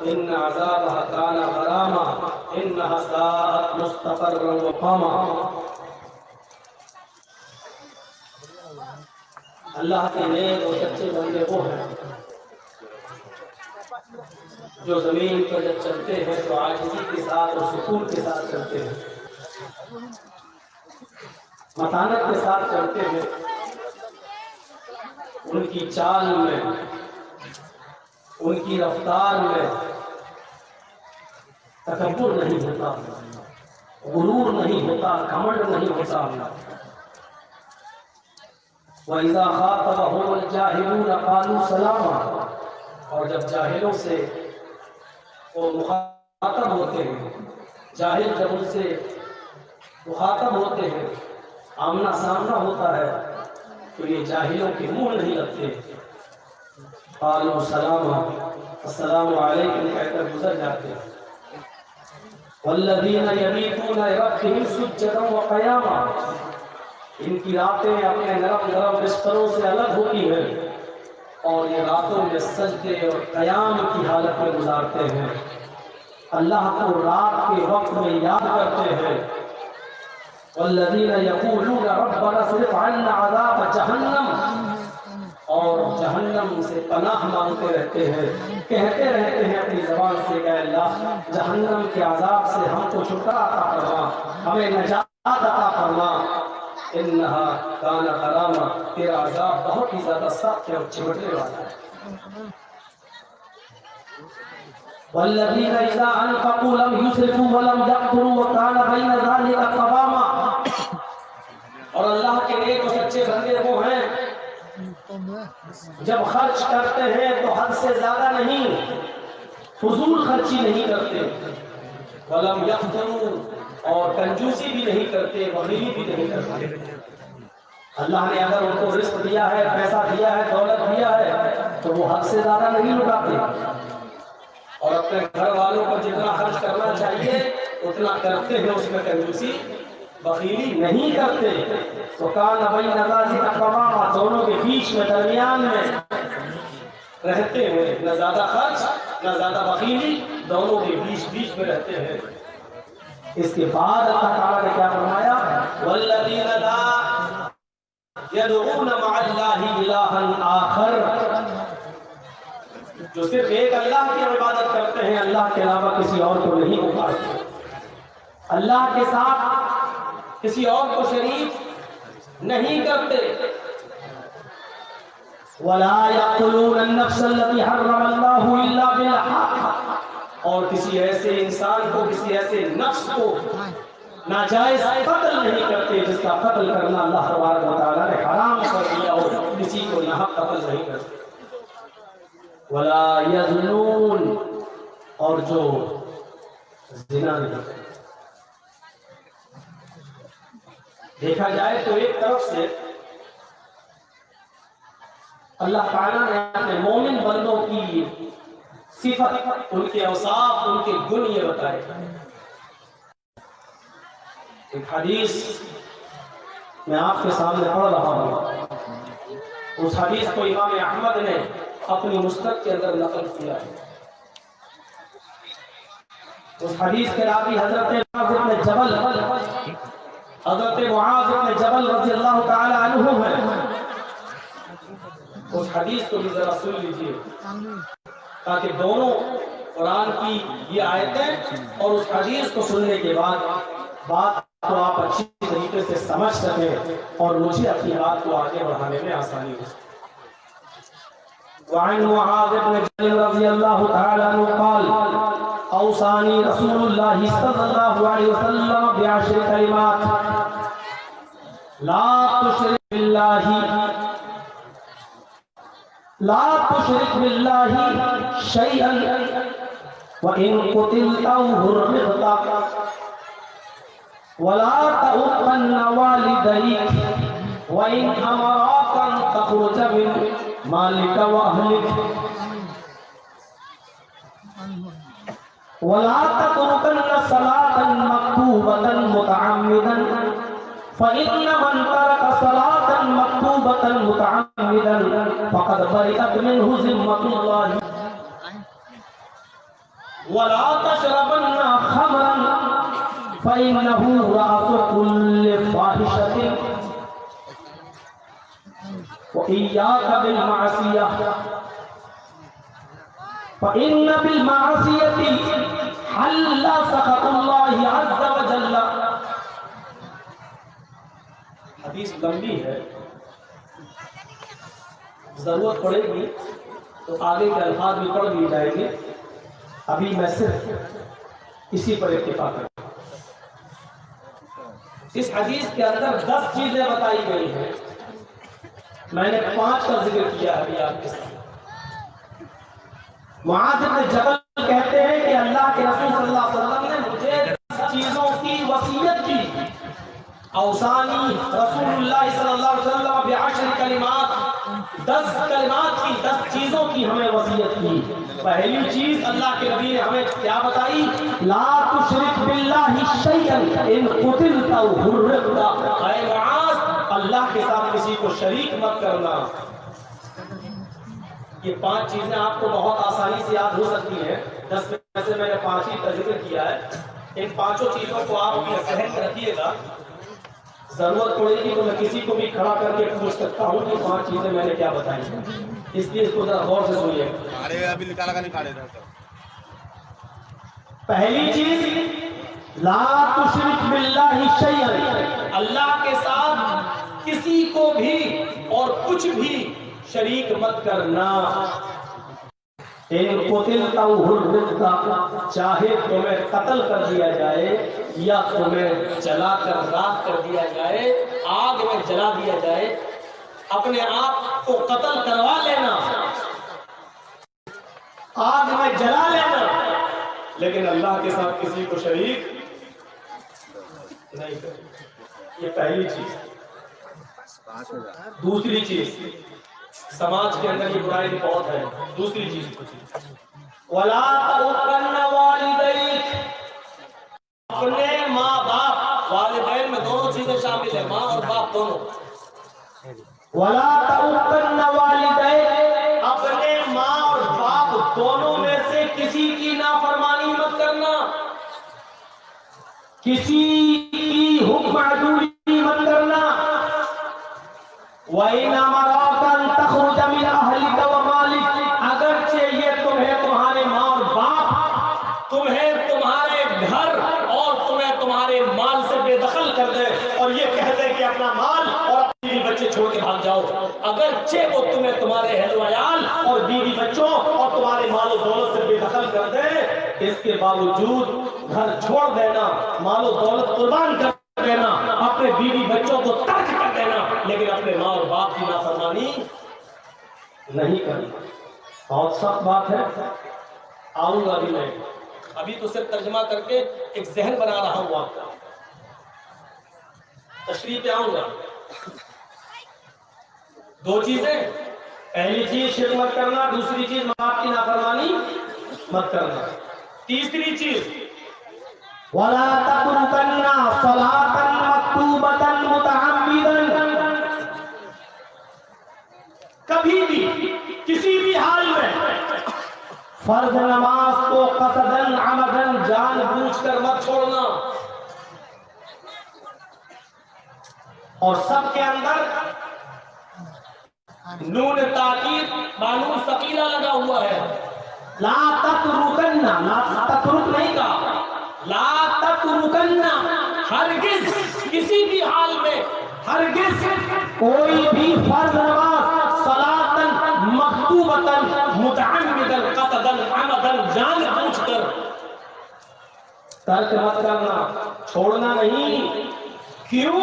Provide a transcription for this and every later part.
ان عذابها كان غراما انها ساءت مستقرا ومقاما۔ اللہ کے نیک اور سچے بندے وہ ہیں جو زمین پر جب چلتے ہیں تو عاجزی کے ساتھ اور سکون کے ساتھ چلتے ہیں، متانت کے ساتھ چلتے ہیں۔ ان کی چال میں، ان کی رفتار میں تکبر نہیں ہوتا، غرور نہیں ہوتا، گھمنڈ نہیں ہوتا۔ وَإِذَا خَاطَبَهُمُ الْجَاهِلُونَ قَالُوا سَلَامًا، اور جب جاہلوں سے وہ مخاطب ہوتے ہیں، جاہل جب ان سے مخاطب ہوتے ہیں، آمنا سامنا ہوتا ہے، تو یہ جاہلوں کے منہ نہیں لگتے، قالوا سلاما، السلام علیکم کہہ کر گزر جاتے ہیں۔ والذین یبیتون لربہم سجدا وقیاما، ان کی راتیں اپنے نرم نرم بستروں سے الگ ہوتی ہیں اور یہ راتوں میں سجدے اور قیام کی حالت میں گزارتے ہیں، اللہ کو رات کے وقت میں یاد کرتے ہیں۔ والذین یقولون ربنا اصرف عنا عذاب جہنم، اور جہنم سے پناہ مانگتے رہتے ہیں، کہتے رہتے ہیں اپنی زبان سے کہ اللہ جہنم کے عذاب سے ہم کو چھٹکارا عطا فرما، ہمیں نجات عطا فرما۔ انہا کان غراما، تیرا عذاب بہت ہی زیادہ سخت ہے اور چمٹنے والا ہے۔ والذین اذا انفقوا لم يسرفوا ولم يقتروا وكان بين ذلك قواما، اور اللہ کے نیک اور سچے بندے وہ ہیں جب خرچ کرتے ہیں تو حد سے زیادہ نہیں، فضول خرچی نہیں کرتے، ولم يقتروا، اور کنجوسی بھی نہیں کرتے، بخیلی بھی نہیں کرتے۔ اللہ نے اگر ان کو رزق دیا ہے، پیسہ دیا ہے، دولت دیا ہے، تو وہ حد سے زیادہ نہیں لٹاتے، اور اپنے گھر والوں کو جتنا خرچ کرنا چاہیے اتنا کرتے ہیں، اس میں کنجوسی بخیلی نہیں کرتے۔ تو کان بین ذلک قواما، دونوں کے بیچ میں، درمیان میں رہتے ہیں، نہ زیادہ خرچ نہ زیادہ بخیلی، دونوں کے بیچ میں رہتے ہیں۔ اس کے بعد اللہ تعالیٰ نے کیا فرمایا؟ والذین لا یدعون مع اللہ الہا آخر، جو صرف ایک اللہ کی عبادت کرتے ہیں، اللہ کے علاوہ کسی اور کو نہیں پکارتے، اللہ کے ساتھ کسی اور کو شریک نہیں کرتے۔ ولا یقتلون النفس التي حرم اللہ الا بالحق، اور کسی ایسے انسان کو، کسی ایسے نفس کو ناجائز قتل نہیں کرتے جس کا قتل کرنا اللہ تبارک و تعالیٰ نے حرام کر دیا، اور کسی کو ناحق قتل نہیں کرتے۔ ولا یزنون، اور جو زنا نہیں کرتے۔ دیکھا جائے تو ایک طرف سے اللہ تعالیٰ نے اپنے مومن بندوں کی صفت، ان کے اوصاف، ان کے گن یہ بتائے۔ ایک حدیث میں آپ کے سامنے پڑھ رہا ہوں، اس حدیث کو امام احمد نے اپنی مسند کے اندر نقل کیا ہے۔ اس حدیث کے راوی حضرت معاذ بن جبل رضی اللہ تعالی عنہ ہیں۔ اس حدیث کو بھی ذرا سن لیجیے تاکہ دونوں قرآن کی یہ آیتیں اور اس حدیث کو سننے کے بعد بات کو آپ اچھی طریقے سے سمجھ سکیں اور مجھے اپنی بات کو آگے بڑھانے میں آسانی ہو۔ وعن معاذ بن جبل رضی اللہ تعالی عنہ قال اوصانی رسول اللہ صلی اللہ علیہ وسلم بعشر کلمات لا تشرک باللہ شیئا وإن قتلت أو هرقت ولا تؤذن والديك وإن أمراك أن تخرج من مالك وأهلك ولا تتركن صلاة مكتوبة متعمدا فإن من ترك صلاة مكتوبة متعمدا فقد برئت منه ذمة الله ولا تشربن خمرا فإنه رأس كل فاحشة وإياك بالمعصية فإن بالمعصية حل سخط الله عز وجل. حدیث لمبی ہے، ضرورت پڑے گی تو آگے کے الفاظ بھی پڑھ لیے جائیں گے، ابھی میں صرف اسی پر اتفاق کروں. اس حدیث کے اندر 10 چیزیں بتائی گئی ہیں، میں نے 5 کا ذکر کیا ابھی آپ کے ساتھ. معاذ بن جبل کہتے ہیں کہ اللہ کے رسول صلی اللہ علیہ وسلم نے مجھے 10 چیزوں کی وصیت کی. اوصانی رسول اللہ صلی اللہ علیہ وسلم بعشر کلمات، 10 کلمات کی، 10 چیزوں کی ہمیں وصیت کی. پہلی چیز اللہ کے نبی نے ہمیں کیا بتائی؟ لا تشرک باللہ شیئا ان قتلت او حرقت. اے معاذ، اللہ کے ساتھ کسی کو شریک مت کرنا. یہ 5 چیزیں آپ کو بہت آسانی سے یاد ہو سکتی ہیں، 10 میں سے میں نے 5 ہی کا ذکر کیا ہے. ان 5 چیزوں کو آپ اپنے ذہن میں رکھیے گا، ضرورت پڑے گی تو میں کسی کو بھی کھڑا کر کے پوچھ سکتا ہوں کہ 5 چیزیں میں نے کیا بتائی ہیں. اس لیے اس کو ذرا غور سے سنیے. پہلی چیز لا تشرک باللہ شیئا، اللہ کے ساتھ کسی کو بھی اور کچھ بھی شریک مت کرنا. ان قتلت او حرقت، چاہے تمہیں قتل کر دیا جائے یا تمہیں جلا کر راکھ کر دیا جائے، آگ میں جلا دیا جائے، اپنے آپ کو قتل کروا لینا، آگ میں جلا لینا، لیکن اللہ کے ساتھ کسی کو شریک نہیں کرنا. یہ پہلی چیز. دوسری چیز، سماج کے اندر یہ برائی بہت ہے. دوسری چیز وَلَا تَعُقَّنَّ وَالِدَيْكَ، اپنے ماں باپ، والدین میں دونوں چیزیں شامل ہیں، ماں اور باپ دونوں. وَلَا تَعُقَّنَّ وَالِدَيْكَ، اپنے ماں اور باپ دونوں میں سے کسی کی نافرمانی مت کرنا، کسی کی حکم عدولی مت کرنا. وَإِنْ أَمَرَاكَ أَن تَخْرُجَ مِنْ أَهْلِكَ وَمَالِكَ، اگرچہ یہ تمہیں تمہارے ماں اور باپ تمہیں تمہارے گھر اور تمہیں تمہارے مال سے بے دخل کر دے اور یہ کہہ دے کہ اپنا مال اور اپنی بچے چھوڑ کے بھاگ جاؤ، اگرچہ وہ تمہیں تمہارے اہل و عیال اور بیوی بچوں اور تمہارے مال و دولت سے بے دخل کر دے، اس کے باوجود گھر چھوڑ دینا، مال و دولت قربان کر دینا، اپنے بیوی بچوں کو ترک کر دینا، لیکن اپنے ماں اور باپ کی نافرمانی نہیں کرنا. بہت سخت بات ہے. آؤں گا ابھی، میں ابھی تو صرف ترجمہ کر کے ایک ذہن بنا رہا ہوں آپ کا، تشریح پہ آؤں گا. 2 چیزیں، پہلی چیز شرک مت کرنا، دوسری چیز ماں باپ کی نافرمانی مت کرنا. تیسری چیز وَلَا تَتْرُكَنَّ صَلَاةً مَكْتُوبَةً مُتَعَمِّدًا، کبھی بھی کسی بھی حال میں فرض نماز کو قصداً عمداً جان بوجھ کر مت چھوڑنا. اور سب کے اندر نون تاکید بانون ثقیلہ لگا ہوا ہے. لا تترکن، لا تترک نہیں کہا، لا تترکن، ہرگز کسی بھی حال میں، ہرگز کوئی بھی فرض نماز صلاۃً مکتوبۃً متعمدًا قصداً عمداً جان بوجھ کر ترک مت کرنا، چھوڑنا نہیں. کیوں؟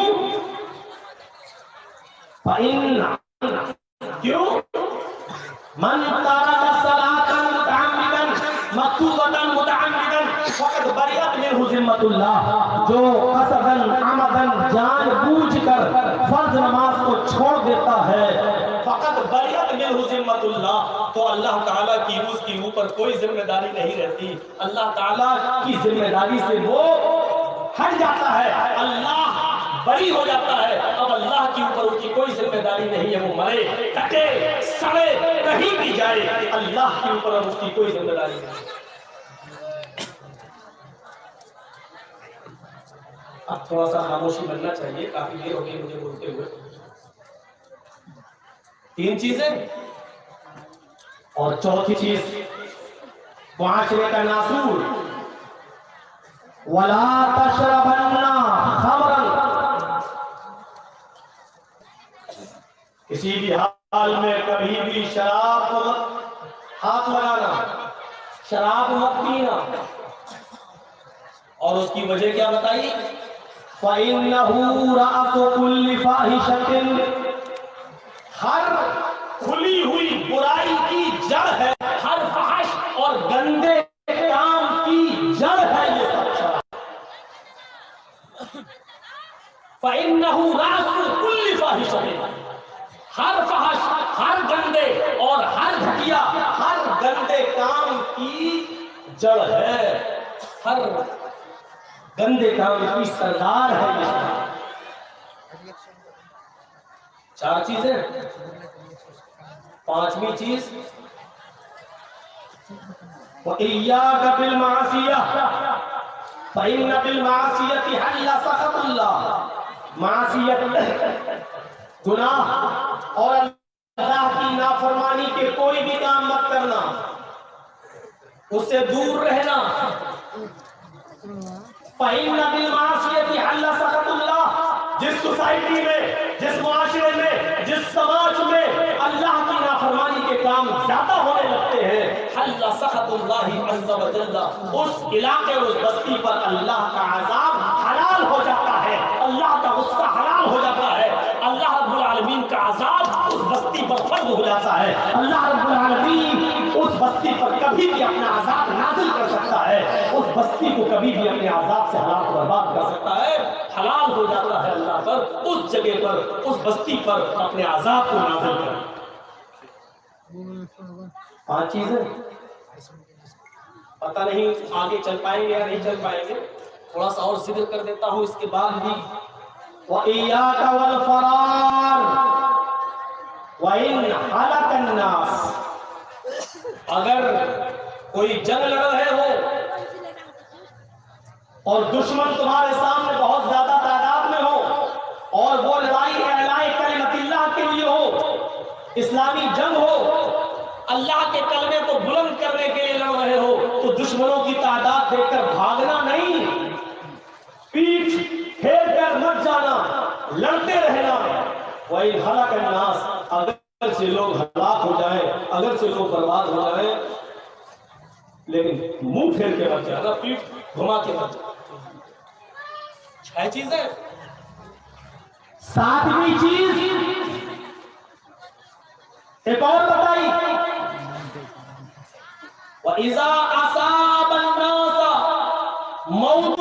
کیوں؟ من ترک الصلاۃ متعمدا مکتوبۃ متعمدا فقد بریت منہ ذمۃ اللہ، جو قصدا عمدا جان بوجھ کر فرض نماز کو چھوڑ دیتا ہے، فقد بریت منہ ذمۃ اللہ، تو اللہ تعالیٰ کی اس کے اوپر کوئی ذمہ داری نہیں رہتی، اللہ تعالیٰ کی ذمہ داری سے وہ ہٹ جاتا ہے، اللہ بری ہو جاتا ہے. اب اللہ کے اوپر اس کی کوئی ذمہ داری نہیں ہے، وہ مرے کٹے سڑے کہیں بھی جائے، اللہ کے اوپر اب اس کی کوئی ذمہ داری نہیں. اب تھوڑا سا خاموشی بننا چاہیے، کافی دیر ہو گئی مجھے بولتے ہوئے. 3 چیزیں، اور چوتھی چیز معاشرے کا ناصور، وَلَا تَشْرَبَنَّ خَمْرًا، کسی بھی حال میں کبھی بھی شراب کو مت ہاتھ لگانا، شراب مت پینا. اور اس کی وجہ کیا بتائی؟ فَإِنَّهُ رَأْسُ كُلِّ فَاحِشَةٍ، ہر کھلی ہوئی برائی کی جڑ ہے، ہر فحش اور گندے کام کی جڑ ہے یہ سب شراب. فَإِنَّهُ رَأْسُ كُلِّ فَاحِشَةٍ، ہر فحش، ہر گندے اور ہر گھٹیا، ہر گندے کام کی جڑ ہے، ہر گندے کام کی سردار ہے یہ. 4 چیزیں. 5ویں چیز، وَإِيَّاكَ بِالْمَعْصِيَةِ فَإِنَّ بِالْمَعْصِيَةِ حَلَّ سَخَطُ اللَّهِ، معصیت، گناہ اور اللہ کی نافرمانی کے کوئی بھی کام مت کرنا، اس سے دور رہنا. فَإِنَّ بِالْمَعْصِيَةِ حَلَّ سَخَطُ اللَّهِ، جس سوسائٹی میں، جس معاشرے میں، جس سماج میں اللہ کی نافرمانی کے کام زیادہ ہونے لگتے ہیں، حَلَّ سَخَطُ اللَّهِ عَزَّ وَجَلَّ، اس علاقے اور اس بستی پر اللہ کا عذاب حلال ہو جاتا ہے، اللہ کا غصہ حلال ہو جاتا ہے، اللہ رب العالمین کا عذاب اس بستی پر فرض ہو جاتا ہے. اللہ رب العالمین اس بستی پر کبھی بھی اپنا عذاب نازل کر سکتا ہے، اس بستی کو کبھی بھی اپنے عذاب سے ہلاک برباد کر سکتا ہے. حلال ہو جاتا ہے اللہ پر اس جگہ پر، اس بستی پر اپنے عذاب کو نازل کر. 5 چیزیں. پتہ نہیں آگے چل پائیں گے یا نہیں چل پائیں گے، تھوڑا سا اور ذکر کر دیتا ہوں اس کے بعد بھی. وَإِيَّاكَ وَالْفَرَارَ وَإِنْ حَلَكَ النَّاسِ، اگر کوئی جنگ لڑ رہے ہو اور دشمن تمہارے سامنے بہت زیادہ تعداد میں ہو، اور وہ لڑائی اعلاء کلمت اللہ کے لیے ہو، اسلامی جنگ ہو، اللہ کے کلمے کو بلند کرنے کے لیے لڑ رہے ہو، تو دشمنوں کی تعداد دیکھ کر بھاگنا نہیں، پیٹھ پھیر کر مت جانا، لڑتے رہنا. وَإِنْ هَلَكَ النَّاسِ، اگر سے لوگ ہلاک ہو جائیں، اگر سے لوگ برباد ہو جائیں، لیکن منہ پھیر کے مت جانا، پیٹھ گھما کے مت جانا. 6 چیزیں. 7ویں چیز ایک اور بتائی، وَإِذَا أَصَابَ النَّاسَ مَوْتٌ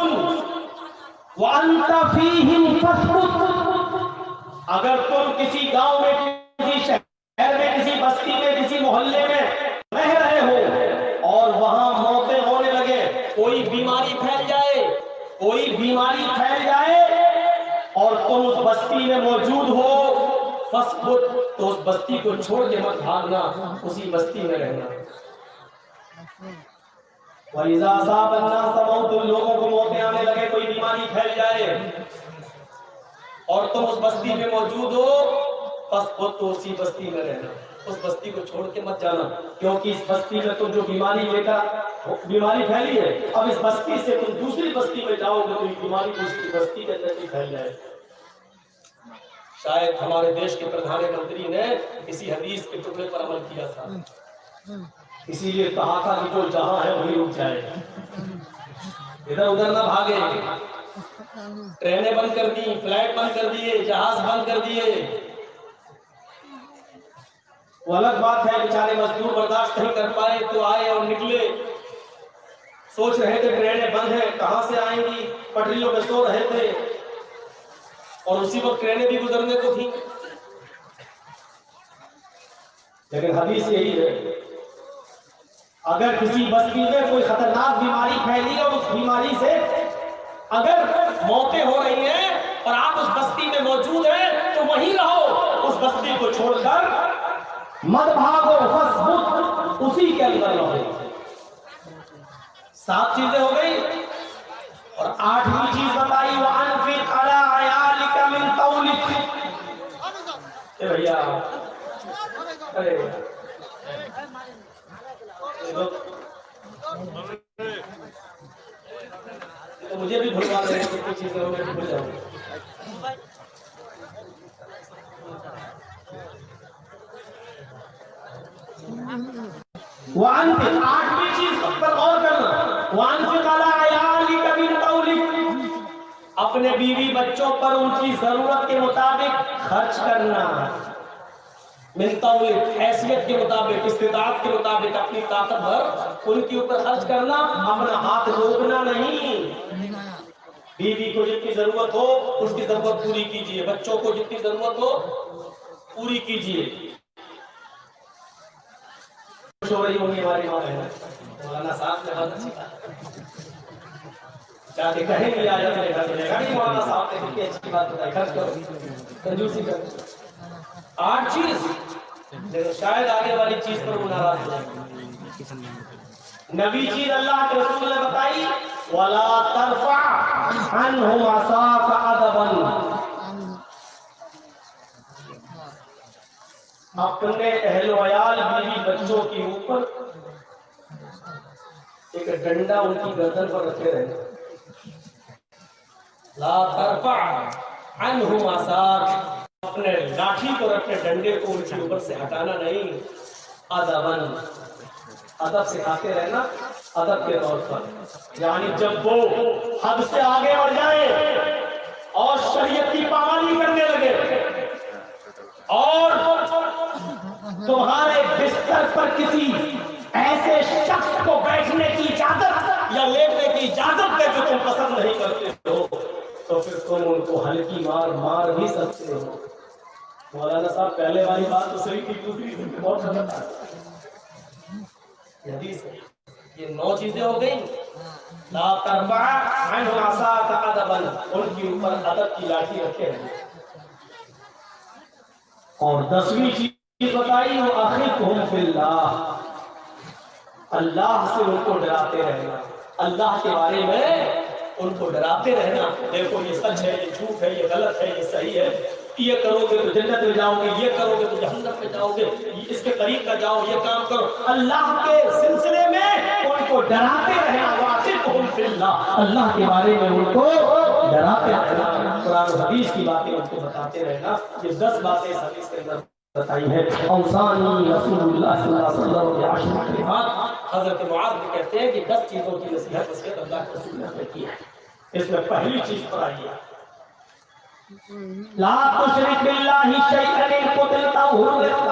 وَأَنْتَ فِيهِمْ فَاسْكُتْ، اگر تم کسی گاؤں میں، کسی شہر میں، کسی بستی میں، کسی محلے میں رہ رہے ہو اور وہاں موتیں ہونے لگے، کوئی بیماری پھیل جائے، کوئی بیماری پھیل جائے اور تم اس بستی میں موجود ہو، فَاسْكُتْ، تو اس بستی کو چھوڑ کے مت بھاگنا، اسی بستی میں رہنا. وَإِذَا أَصَابَ النَّاسَ مَوْتٌ، لوگوں کو موتیں آنے لگے، کوئی بیماری پھیل جائے اور تم اس بستی میں موجود ہو، فَاسْكُتْ، تو اسی بستی میں رہنا، اس بستی کو چھوڑ کے مت جانا، کیونکہ اس بستی میں تم جو بیماری لے کر بیماری پھیلی ہے، اب اس بستی سے تم دوسری بستی میں جاؤ گے تو یہ بیماری دوسری بستی کے اندر بھی پھیل جائے. شاید ہمارے دیش کے پردھان منتری نے اسی حدیث کے ٹکڑے پر عمل کیا تھا، اسی لیے کہا تھا کہ جو جہاں ہے وہی رک جائے، ادھر ادھر نہ بھاگے. ٹرینیں بند کر دی، فلائٹ بند کر دیے، جہاز بند کر دیے. وہ الگ بات ہے، بیچارے مزدور برداشت نہیں کر پائے تو آئے اور نکلے، سوچ رہے تھے ٹرینیں بند ہیں کہاں سے آئیں گی، پٹریوں پہ سو رہے تھے اور اسی وقت ٹرینیں بھی گزرنے کو تھی. لیکن حدیث یہی ہے، اگر کسی بستی میں کوئی خطرناک بیماری پھیلی اور اس بیماری سے اگر موتیں ہو رہی ہیں اور آپ اس بستی میں موجود ہیں تو وہیں رہو، اس بستی کو چھوڑ کر مت بھاگو، فَاسْبُتْ، اسی کے اندر رہو. 7 چیزیں ہو گئی. اور آٹھویں چیز بتائی وَأَنْفِقْ عَلَىٰ عَيَالِكَ مِنْ طَوْلِكَ. اے بھیا تو مجھے بھی بھلوا دیں گے کتنی چیزیں ہو گئی بھول جاؤں گے. وَأَنْفِقْ آٹھویں چیز پر غور کرنا. وَأَنْفِقْ عَلَىٰ عَيَالِكَ مِنْ طَوْلِكَ اپنے بیوی بچوں پر ان کی ضرورت کے مطابق خرچ کرنا. من طولک حیثیت کے مطابق استطاعت کے مطابق اپنی طاقت بھر ان کے اوپر خرچ کرنا. اپنا ہاتھ روکنا نہیں. بیوی کو جتنی ضرورت ہو اس کی ضرورت پوری کیجیے, بچوں کو جتنی ضرورت ہو پوری کیجیے. خوش ہو رہی ہوں گی ہماری ماں بہن, مولانا صاحب نے بہت اچھی بات کیا کہ کہیں بھی آ جائے گا نہیں, مولانا صاحب نے کتنی اچھی بات بتائی, خرچ کرو, کنجوسی کرو. 8 چیز شاید آگے والی چیز پر وہ ناراض ہو جائے. نبی چیز اللہ کے رسول نے بتائی وَلَا تَرْفَعْ عَنْهُمْ عَصَاكَ عَدَبًا. اپنے اہل و عیال بیوی بچوں کے اوپر ایک ڈنڈا ان کی گردن پر رکھے رہے. لا ترفع عنہم عصاک, اپنے لاٹھی کو رکھے ڈنڈے کو ان کے اوپر سے ہٹانا نہیں. ادباً ادب سکھاتے رہنا, ادب کے طور پر. یعنی جب وہ حد سے آگے بڑھ جائیں اور شریعت کی پامالی کرنے لگے اور تمہارے بستر پر کسی ایسے شخص کو بیٹھنے کی اجازت یا لیٹنے کی اجازت دے جو تم پسند نہیں کرتے ہو تو پھر تم ان کو ہلکی مار بھی سکتے ہو. مولانا صاحب پہلے والی بات تو صحیح تھی, دوسری بہت خطرناک حدیث ہے. یہ 9 چیزیں ہو گئی. لا ترفع عنہم عصاک عدبا, ان کے اوپر ادب کی لاٹھی رکھے ہیں. اور 10ویں چیز بتائی وَأَخِفْهُمْ فِي اللَّهِ, اللہ سے ان کو ڈراتے رہنا, اللہ کے بارے میں ان کو ڈراتے رہنا. دیکھو یہ سچ ہے, یہ جھوٹ ہے, یہ غلط ہے, یہ صحیح ہے, یہ کرو گے تو جنت میں جاؤ گے, یہ کرو گے تو جہنم میں جاؤ گے, اس کے قریب کا جاؤ, یہ کام کرو. اللہ کے سلسلے میں ان کو ڈراتے رہنا. وَأَخِفْهُمْ فِي اللَّهِ, اللہ کے بارے میں ان کو ڈراتے رہنا. قرآن و حدیث کی باتیں ان کو بتاتے رہنا. یہ 10 باتیں اس حدیث کے اندر بتائی ہے. اوصانی رسول اللہ صلی اللہ علیہ وسلم بعشر کلمات. حضرت معاذ بھی کہتے ہیں کہ 10 چیزوں کی نصیحت وصیت اللہ کے رسول نے کی ہے. اس میں پہلی چیز پر آئی ہے لا تشرک باللہ شیئا ان قتلت حرمت.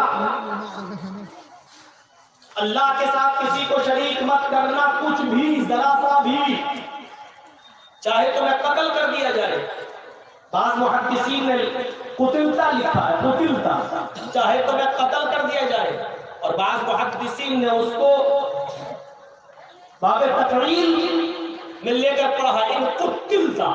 اللہ کے ساتھ کسی کو شریک مت کرنا, کچھ بھی ذرا سا بھی, چاہے تمہیں قتل کر دیا جائے. بعض محدثین نے قتلتا لکھا ہے, قتلتا, چاہے تمہیں قتل کر دیا جائے. اور بعض محدثین نے اس کو باب تفعیل میں لے کر پڑھا ان قتلتا.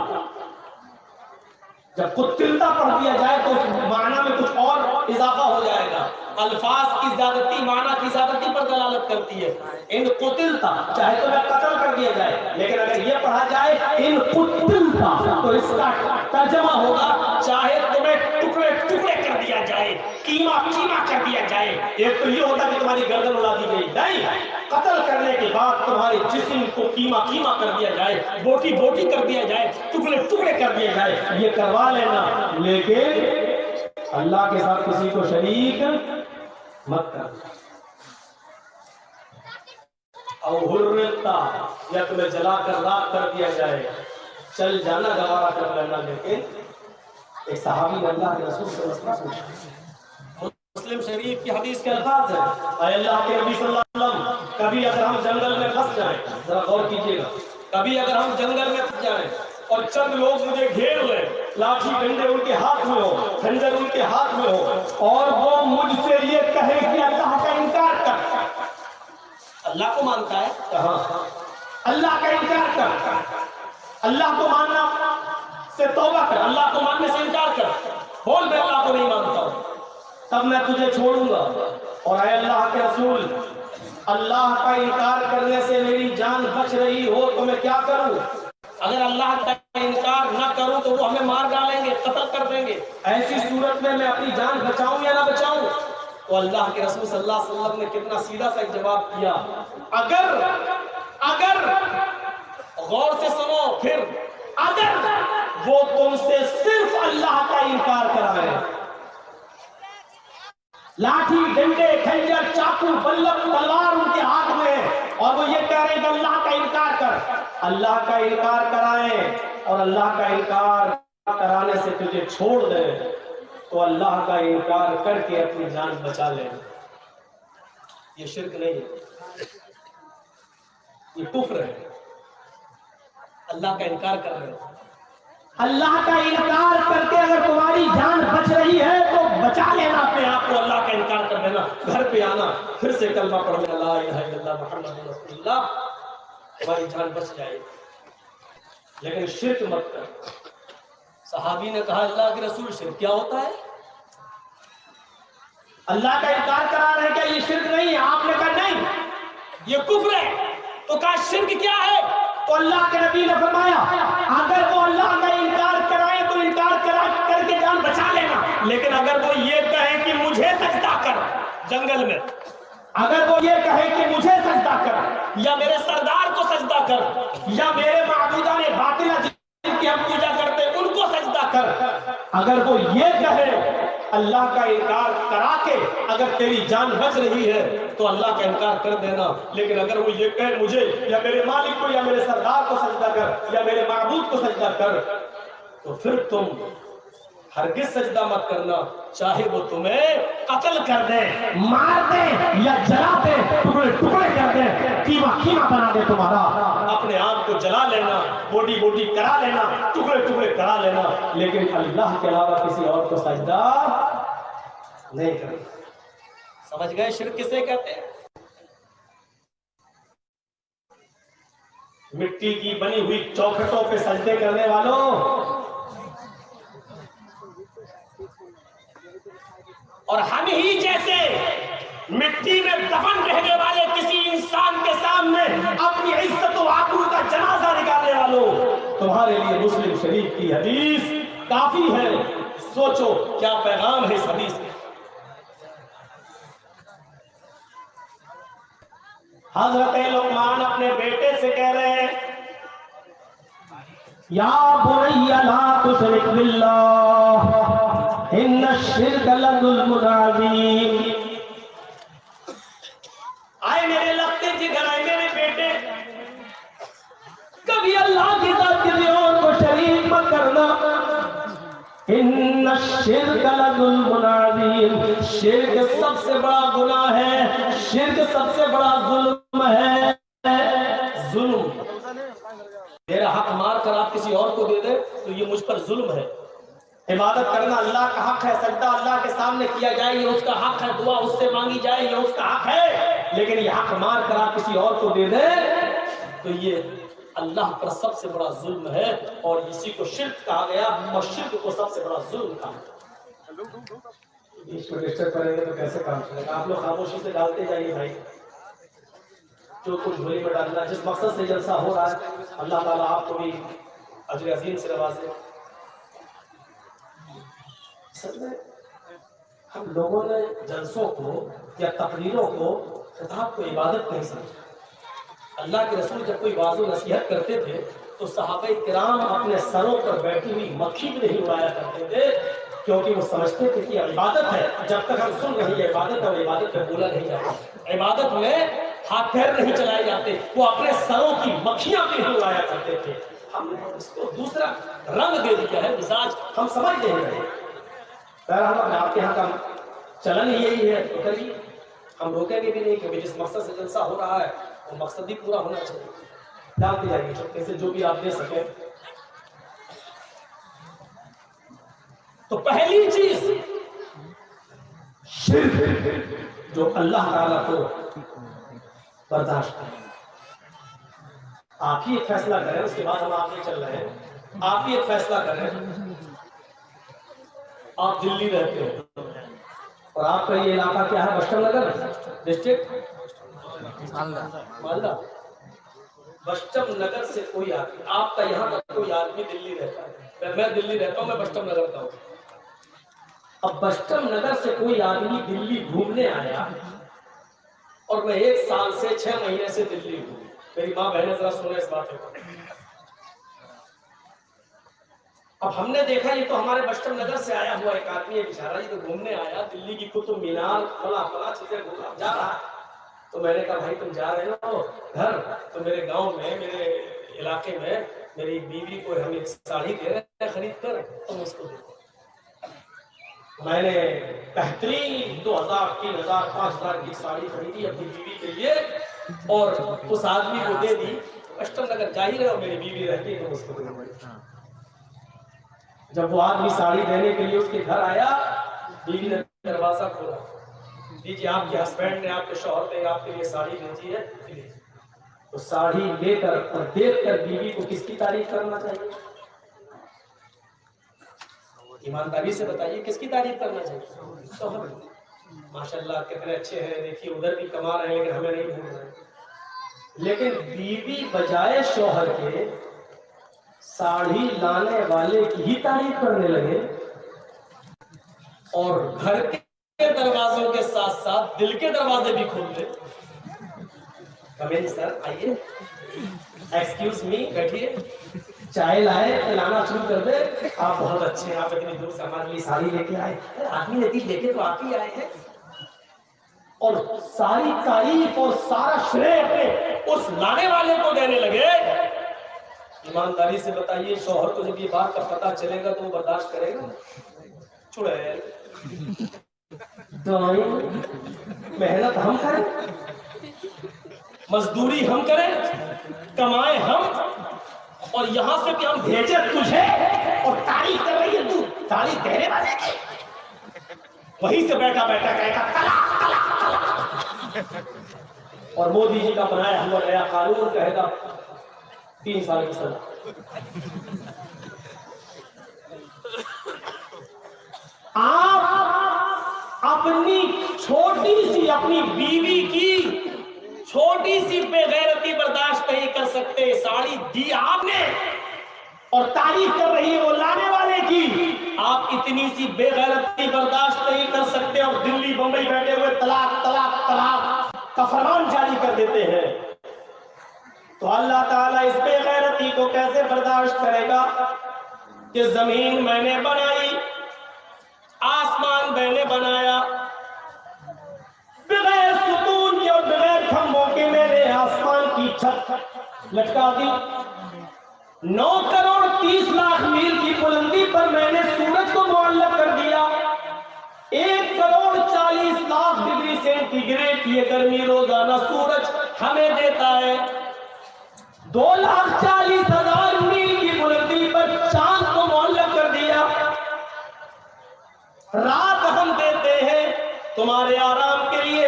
جب قتلتا پڑھ دیا جائے تو اس معنی میں کچھ اور اضافہ ہو جائے گا. الفاظ کی زیادتی معنی کی زیادتی پر دلالت کرتی ہے. ان قتلتا چاہے تمہیں قتل کر دیا جائے, لیکن اگر یہ پڑھا جائے ان قتلتا تو اس کا ترجمہ ہوگا چاہے تمہیں ٹکڑے ٹکڑے کر دیا جائے, قیمہ قیمہ کر دیا جائے. ایک تو یہ ہوتا کہ تمہاری گردن اڑا دی گئی, نہیں, قتل کرنے کے بعد تمہارے جسم کو قیمہ قیمہ کر دیا جائے, بوٹی بوٹی کر دیا جائے, ٹکڑے ٹکڑے کر دیا جائے. یہ کروا لینا, لیکن اللہ کے ساتھ کسی کو شریک مت کر. او حرمتا, یا تمہیں جلا کر راکھ کر دیا جائے, چل جانا گوارا کر لینا. لیکن ایک صحابی نے اللہ کے رسول سے مسئلہ پوچھا. مسلم شریف کی حدیث کے الفاظ ہیں, اے اللہ کے نبی صلی اللہ علیہ وسلم, کبھی اگر ہم جنگل میں پھنس جائیں, ذرا غور کیجیے گا, کبھی اگر ہم جنگل میں پھنس جائیں اور چند لوگ مجھے گھیر لیں, لاٹھی ڈنڈے ان کے ہاتھ میں ہو, خنجر ان کے ہاتھ میں ہو, اور وہ مجھ سے یہ کہے کہ اللہ کا انکار کر. اللہ کو مانتا ہے, کہاں, اللہ کا انکار کر, اللہ کو ماننا سے توبہ کر, اللہ کو ماننے سے انکار کر, بول میں اللہ کو نہیں مانتا ہوں, تب میں تجھے چھوڑوں گا. اور اے اللہ کے رسول, اللہ کا انکار کرنے سے میری جان بچ رہی ہو تو میں کیا کروں؟ اگر اللہ کا انکار نہ کروں تو وہ ہمیں مار ڈالیں گے، قتل کر دیں گے، ایسی صورت میں اپنی جان بچاؤں یا نہ بچاؤں؟ تو اللہ کے رسول صلی اللہ علیہ وسلم نے کتنا سیدھا سا ایک جواب کیا، اگر غور سے سنو، پھر اگر وہ تم سے صرف اللہ کا انکار کرائے، لاٹھی ڈنڈے کھنجر چاقو بلب تلوار ان کے ہاتھ میں ہے اور وہ یہ کہہ رہے ہیں کہ اللہ کا انکار کر، اللہ کا انکار کرائیں اور اللہ کا انکار کرانے سے تجھے چھوڑ دے، تو اللہ کا انکار کر کے اپنی جان بچا لے، یہ شرک نہیں ہے، یہ کفر ہے، اللہ کا انکار کر رہے ہیں۔ اللہ کا انکار کر کے اگر تمہاری جان بچ رہی ہے تو بچا لینا اپنے آپ کو، اللہ کا انکار کر دینا، گھر پہ آنا، پھر سے کلمہ پڑھنا لا الہ الا اللہ محمد رسول اللہ، تمہاری جان بچ جائے گی، لیکن شرک مت کر۔ صحابی نے کہا اللہ کے رسول شرک کیا ہوتا ہے؟ اللہ کا انکار کرا رہے ہیں کیا یہ شرک نہیں ہے؟ آپ نے کہا نہیں یہ کفر ہے، تو کہا شرک کیا ہے؟ تو اللہ کے نبی نے فرمایا اگر وہ اللہ کا انکار کرائے تو انکار کر کے جان بچا لینا، لیکن اگر وہ یہ کہے کہ مجھے سجدہ کر، جنگل میں اگر وہ یہ کہے کہ مجھے سجدہ کر یا میرے سردار کو سجدہ کر یا میرے معبودان باطلہ جن کی ہم پوجا کرتے ہیں ان کو سجدہ کر، اگر وہ یہ کہے اللہ کا انکار کرا کے اگر تیری جان بچ رہی ہے تو اللہ کا انکار کر دینا، لیکن اگر وہ یہ کہے مجھے یا میرے مالک کو یا میرے سردار کو سجدہ کر یا میرے معبود کو سجدہ کر، تو پھر تم ہرگز سجدہ مت کرنا، چاہے وہ تمہیں قتل کر دیں، مار دیں یا جلا دیں، ٹکڑے ٹکڑے کر دیں، کیما کیما بنا دیں تمہارا، اپنے آپ کو جلا لینا، بوڈی بوڈی کرا لینا، ٹکڑے ٹکڑے کرا لینا، لیکن اللہ کے علاوہ کسی اور کو سجدہ نہیں کرنا۔ سمجھ گئے شرک کسے کہتے ہیں؟ مٹی کی بنی ہوئی چوکھٹوں پہ سجدے کرنے والوں، اور ہم ہی جیسے مٹی میں دفن رہنے والے کسی انسان کے سامنے اپنی عزت و آبرو کا جنازہ نکالنے والوں، تمہارے لیے مسلم شریف کی حدیث کافی ہے، سوچو کیا پیغام ہے اس حدیث میں۔ حضرت لقمان اپنے بیٹے سے کہہ رہے ہیں یا بنی لا تشرک باللہ ان الشرک لظلم عظیم، آئے میرے لگتے جگر، آئے میرے بیٹے، کبھی اللہ کی ذات کسی اور کو شریک مت کرنا، ان الشرک لظلم عظیم، شرک سب سے بڑا گناہ ہے، شرک سب سے بڑا ظلم ہے، ظلم، میرا حق مار کر آپ کسی اور کو دے دیں تو یہ مجھ پر ظلم ہے۔ عبادت کرنا اللہ کا حق ہے، سجدہ اللہ کے سامنے کیا جائے یہ اس کا حق ہے، دعا اس سے مانگی جائے یہ اس کا حق ہے، لیکن یہ حق مار کر آپ کسی اور کو دے دیں تو یہ اللہ پر سب سے بڑا ظلم ہے، اور اسی کو شرک کہا گیا، اور شرک کو سب سے بڑا ظلم کہا گیا۔ اس کو ڈسٹرب کریں گے تو کیسے کام چلے گا؟ آپ لوگ خاموشی سے ڈالتے جائیے بھائی، جو کچھ جھولی میں ڈالنا، جس مقصد سے جلسہ ہو رہا ہے اللہ تعالیٰ آپ کو بھی اجر عظیم سے نوازے۔ سچ میں ہم لوگوں نے جلسوں کو یا تقریروں کو، خطاب کو عبادت نہیں سمجھا۔ اللہ کے رسول جب کوئی واضح نصیحت کرتے تھے تو صحابہ کرام اپنے سروں پر بیٹھی ہوئی مکھی بھی نہیں اڑایا کرتے تھے، کیونکہ وہ سمجھتے تھے کہ عبادت ہے، جب تک ہم سن رہے ہیں عبادت ہے، وہ عبادت میں بولا نہیں جاتا، عبادت میں ہاتھ پیر نہیں چلائے جاتے، وہ اپنے سروں کی مکھیاں بھی نہیں اڑایا کرتے تھے۔ ہم نے اس کو دوسرا رنگ دے دیا ہے، مزاج ہم سمجھ نہیں رہے۔ بہرحال آپ کے یہاں کا چلن یہی ہے تو کریے، ہم روکیں گے بھی نہیں، کیونکہ جس مقصد سے جلسہ ہو رہا ہے وہ مقصد بھی پورا ہونا چاہیے۔ ڈالتے جائیے چھوٹے سے جو بھی آپ دے سکیں۔ تو پہلی چیز شرک جو اللہ تعالیٰ کو برداشت کریں۔ آپ ہی ایک فیصلہ کریں، اس کے بعد ہم آگے چل رہے ہیں، آپ ہی ایک فیصلہ کریں۔ آپ دلی رہتے ہیں اور آپ کا یہ علاقہ کیا ہے؟ بشٹم نگر ڈسٹرکٹ، مالدہ، بشٹم نگر سے کوئی آدمی، آپ کا یہاں کا کوئی آدمی دلی رہتا ہے، میں دلی رہتا ہوں، میں بشٹم نگر کا ہوں. اب بشٹم نگر سے کوئی آدمی دلی گھومنے آیا اور میں 1 سال سے 6 مہینے سے دلی ہوں. میری ماں بہنیں ذرا سنیں اس بات کو. اب ہم نے دیکھا یہ تو ہمارے بشٹم نگر سے آیا ہوا ایک آدمی ہے بیچارہ، یہ تو گھومنے آیا دلی کی قطب مینار فلاں چیزیں گھومنا جا رہا ہے. تو میں نے کہا بھائی تم جا رہے ہو گھر، تو میرے گاؤں میں میرے علاقے میں میری بیوی کو ہم ایک ساڑی دے رہے ہیں خرید کر، تم اس کو دے. میں نے بہترین 2000 3000 5000 کی ساڑی خریدی اپنی بیوی کے لیے اور اس آدمی کو دے دی. بشٹم نگر جا ہی رہے اور میری بیوی رہتی ہے تو اس کو دے. جب وہ آدمی ساڑی دینے کے لیے اس کے گھر آیا، بیوی نے دروازہ کھولا، دیجیے آپ کے ہسبینڈ نے، آپ کے شوہر نے آپ کے لیے ساڑی بھیجی ہے. تو ساڑی لے کر اور دیکھ کر بیوی کو کس کی تعریف کرنا چاہیے؟ ایمانداری سے بتائیے کس کی تعریف کرنا چاہیے؟ شوہر. ماشاءاللہ کتنے اچھے ہیں، دیکھیے ادھر بھی کما رہے ہیں لیکن ہمیں نہیں بھول رہے. لیکن بیوی بجائے شوہر کے ساڑی لانے والے کی ہی تعریف کرنے لگے اور گھر کے دروازوں کے ساتھ ساتھ دل کے دروازے بھی کھول دے. کمین سر آئیے، ایکسکیوز می، بیٹھیے، چائے لائے پلانا شروع کر دے. آپ بہت اچھے ہیں، آپ اتنی دور سے ہمارے لیے ساڑی لے کے آئے. آدمی نے دیکھے تو آپ ہی آئے ہیں اور ساری تعریف اور سارا شریف اس لانے والے کو دینے لگے. ایمانداری سے بتائیے شوہر کو جب یہ بات کا پتہ چلے گا تو وہ برداشت کرے گا؟ چڑیل محنت ہم کریں، مزدوری ہم کریں، کمائیں ہم، اور یہاں سے کہ ہم بھیجے تجھے اور تعریف کر رہی ہے تو تعریف کہنے والے کی. وہیں سے بیٹھا بیٹھا کہے گا طلاق طلاق طلاق. اور مودی جی کا بنایا ہوا نیا قانون کہے گا 3 سال کی سزا. آپ اپنی چھوٹی سی اپنی بیوی کی چھوٹی سی بے غیرتی برداشت نہیں کر سکتے. ساڑی دی آپ نے اور تعریف کر رہی ہے وہ لانے والے کی. آپ اتنی سی بے غیرتی برداشت نہیں کر سکتے اور دلی بمبئی بیٹھے ہوئے طلاق طلاق طلاق کا فرمان جاری کر دیتے ہیں. تو اللہ تعالیٰ اس بے غیرتی کو کیسے برداشت کرے گا کہ زمین میں نے بنائی، آسمان میں نے بنایا، بغیر ستون کے اور بغیر کھمبوں کے میں نے آسمان کی چھت لٹکا دی. 9 کروڑ 30 لاکھ میل کی بلندی پر میں نے سورج کو معلق کر دیا. 1 crore 40 lakh degree centigrade کی گرمی روزانہ سورج ہمیں دیتا ہے. 2,40,000 میل کی بلندی پر چاند کو معلق کر دیا. رات ہم دیتے ہیں تمہارے آرام کے لیے.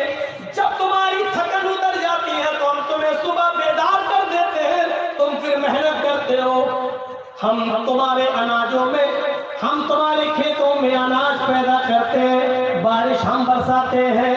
جب تمہاری تھکن اتر جاتی ہے تو ہم تمہیں صبح بیدار کر دیتے ہیں، تم پھر محنت کرتے ہو. ہم تمہارے اناجوں میں، ہم تمہارے کھیتوں میں اناج پیدا کرتے ہیں، بارش ہم برساتے ہیں،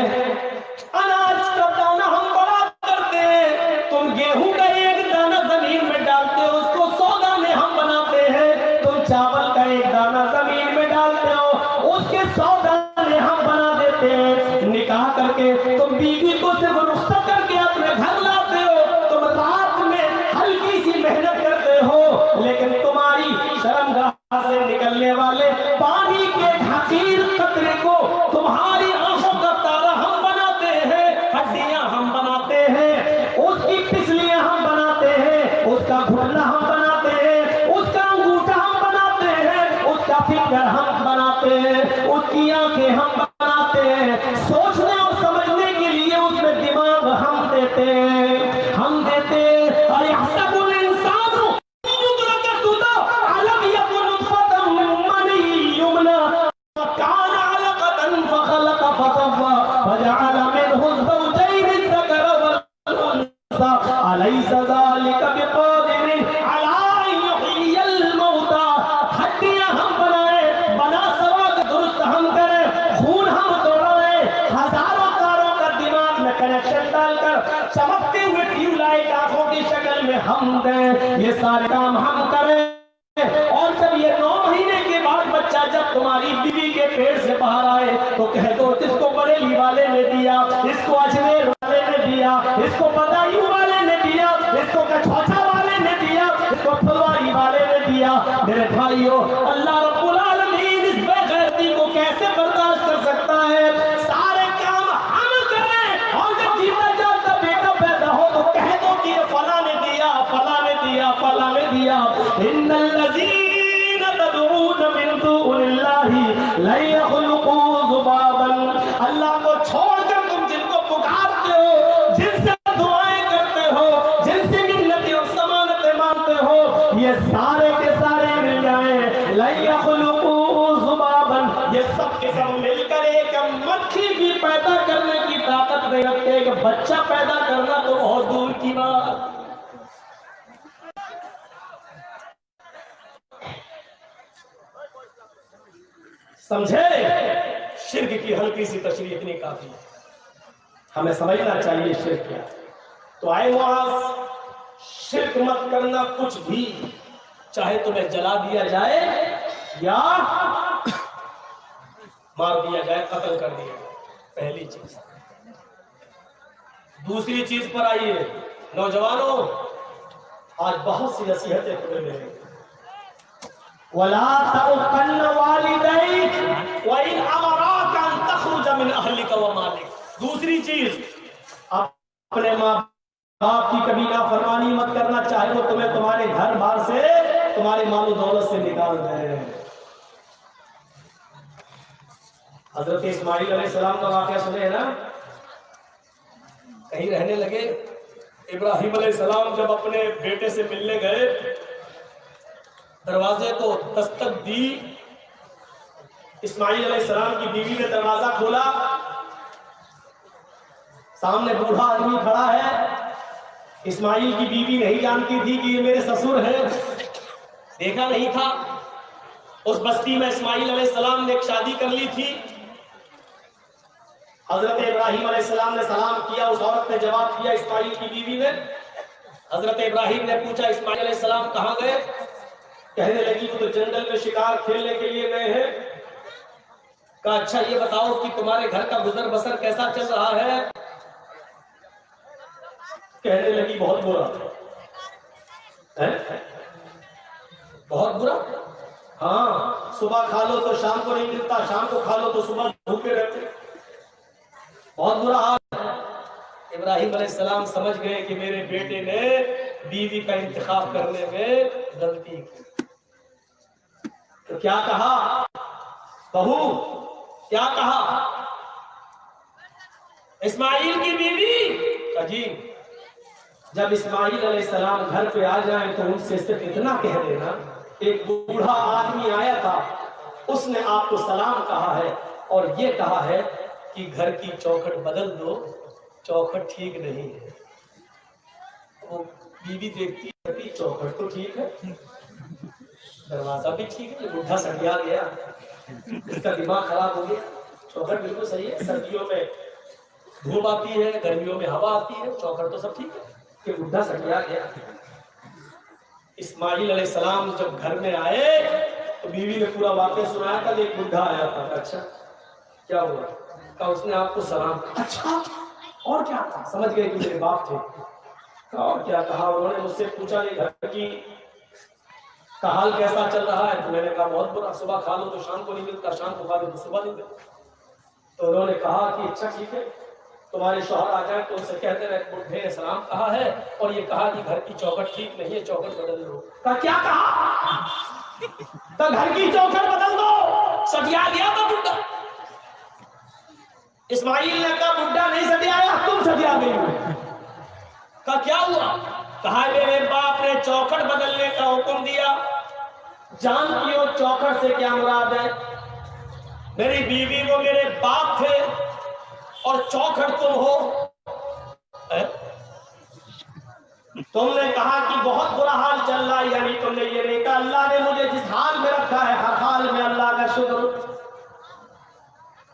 اناج کا دانہ ہم بڑا کرتے ہیں. تم گیہوں کا ایک دانہ زمین میں ڈالتے ہو، اس کو 100 دانے ہم بناتے ہیں. تم چاول کا ایک دانہ زمین میں ڈالتے ہو، اس کے 100 دانے ہم بنا دیتے ہیں. نکاح کر کے تم بیوی کو صرف رخصت کر کے اپنے گھر لاتے ہو. تم رات میں ہلکی سی محنت کرتے ہو، لیکن تمہاری شرمگاہ سے نکلنے والے پانی کے حقیر قطرے کو تمہاری آنکھوں کا تارا ہم بناتے ہیں. ہڈیاں ہم بناتے ہیں، اس کی پسلیاں ہم بناتے ہیں، اس کا گھٹنا ہم بناتے ہیں، اس کا انگوٹھا ہم بناتے ہیں، اس کا فنگر ہم بناتے ہیں، اس کی آنکھیں ہم بناتے ہیں. سوچنے اور سمجھنے کے لیے اس میں دماغ ہم دیتے ہیں، ہم دیتے ہیں. اور یحسب الانسان یدرک سدى الم یکن نطفة من منی یمنی فکان علقة فخلق فسوى فجعل منه الزوجين الذكر والانثى أليس ذلك بقادر على أن يحيي الموتى. ہڈیاں ہم بنائے، بنا سوا کے درست ہم کریں، خون ہم دیں، یہ سارے کام ہم کریں، اور جب یہ 9 مہینے کے بعد بچہ جب تمہاری بیوی کے پیٹ سے باہر آئے تو کہہ دو اس کو بریلی والے نے دیا، اس کو اجمیر والے نے دیا، اس کو بدایوں والے نے دیا، اس کو کچھوچا والے نے دیا، اس کو پھلواری والے نے دیا۔ میرے بھائیو، اللہ رب العالمین اس بے غیرتی کو کیسے برداشت کر سکتا ہے؟ سارے کام ہم کریں، اور جب جیتا جاتا بیٹا پیدا ہو تو کہہ دو کہ یہ فلاں نے دیا، فلاں نے دیا، فلاں نے دیا۔ ان الذین تدعون من دون اللہ لن یخلقوا ذبابا، اللہ کو چھوڑ کر تم جن کو پکارتے ہو، جن سے دعائیں کرتے ہو، جن سے منتیں اور ضمانتیں مانگتے ہو، یہ سارے کے سارے مل جائیں، لن یخلقوا ذبابا، یہ سب کے سب مل کر ایک مکھی بھی پیدا کرنے کی طاقت نہیں رکھتے، ایک بچہ پیدا کرنا تو بہت دور کی بات۔ سمجھے؟ شرک کی ہلکی سی تشریح اتنی کافی ہے، ہمیں سمجھنا چاہیے شرک کیا۔ تو آئے معاذ، شرک مت کرنا کچھ بھی، چاہے تمہیں جلا دیا جائے یا مار دیا جائے، قتل کر دیا جائے، پہلی چیز۔ دوسری چیز پر آئیے نوجوانوں، آج بہت سی نصیحتیں تمہیں ملیں گی۔ وَلَا تَعُقَّنَّ وَالِدَيْكَ وَإِنْ أَمَرَاكَ أَن تَخْرُجَ مِنْ أَهْلِكَ وَمَالِكَ۔ دوسری چیز، اپنے ماں باپ کی کبھی نافرمانی مت کرنا، چاہے وہ تمہیں تمہارے گھر بار سے، تمہارے مال و دولت سے نکال دیں۔ حضرت اسماعیل علیہ السلام کا واقعہ سنے ہیں نا؟ کہیں رہنے لگے، ابراہیم علیہ السلام جب اپنے بیٹے سے ملنے گئے، دروازے کو دستک دی، اسماعیل علیہ السلام کی بیوی نے دروازہ کھولا، سامنے بوڑھا آدمی کھڑا ہے۔ اسماعیل کی بیوی نہیں جانتی تھی کہ یہ میرے سسر ہیں، دیکھا نہیں تھا۔ اس بستی میں اسماعیل علیہ السلام نے ایک شادی کر لی تھی۔ حضرت ابراہیم علیہ السلام نے سلام کیا، اس عورت نے جواب دیا، اسماعیل کی بیوی نے۔ حضرت ابراہیم نے پوچھا اسماعیل علیہ السلام کہاں گئے؟ کہنے لگی وہ تو جنگل میں شکار کھیلنے کے لیے گئے ہیں۔ کہا اچھا یہ بتاؤ کہ تمہارے گھر کا گزر بسر کیسا چل رہا ہے؟ کہنے لگی بہت برا۔ بہت برا؟ ہاں، صبح کھا لو تو شام کو نہیں ملتا، شام کو کھا لو تو صبح بھوکے رہتے، بہت برا حال ہے۔ ابراہیم علیہ السلام سمجھ گئے کہ میرے بیٹے نے بیوی کا انتخاب کرنے میں غلطی کی۔ تو کیا کہا؟ بہو کیا کہا؟ اسماعیل کی بیوی عجیب، جب اسماعیل علیہ السلام گھر پہ آ جائیں تو ان سے صرف اتنا کہہ دینا، ایک بوڑھا آدمی آیا تھا، اس نے آپ کو سلام کہا ہے اور یہ کہا ہے کہ گھر کی چوکھٹ بدل دو، چوکھٹ ٹھیک نہیں ہے۔ وہ بیوی دیکھتی ہے چوکھٹ تو ٹھیک ہے، دروازہ بھی ٹھیک ہے، بوڑھا سنڈیا گیا، اس کا دماغ خراب ہو گیا، چوکھٹ بالکل صحیح ہے، سردیوں میں دھوپ آتی ہے، گرمیوں میں ہوا آتی ہے، چوکھٹ تو سب ٹھیک ہے، کہ بوڑھا سنڈیا گیا۔ اسماعیل علیہ السلام جب گھر میں آئے تو بیوی نے پورا واقعہ سنایا تھا، ایک بوڑھا آیا تھا۔ اچھا کیا ہوا؟ کہا اس نے آپ کو سلام کہا۔ اچھا اور کیا کہا؟ سمجھ گئے کہ میرے باپ تھے۔ کہا اور کیا کہا؟ انہوں نے مجھ سے پوچھا یہ گھر کی کا حال کیسا چل رہا ہے؟ تو میں نے کہا بہت برا، صبح کھا لو تو شام کو نہیں ملتا، شام کو کھا لو تو صبح نہیں ملتا۔ تو انہوں نے کہا کہ اچھا ٹھیک ہے، تمہارے شوہر آ جائیں تو ان سے کہتے رہے بوڑھے نے سلام کہا ہے اور یہ کہا کہ گھر کی چوکھٹ ٹھیک نہیں ہے، چوکھٹ بدل دو۔ کہا کیا کہا؟ تو گھر کی چوکھٹ بدل دو۔ سٹیا گیا تھا بڈھا۔ اسماعیل نے کہا بڈھا نہیں سٹیایا، تم سٹیا گئی ہو۔ کہا کیا ہوا؟ کہا میرے باپ نے چوکھٹ بدلنے کا حکم دیا۔ جانتی ہو چوکھٹ سے کیا مراد ہے؟ میری بیوی وہ میرے باپ تھے اور چوکھٹ تم ہو۔ تم نے کہا کہ بہت برا حال چل رہا ہے، یعنی تم نے یہ نہیں کہا اللہ نے مجھے جس حال میں رکھا ہے ہر حال میں اللہ کا شکر۔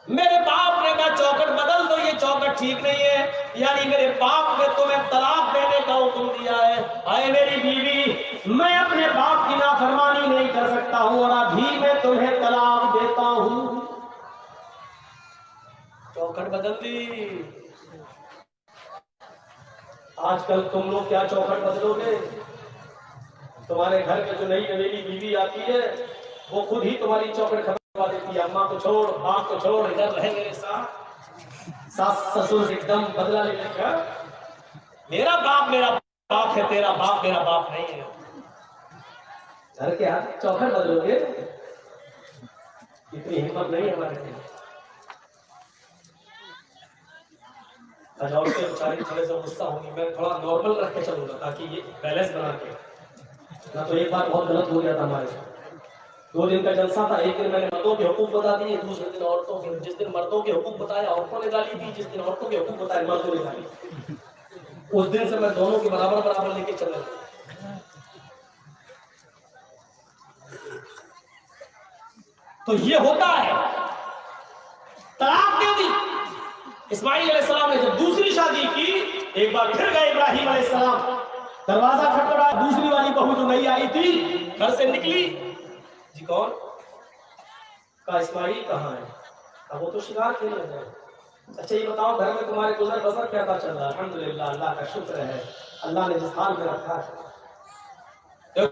میرے باپ نے کہا چوکھٹ بدل دو، یہ چوکھٹ ٹھیک نہیں ہے، یعنی میرے باپ نے تمہیں طلاق دینے کا حکم دیا ہے۔ آئے میری بیوی میں اپنے باپ کی نافرمانی نہیں کر سکتا ہوں اور ابھی میں تمہیں طلاق دیتا ہوں. چوکھٹ بدل دی. آج کل تم لوگ کیا چوکھٹ بدلو گے؟ تمہارے گھر میں جو نئی نویلی بیوی آتی ہے وہ خود ہی تمہاری چوکھٹ ختم کروا دیتی ہے. اماں کو چھوڑ، باپ کو چھوڑ، ادھر رہے میرے ساتھ. ساس سسر ایک دم بدلا لے کر میرا باپ ہے، تیرا باپ میرا باپ نہیں ہے. گھر کے ہاتھ چوکھٹ بدلو گے؟ اتنی ہمت نہیں ہمارے لیے. عورتیں بیچاری تھوڑے سے غصہ ہوگی، میں تھوڑا نارمل رکھ کے چلوں گا تاکہ یہ بیلنس بنا کے. نہ تو ایک بار بہت غلط ہو گیا تھا ہمارے. 2 دن کا جلسہ تھا. ایک دن میں نے مردوں کے حقوق بتا دیے، دوسرے دن عورتوں کے. جس دن مردوں کے حقوق بتایا عورتوں نے گالی دی، جس دن عورتوں کے حقوق بتایا مردوں نے گالی دی. اس دن سے میں دونوں کے برابر لے کے چل رہا ہوں. تو یہ ہوتا ہے. طلاق دے دی. اسماعیل علیہ السلام نے جب دوسری شادی کی، ایک بار پھر گئے ابراہیم علیہ السلام. دروازہ کھٹکھٹایا. دوسری والی بہو جو نئی آئی تھی گھر سے نکلی. جی کون؟ کہا اسماعیل کہاں ہے؟ اب وہ تو شکار کھیلنے گئے. اچھا یہ بتاؤ گھر میں تمہارے گزر بسر کیسا چل رہا ہے؟ الحمدللہ اللہ کا شکر ہے، اللہ نے جس حال میں رکھا ہے.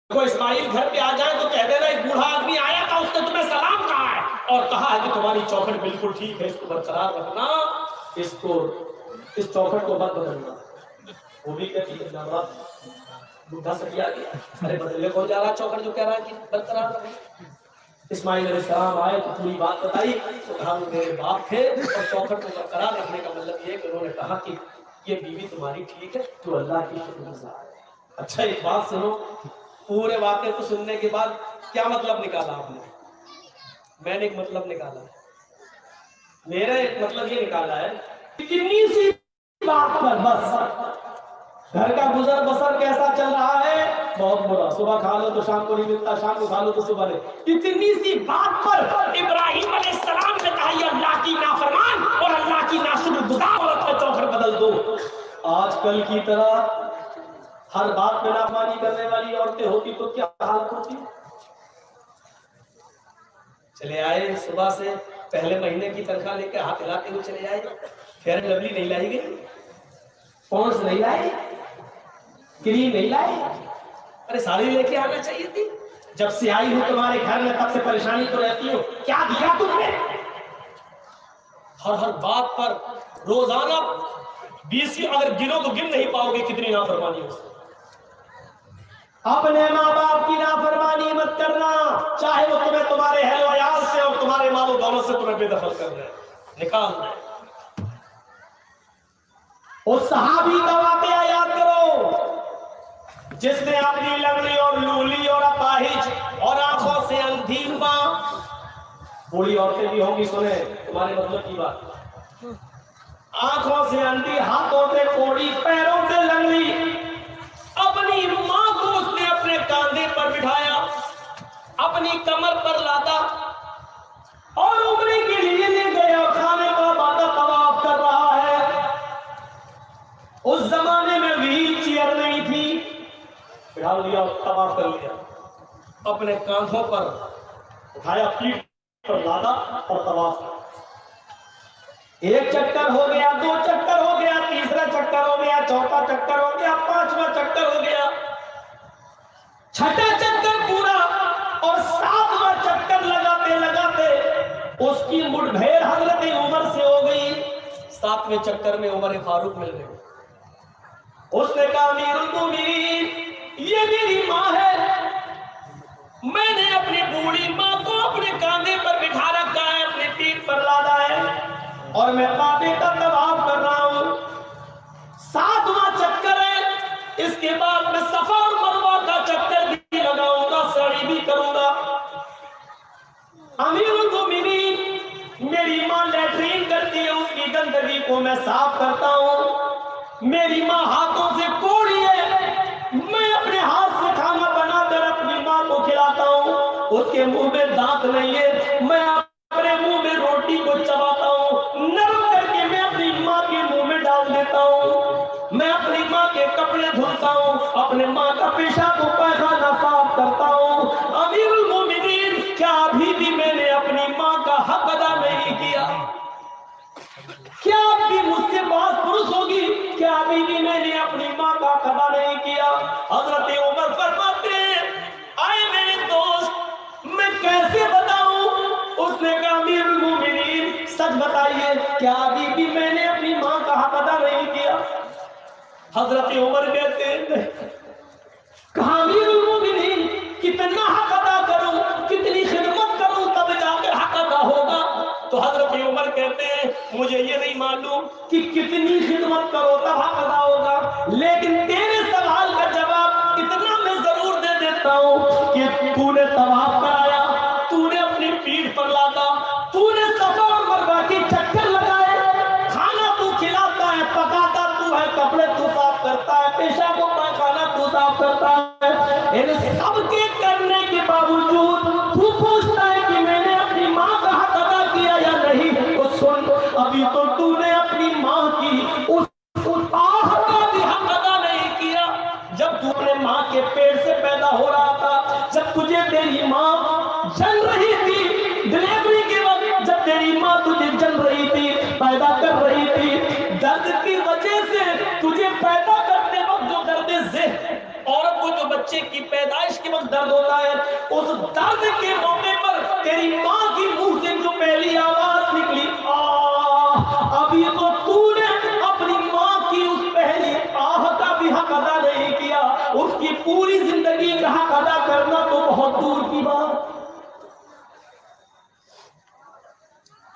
کوئی اسماعیل گھر پہ آ جائے تو کہہ دینا ایک بوڑھا آدمی آیا تھا، اس نے تمہیں سلام کہا ہے اور کہا ہے کہ تمہاری چوکھٹ بالکل ٹھیک ہے، اس کو برقرار رکھنا، اس چوکھٹ کو مت بدلنا. وہ بھی کہتی ہے جناب بوڑھا سے کیا گیا، ارے بدلے کون جا رہا چوکھٹ جو کہہ رہا ہے کہ برقرار رکھنا. اسماعیل علیہ السلام آئے تو پوری بات بتائی تو کہا وہ میرے باپ تھے اور چوکھٹ کو برقرار رکھنے کا مطلب یہ کہ انہوں نے کہا کہ یہ بیوی تمہاری ٹھیک ہے تو اللہ کی شکر گزار. اچھا ایک بات سنو، پورے واقعے کو سننے کے بعد کیا مطلب نکالا آپ نے؟ میں نے ایک مطلب نکالا ہے. میرا ایک مطلب یہ نکالا ہے کتنی سی بات پر بس گھر کا گزر بسر کیسا چل رہا ہے؟ بہت برا. صبح کھا لو تو شام کو نہیں ملتا، شام کو کھا لو تو صبح نہیں. اتنی سی بات پر ابراہیم علیہ السلام نے کہا یہ اللہ کی نافرمان اور اللہ کی ناشکر گزار عورت کا چوکھٹ بدل دو. آج کل کی طرح ہر بات میں نافرمانی کرنے والی عورتیں ہوتی تو کیا حالت ہوتی؟ چلے آئے صبح سے پہلے مہینے کی تنخواہ لے کے ہاتھ ہلاتے ہوئے چلے آئے. فیئر لولی نہیں لائی گئی، پونس نہیں لائے، کریم نہیں لائے. ارے ساڑی لے کے آنا چاہیے تھی. جب سے آئی ہوں تمہارے گھر میں تب سے پریشانی تو رہتی ہو. کیا دیا تم نے؟ ہر بات پر روزانہ 20 اگر گنو تو گن نہیں پاؤ گے کتنی نافرمانی ہو. اپنے ماں باپ کی نافرمانی مت کرنا، چاہے وہ تمہیں تمہارے اہل و عیال سے اور تمہارے مال و دولت سے تمہیں بے دخل کر رہے ہیں، نکال دیں. اس صحابی کا واقعہ یاد کرو جس نے اپنی لنگڑی اور لولی اور اپاہج اور آنکھوں سے اندھی ماں. بوڑھی عورتیں بھی ہوں گی، سنیں تمہارے مطلب کی بات. آنکھوں سے اندھی، ہاتھوں سے کوڑی، پیروں سے لنگڑی، اپنی ماں کو اس نے اپنے کاندھے پر بٹھایا، اپنی کمر پر لادا اور عمرے کے لیے لے گیا. خانے کعبہ کا طواف کر رہا ہے. اس زمانے میں وہیل چیئر نہیں تھی. بٹھا لیا اور طواف کر لیا. اپنے کاندھوں پر اٹھایا، پیٹھ پر لادا اور طواف. ایک چکر ہو گیا، 2 چکر ہو گیا، تیسرا چکر ہو گیا، چوتھا چکر ہو گیا، 5واں چکر ہو گیا، 6واں چکر پورا اور 7واں چکر لگاتے لگاتے اس کی مٹھ بھیڑ حضرت عمر سے ہو گئی. 7ویں چکر میں عمر فاروق مل گئے. اس نے کہا امیر المومنین یہ میری ماں ہے، میں نے اپنی بوڑھی ماں کو اپنے کاندھے پر بٹھا رکھا ہے، اپنے پیٹھ پر لادا ہے اور میں کعبے کا طواف کر رہا ہوں. 7واں چکر ہے، اس کے بعد میں صفا اور مروہ کا چکر بھی لگاؤں گا، سعی بھی کروں گا. امیر المومنین میری ماں لیٹرین کرتی ہے، اس کی گندگی کو میں صاف کرتا ہوں. میری ماں ہاتھوں سے کوڑی ہے، میں اپنے ہاتھ سے کھانا بنا کر اپنی ماں کو کھلاتا ہوں. اس کے منہ میں دانت نہیں ہے، میں اپنے منہ میں روٹی کو چباتا ہوں، نرم کر کے میں اپنی ماں کے منہ میں ڈال دیتا ہوں. میں اپنی ماں کے کپڑے دھلتا ہوں، اپنے ماں پیشاب و پیخانہ صاف کرتا ہوں. امیر المومنین کیا ابھی بھی میں نے اپنی ماں کا حق ادا نہیں کیا؟ کیا اب بھی مجھ سے بات پرس ہوگی؟ کیا ابھی بھی میں نے اپنی ماں کا حق ادا نہیں کیا؟ حضرت عمر فرماتے ہیں آئے میرے دوست میں کیسے بتاؤں؟ اس نے کہا امیر المومنین سچ بتائیے کیا ابھی بھی میں نے اپنی ماں کا حق ادا نہیں کیا؟ حضرت عمر کہتے ہیں کہا امیر المومنین کتنا حق ادا کروں، کتنی خدمت کروں تب جا کر حق ادا ہوگا؟ تو حضرت عمر کہتے ہیں مجھے یہ نہیں معلوم کہ کتنی خدمت کرو تب حق ادا ہوگا، لیکن تیرے سوال کا جواب اتنا میں ضرور دے دیتا ہوں کہ تو نے طواف کرایا، تو نے اپنی پیٹھ پر لادا، تو نے صفا اور مروہ کے چکر لگائے، کھانا تو کھلاتا ہے، پکاتا تو ہے، کپڑے تو صاف کرتا ہے، پیشاب و پاخانہ تو صاف کرتا ہے، ان سب کے کرنے کے باوجود تو پوچھتا ہے کہ میں نے اپنی ماں کا حق ادا کیا یا نہیں؟ تو سن، ابھی تو نے اپنی ماں کی اس آہ کا بھی حق ادا نہیں کیا. جب تو اپنے ماں کے پیٹ سے پیدا ہو رہا تھا، جب تجھے تیری ماں جن رہی تھی ڈلیوری کے وقت، جب تیری ماں تجھے جن رہی تھی، پیدا کر رہی تھی، درد کی وجہ سے تجھے پیدا کرتے وقت جو درد ذہن عورت کو جو بچے کی پیدائش کے وقت درد ہوتا ہے، اس درد کے موقع پر تیری ماں کی منہ سے جو پہلی آواز نکلی ابھی تو نے اپنی ماں کی اس پہلی آہ کا بھی حق ادا نہیں کیا. اس کی پوری زندگی کا حق ادا کرنا تو بہت دور کی بات.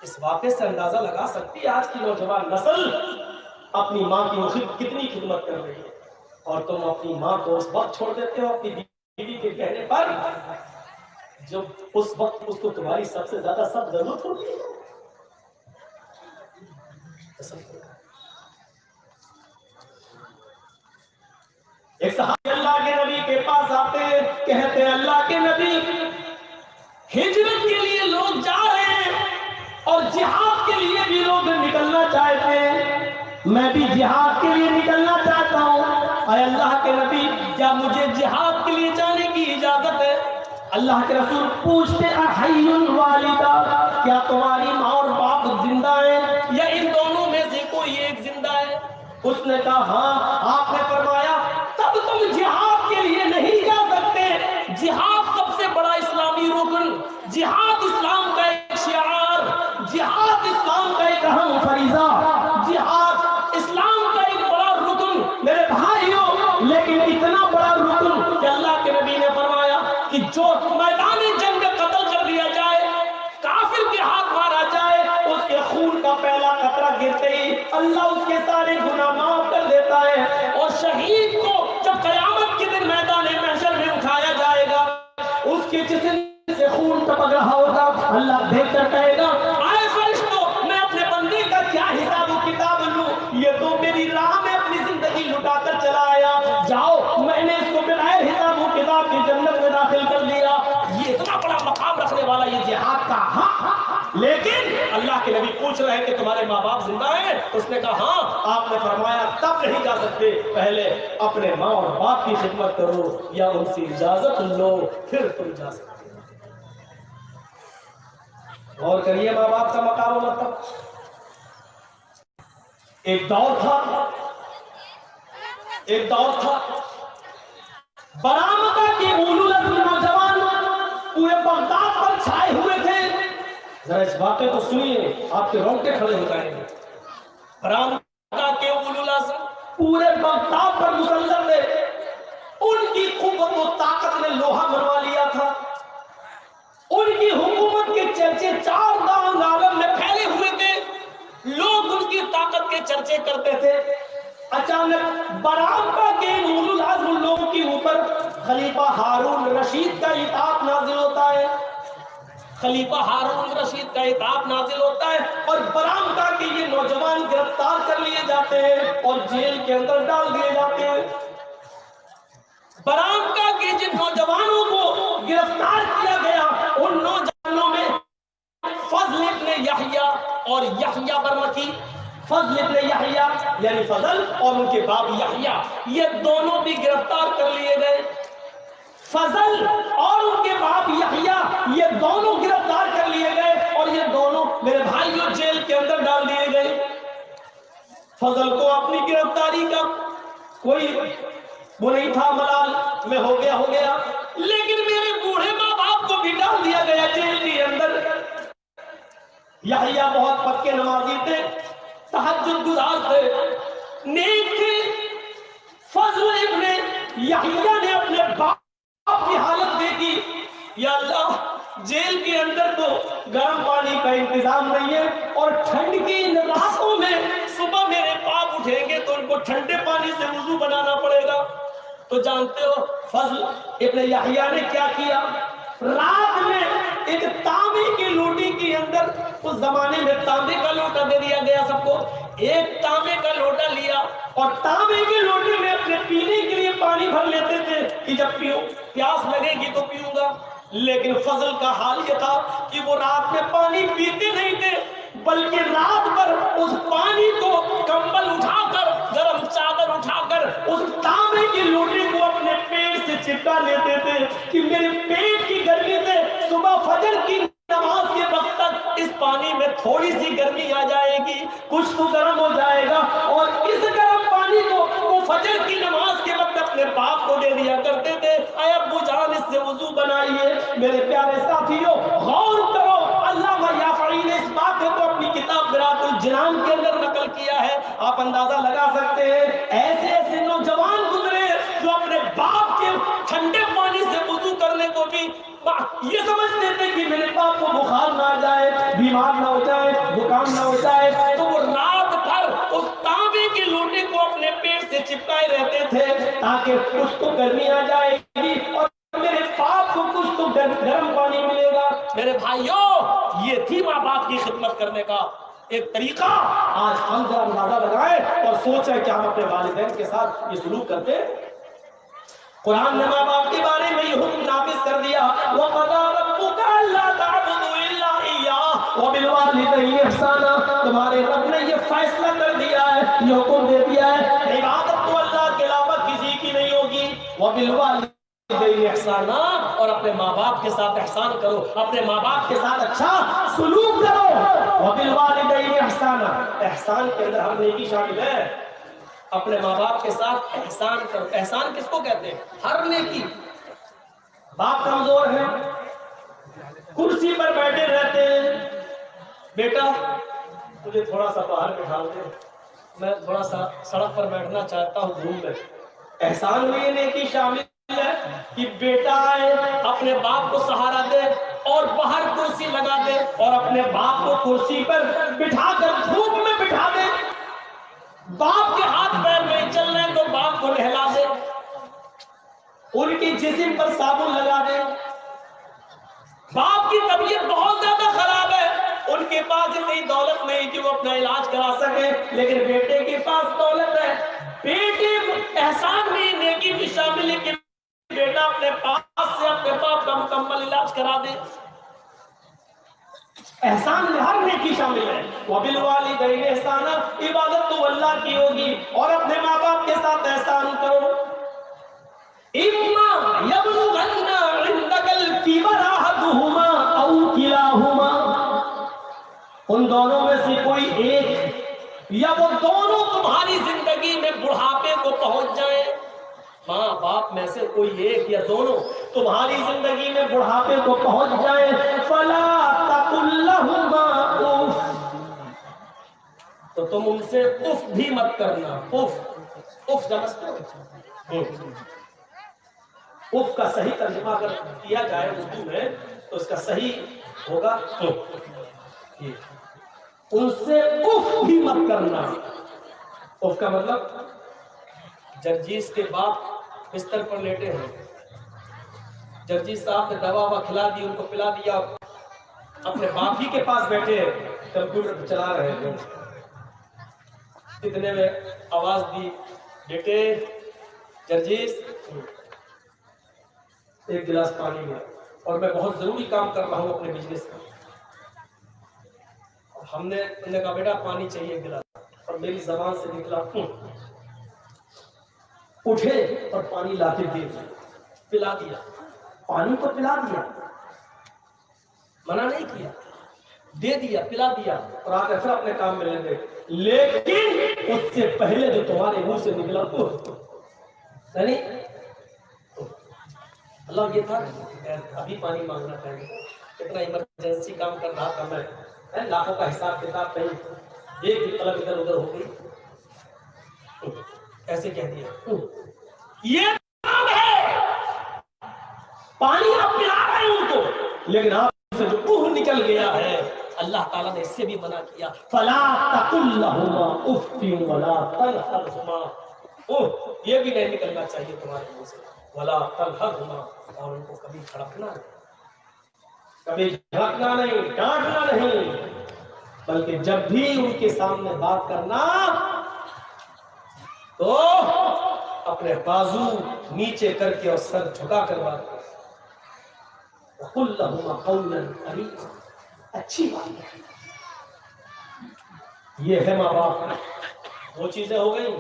اس واقعے سے اندازہ لگا سکتی ہے آج کی نوجوان نسل اپنی ماں کی کتنی خدمت کر رہی ہے، اور تم اپنی ماں کو اس وقت چھوڑ دیتے ہو اپنی بیوی کے کہنے پر جب اس وقت اس کو تمہاری سب سے زیادہ سب ضرورت ہوتی ہے. ایک صحابی اللہ کے نبی کے پاس آتے ہیں، کہتے ہیں اللہ کے نبی ہجرت کے لیے لوگ جا رہے ہیں اور جہاد کے لیے بھی لوگ نکلنا چاہتے ہیں، میں بھی جہاد کے لیے نکلنا چاہتا ہوں، اے اللہ کے نبی کیا مجھے جہاد کے لیے جانے کی اجازت ہے؟ اللہ کے رسول پوچھتے احی الوالدہ، کیا تمہاری ماں اور باپ زندہ ہیں یا ان دونوں میں سے کوئی ایک زندہ ہے؟ اس نے کہا ہاں. آپ نے فرمایا تب تم جہاد کے لیے نہیں جا سکتے. جہاد سب سے بڑا اسلامی رکن، جہاد اسلام کا ایک شعار، جہاد اسلام کا ایک اہم فریضہ، جہاد اسلام کا ایک بڑا رکن میرے بھائیوں، لیکن اتنا بڑا رکن کہ اللہ کے نبی نے فرمایا کہ جو میدان جنگ میں قتل کر دیا جائے، کافر کے ہاتھ مارا جائے، اس کے خون کا پہلا قطرہ گرتے ہی اللہ اس کے سارے گناہ معاف کر دیتا ہے. اور شہید کو جب قیامت کے دن میدان محشر میں اٹھایا جائے گا، اس کے جسم سے خون ٹپک رہا ہوگا، اللہ دیکھ کر کہے گا آئے فرشتوں میں اپنے بندے کا کیا حساب و کتاب لوں؟ یہ تو میری راہ میں اپنی زندگی لٹا کر چلا آیا، جاؤ میں نے اس کو بغیر حساب و کتاب کی جنت میں داخل کر لیا. یہ اتنا بڑا مقام رکھنے والا یہ جہاد کا حق. لیکن اللہ کے نبی پوچھ رہے ہیں کہ تمہارے ماں باپ زندہ ہیں؟ اس نے کہا ہاں. آپ نے فرمایا تب نہیں جا سکتے، پہلے اپنے ماں اور باپ کی خدمت کرو یا ان سے اجازت لو پھر تم جا سکتے. غور کریے ماں باپ کا مقام و مرتبہ. ایک دور تھا برآمدہ کے اولو العزم نوجوان پورے بغداد پر چھائے ہوئے تھے. ذرا اس واقعے کو سنیے، آپ کے رونگٹے کھڑے ہو جائیں گے. برآمدہ کے اولو العزم پورے بغداد پر مسلط تھے. ان کی قوت و طاقت نے لوہا منوا لیا تھا. ان کی حکومت کے چرچے چار دانگ عالم میں پھیلے ہوئے تھے. لوگ ان کی طاقت کے چرچے کرتے تھے. اچانک برآمدہ کے اولو العزم لوگوں کے اوپر خلیفہ ہارون رشید کا عتاب نازل ہوتا ہے. خلیفہ ہارون رشید کا عتاب نازل ہوتا ہے اور برآمدہ کے یہ نوجوان گرفتار کر لیے جاتے ہیں اور جیل کے اندر ڈال دیے جاتے ہیں. برآمدہ کے جن نوجوانوں کو گرفتار کیا گیا ان نوجوانوں میں فضل ابن یحییٰ اور یحییٰ برمکی فضل ابن یحییٰ یعنی فضل اور ان کے باپ یحییٰ یہ دونوں بھی گرفتار کر لیے گئے. فضل اور ان کے باپ یحییٰ یہ دونوں گرفتار کر لیے گئے اور یہ دونوں میرے بھائیوں جیل کے اندر ڈال دیے گئے. فضل کو اپنی گرفتاری کا کوئی وہ نہیں تھا، ملال میں ہو گیا، لیکن میرے بوڑھے ماں باپ کو بھی ڈال دیا گیا جیل کے اندر. یحییٰ بہت پکے نمازی تھے، تہجد گزار تھے، نیک تھے. فضل ابن یحییٰ نے اپنے باپ کی حالت دیکھی، یا اللہ جیل کے اندر تو گرم پانی کا انتظام نہیں ہے اور ٹھنڈ کی ان راتوں میں صبح میرے باپ اٹھیں گے تو ان کو ٹھنڈے پانی سے وضو بنانا پڑے گا. تو جانتے ہو فضل ابن یحییٰ نے کیا کیا؟ رات میں ایک تانبے کی لوٹی کے اندر، اس زمانے میں تانبے کا لوٹا دے دیا گیا سب کو، ایک تانبے کا لوٹا لیا اور تانبے کی لوٹی میں اپنے پینے کے لیے پانی بھر لیتے تھے کہ جب پیاس لگے گی تو پیوں گا. لیکن فضل کا حال یہ تھا کہ وہ رات میں پانی پیتے نہیں تھے، بلکہ رات بھر اس پانی کو کمبل اٹھا کر، گرم چادر اٹھا کر اس تانبے کی لوٹی کو اپنے پیٹ سے چپکا لیتے تھے کہ میرے پیٹ کی گرمی سے صبح فجر کی نماز کے وقت تک اس پانی میں تھوڑی سی گرمی آ جائے گی، کچھ تو گرم ہو جائے گا. اور اس گرم پانی کو وہ فجر کی نماز کے وقت اپنے باپ کو دے دیا کرتے تھے. اے ابو جان اس سے وضو بنائیے. میرے پیارے ساتھیوں غور کرو، علامہ یافعی نے اس بات کو اپنی کتاب براءۃ الجنان کے اندر نقل کیا ہے. آپ اندازہ لگا سکتے ہیں ایسے ایسے نوجوان گزرے جو اپنے باپ کے ٹھنڈے پانی سے وضو کرنے کو بھی یہ سمجھتے تھے کہ میرے باپ کو بخار نہ آ جائے، بیمار نہ ہو جائے، زکام نہ ہو جائے، تو وہ رات بھر اس تانبے کی لوٹی کو اپنے پیٹ سے چپکائے رہتے تھے تاکہ کچھ تو گرمی آ جائے گی اور میرے باپ کو کچھ تو گرم پانی ملے گا. میرے بھائیوں یہ تھی ماں باپ کی خدمت کرنے کا ایک طریقہ. آج ہم ذرا اندازہ لگائیں اور سوچیں کہ ہم اپنے والدین کے ساتھ یہ سلوک کرتے ہیں. قرآن نے ماں باپ کے بارے میں یہ حکم نافذ کر دیا، وَقَضَىٰ رَبُّكَ أَلَّا تَعْبُدُوا إِلَّا إِيَّاهُ وَبِالْوَالِدَيْنِ إِحْسَانًا. تمہارے رب نے یہ فیصلہ کر دیا ہے، یہ حکم دے دیا ہے عبادت تو اللہ کے علاوہ کسی کی نہیں ہوگی. وَبِالْوَالِدَيْنِ إِحْسَانًا، اور اپنے ماں باپ کے ساتھ احسان کرو، اپنے ماں باپ کے ساتھ اچھا سلوک کرو. وَبِالْوَالِدَيْنِ إِحْسَانًا، احسان کے اندر ہر نیکی شامل ہے. اپنے ماں باپ کے ساتھ احسان کرو. احسان کس کو کہتے ہیں؟ ہر نیکی. باپ کمزور ہے، کرسی پر بیٹھے رہتے ہیں، بیٹا مجھے تھوڑا سا باہر بٹھا دے، میں تھوڑا سا سڑک پر بیٹھنا چاہتا ہوں گھوم لے. احسان میں یہ نیکی شامل ہے کہ بیٹا آئے اپنے باپ کو سہارا دے اور باہر کرسی لگا دے اور اپنے باپ کو کرسی پر بٹھا کر دھوپ میں بٹھا دے. باپ کے ہاتھ پیر نہیں چل رہے تو باپ کو نہلا دے، ان کی جسم پر صابن لگا دے. باپ کی طبیعت بہت زیادہ خراب ہے، ان کے پاس اتنی دولت نہیں کہ وہ اپنا علاج کرا سکے، لیکن بیٹے کے پاس دولت ہے. بیٹے احسان میں نیکی بھی شامل ہے کہ بیٹا اپنے پاس سے اپنے باپ کا مکمل علاج کرا دے. احسان میں ہر نیکی شامل ہے. وَبِالْوَالِدَيْنِ إِحْسَانًا، عبادت تو اللہ کی ہوگی اور اپنے ماں باپ کے ساتھ احسان کرو. إِمَّا يَبْلُغَنَّ عِندَكَ الْكِبَرَ أَحَدُهُمَا أَوْ كِلَاهُمَا، ان دونوں میں سے کوئی ایک یا وہ دونوں تمہاری زندگی میں بڑھاپے کو پہنچ جائیں. ماں باپ میں سے کوئی ایک یا دونوں تمہاری زندگی میں بڑھاپے کو پہنچ جائیں، فَلَا تَقُلْ لَهُمَا اُفٍّ، تو تم ان سے اف بھی مت کرنا. اف سمجھتے ہو؟ اف کا صحیح ترجمہ اگر کیا جائے اردو میں تو اس کا صحیح ہوگا ان سے اف بھی مت کرنا. اف کا مطلب جرجیز کے باپ بستر پر لیٹے ہیں، جرجیز صاحب نے دوا کھلا دی، ان کو پلا دیا، اپنے باپ ہی کے پاس بیٹھے کمپیوٹر چلا رہے ہیں. اتنے میں آواز دی، بیٹے جرجیز ایک گلاس پانی میں، اور میں بہت ضروری کام کر رہا ہوں اپنے بزنس کا. ہم نے کہا بیٹا پانی چاہیے ایک گلاس. اور میری زبان سے نکلا اٹھے اور پانی لا کے دے دیا، پلا دیا، پانی کو پلا دیا، منع نہیں کیا، دے دیا، پلا دیا، اور آگے پھر اپنے کام میں لگ گئے. لیکن اس سے پہلے جو تمہارے منہ سے نکلا یعنی اللہ یہ تھا ابھی پانی مانگنا چاہیے، کتنا ایمرجنسی کام کر رہا تھا میں، لاکھوں کا حساب کتاب نہیں، ایک بھی طلب ادھر ادھر ہو گئی، ایسے کہہ دیا یہ کام ہے، پانی آپ پلا رہے ہیں ان کو، لیکن آپ سے جو اوہ نکل گیا ہے اللہ تعالیٰ نے اس سے بھی منع کیا. فلا تقل لهما اف ولا تنهرهما، یہ بھی نہیں نکلنا چاہیے تمہارے منہ سے، ولا تنهرهما، اور ان کو کبھی کھڑکنا نہیں، کبھی جھڑکنا نہیں، ڈانٹنا نہیں، بلکہ جب بھی ان کے سامنے بات کرنا تو اپنے بازو نیچے کر کے اور سر جھکا کر بات کرنا. وقل لهما قولا کریما، اچھی بات ہے. یہ ہے ماں باپ. وہ چیزیں ہو گئی.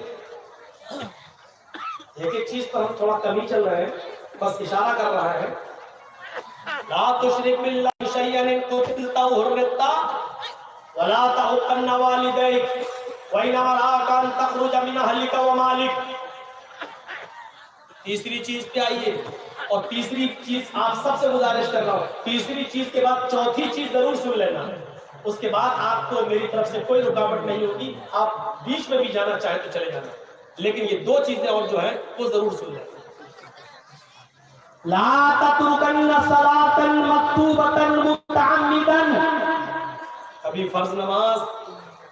ایک چیز پر ہم تھوڑا کمی چل رہے ہیں، بس اشارہ کر رہا ہے، لا تشرک باللہ شیئا ان قتلت او حرمت ولا تعقن والديك وانما راك ان تخرج من اهلك ومالك. تیسری چیز پہ آئیے، اور تیسری چیز آپ سب سے گزارش کر رہا ہوں، تیسری چیز کے بعد چوتھی چیز ضرور سن لینا، اس کے بعد آپ کو میری طرف سے کوئی رکاوٹ نہیں ہوگی، آپ بیچ میں بھی جانا چاہیں تو چلے جانا، لیکن یہ دو چیزیں اور جو ہیں وہ ضرور سن لینا. لا تترکن صلاة مکتوبۃ متعمدا، کبھی فرض نماز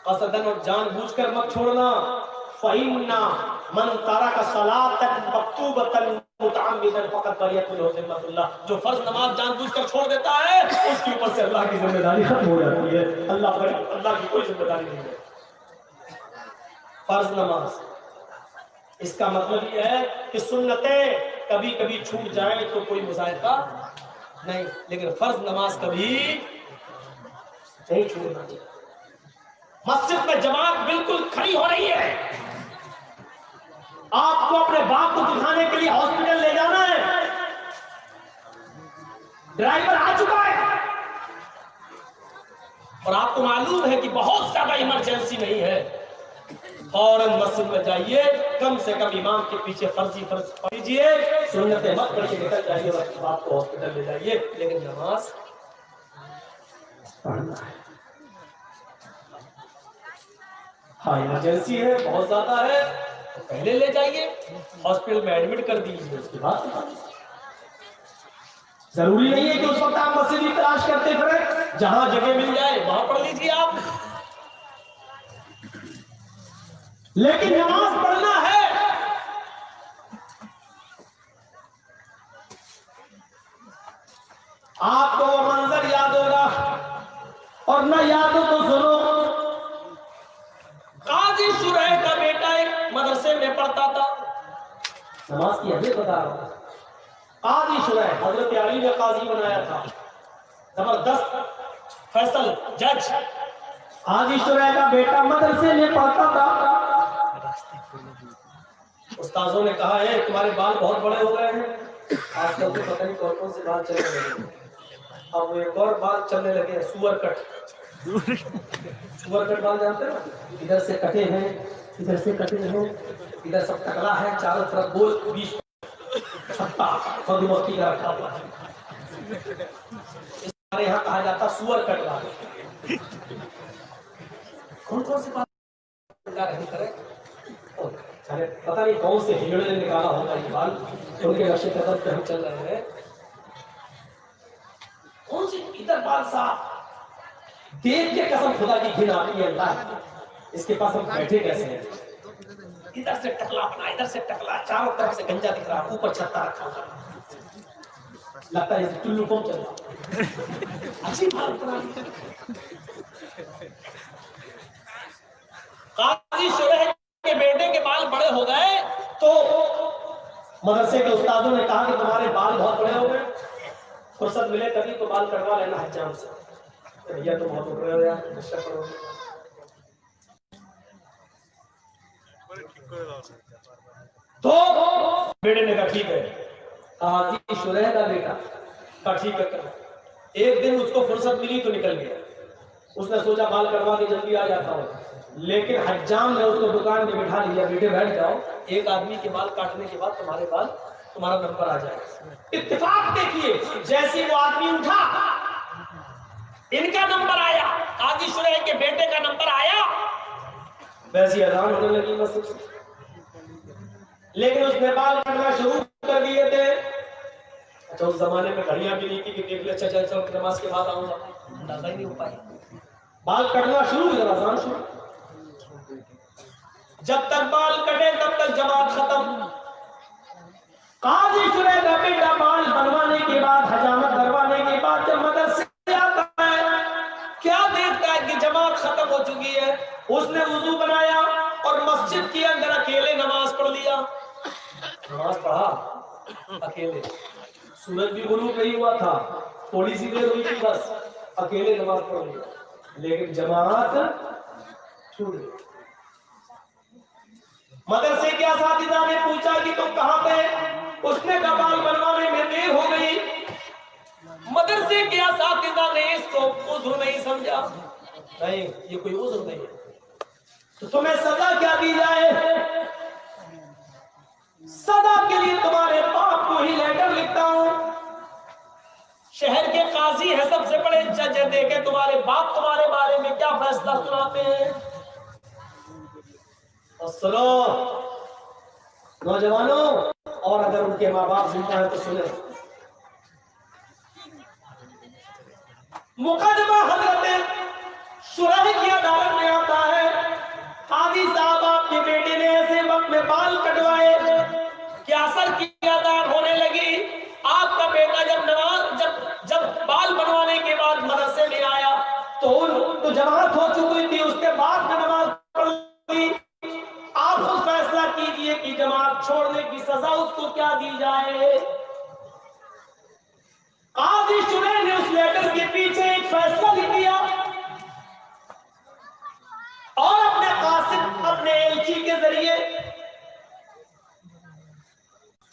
قصدن اور جان بوجھ کر مت چھوڑنا. فَإِنَّ مَنْ تَرَكَ صَلَاةً مَكْتُوبَةً مُتَعَمِّدًا فَقَدْ بَرِئَتْ مِنْهُ ذِمَّةُ اللَّهِ. جو فرض نماز جان بوجھ کر چھوڑ دیتا ہے اس کے اوپر سے اللہ کی ذمہ داری ختم ہو جاتی ہے، اللہ کی کوئی ذمہ داری نہیں ہے. فرض نماز، اس کا مطلب یہ ہے کہ سنتیں کبھی کبھی چھوٹ جائیں تو کوئی مذائقہ نہیں، لیکن فرض نماز کبھی نہیں چھوڑنا چاہیے. مسجد میں جماعت بالکل کھڑی ہو رہی ہے، آپ کو اپنے باپ کو دکھانے کے لیے ہاسپٹل لے جانا ہے، ڈرائیور آ چکا ہے اور آپ کو معلوم ہے کہ بہت زیادہ ایمرجنسی نہیں ہے، فوراً مسجد میں جائیے، کم سے کم امام کے پیچھے فرض پڑھیے، سنتیں مت پڑھ کے نکل جائیے اور باپ کو ہاسپٹل لے جائیے، لیکن نماز پڑھنا ہے. ہاں ایمرجنسی ہے، بہت زیادہ ہے، پہلے لے جائیے، ہاسپٹل میں ایڈمٹ کر دیجیے، اس کے بعد ضروری نہیں ہے کہ اس وقت آپ مسجد کی تلاش کرتے پھریں، جہاں جگہ مل جائے وہاں پڑھ لیجیے آپ، لیکن نماز پڑھنا ہے. آپ کو وہ منظر یاد ہوگا اور نہ یاد ہو تو سنو. قاضی شریح کا بیٹا ایک مدرسے میں پڑھتا تھا، نماز کی اہمیت بتا رہا ہوں. قاضی شریح، حضرت علی نے قاضی بنایا تھا، زبردست فیصل جج. قاضی شریح کا بیٹا مدرسے میں پڑھتا تھا. استاذوں نے کہا ہے تمہارے بال بہت بڑے ہو گئے ہیں، آج کل تو پتہ نہیں کون کون سے بال چلنے لگے، اب وہ ایک اور بال چلنے لگے ہیں، سور کٹ. سور کٹ بال جانتے ہیں، ادھر سے کٹے ہیں، ادھر سے کٹے ہیں، ادھر سب ٹکلا ہے، چاروں طرف گول، بیچ چھپا مدھومکھی کا رکھا ہوا ہے. اس ہمارے یہاں کہا جاتا سور کٹ بال. کون کون سے بال نہیں کرے، پتہ نہیں کون سے ہجڑے نے نکالا ہوگا یہ بال، ان کے نقشے قدم پہ ہم چل رہے ہیں. کون سی ادھر بال صاف دیکھ کے قسم خدا کی گھن آتی ہے، اللہ اس کے پاس ہم بیٹھے کیسے ہیں. ادھر سے ٹکلا بنا، ادھر سے ٹکلا، چاروں طرف سے گنجا دکھ رہا، اوپر چھتا رکھا ہوا، لگتا ہے ٹلو کون چل رہا. اچھی بات بنا لی. قاضی شریح کے بیٹے کے بال بڑے ہو گئے تو مدرسے کے استادوں نے کہا کہ تمہارے بال بہت بڑے ہو گئے، فرصت ملے کبھی تو بال کٹوا لینا حجام سے. بھیا تو بہت بڑے ہو یار، تو بیٹے نے کہا ٹھیک ہے، حاجی شریح کا بیٹا کہا ٹھیک ہے کرو۔ ایک دن اس کو فرصت ملی تو نکل گیا، اس نے سوچا بال کٹوا کے جلدی آ جاتا ہوں، لیکن حجام نے اس کو دکان میں بٹھا لیا، بیٹے بیٹھ جاؤ، ایک آدمی کے بال کاٹنے کے بعد تمہارے بال تمہارا نمبر آ جائے۔ اتفاق دیکھیے، جیسے وہ آدمی اٹھا ان کا نمبر آیا، قاضی شریح کے بیٹے کا نمبر آیا، ویسی اذان ہونے لگی مسجد سے۔ لیکن اس نے بال کٹنا شروع کر دیے تھے۔ اچھا اس زمانے میں گھڑیاں بھی نہیں تھی کہ دیکھ لے اچھا چل نماز کے بعد آؤں گا، اندازہ ہی نہیں ہو پایا۔ بال کٹنا شروع ہو گیا، اذان شروع، جب تک بال کٹے تب تک جماعت ختم۔ قاضی شریح کا بیٹا بال بنوانے کے بعد، حجامت کروانے کے بعد جب مدرسے سے آتا ہے، کیا دیکھتا ہے کہ جماعت ختم ہو چکی ہے۔ اس نے وضو بنایا اور مسجد کے اندر اکیلے نماز پڑھ لیا۔ نماز پڑھا اکیلے، سورج بھی غروب نہیں ہوا تھا، تھوڑی سی دیر ہوئی تھی، بس اکیلے نماز پڑھ لیا، لیکن جماعت چھوٹ گئی۔ مدرسے کے اساتذہ نے پوچھا کہ تم کہاں تھے؟ اس نے کہا بال بنوانے میں دیر ہو گئی۔ مدرسے کے اساتذہ نے اس کو عذر نہیں سمجھا، نہیں یہ کوئی عذر نہیں ہے، تو تمہیں سزا کیا دی جائے؟ سزا کے لیے تمہارے باپ کو ہی لیٹر لکھتا ہوں، شہر کے قاضی ہے، سب سے بڑے جج ہے، دیکھیں تمہارے باپ تمہارے بارے میں کیا فیصلہ سناتے ہیں۔ اور سنو نوجوانوں، اور اگر ان کے ماں باپ زندہ ہے تو سنیں، مقدمہ حضرت شریح کی عدالت میں آتا ہے، قاضی صاحب آپ کے بیٹے نے ایسے وقت میں بال کٹوائے کہ اثر کی اذان ہونے لگی، آپ کا بیٹا جب بال بنوانے کے بعد مدرسے میں آیا تو جماعت ہو چکی تھی، اس کے بعد میں نماز پڑھ لی، آپ خود فیصلہ کیجئے کہ جماعت چھوڑنے کی سزا اس کو کیا دی جائے۔ قاضی شریح نے اس لیٹر کے پیچھے ایک فیصلہ لکھ دیا اور اپنے قاصد، اپنے ایلچی کے ذریعے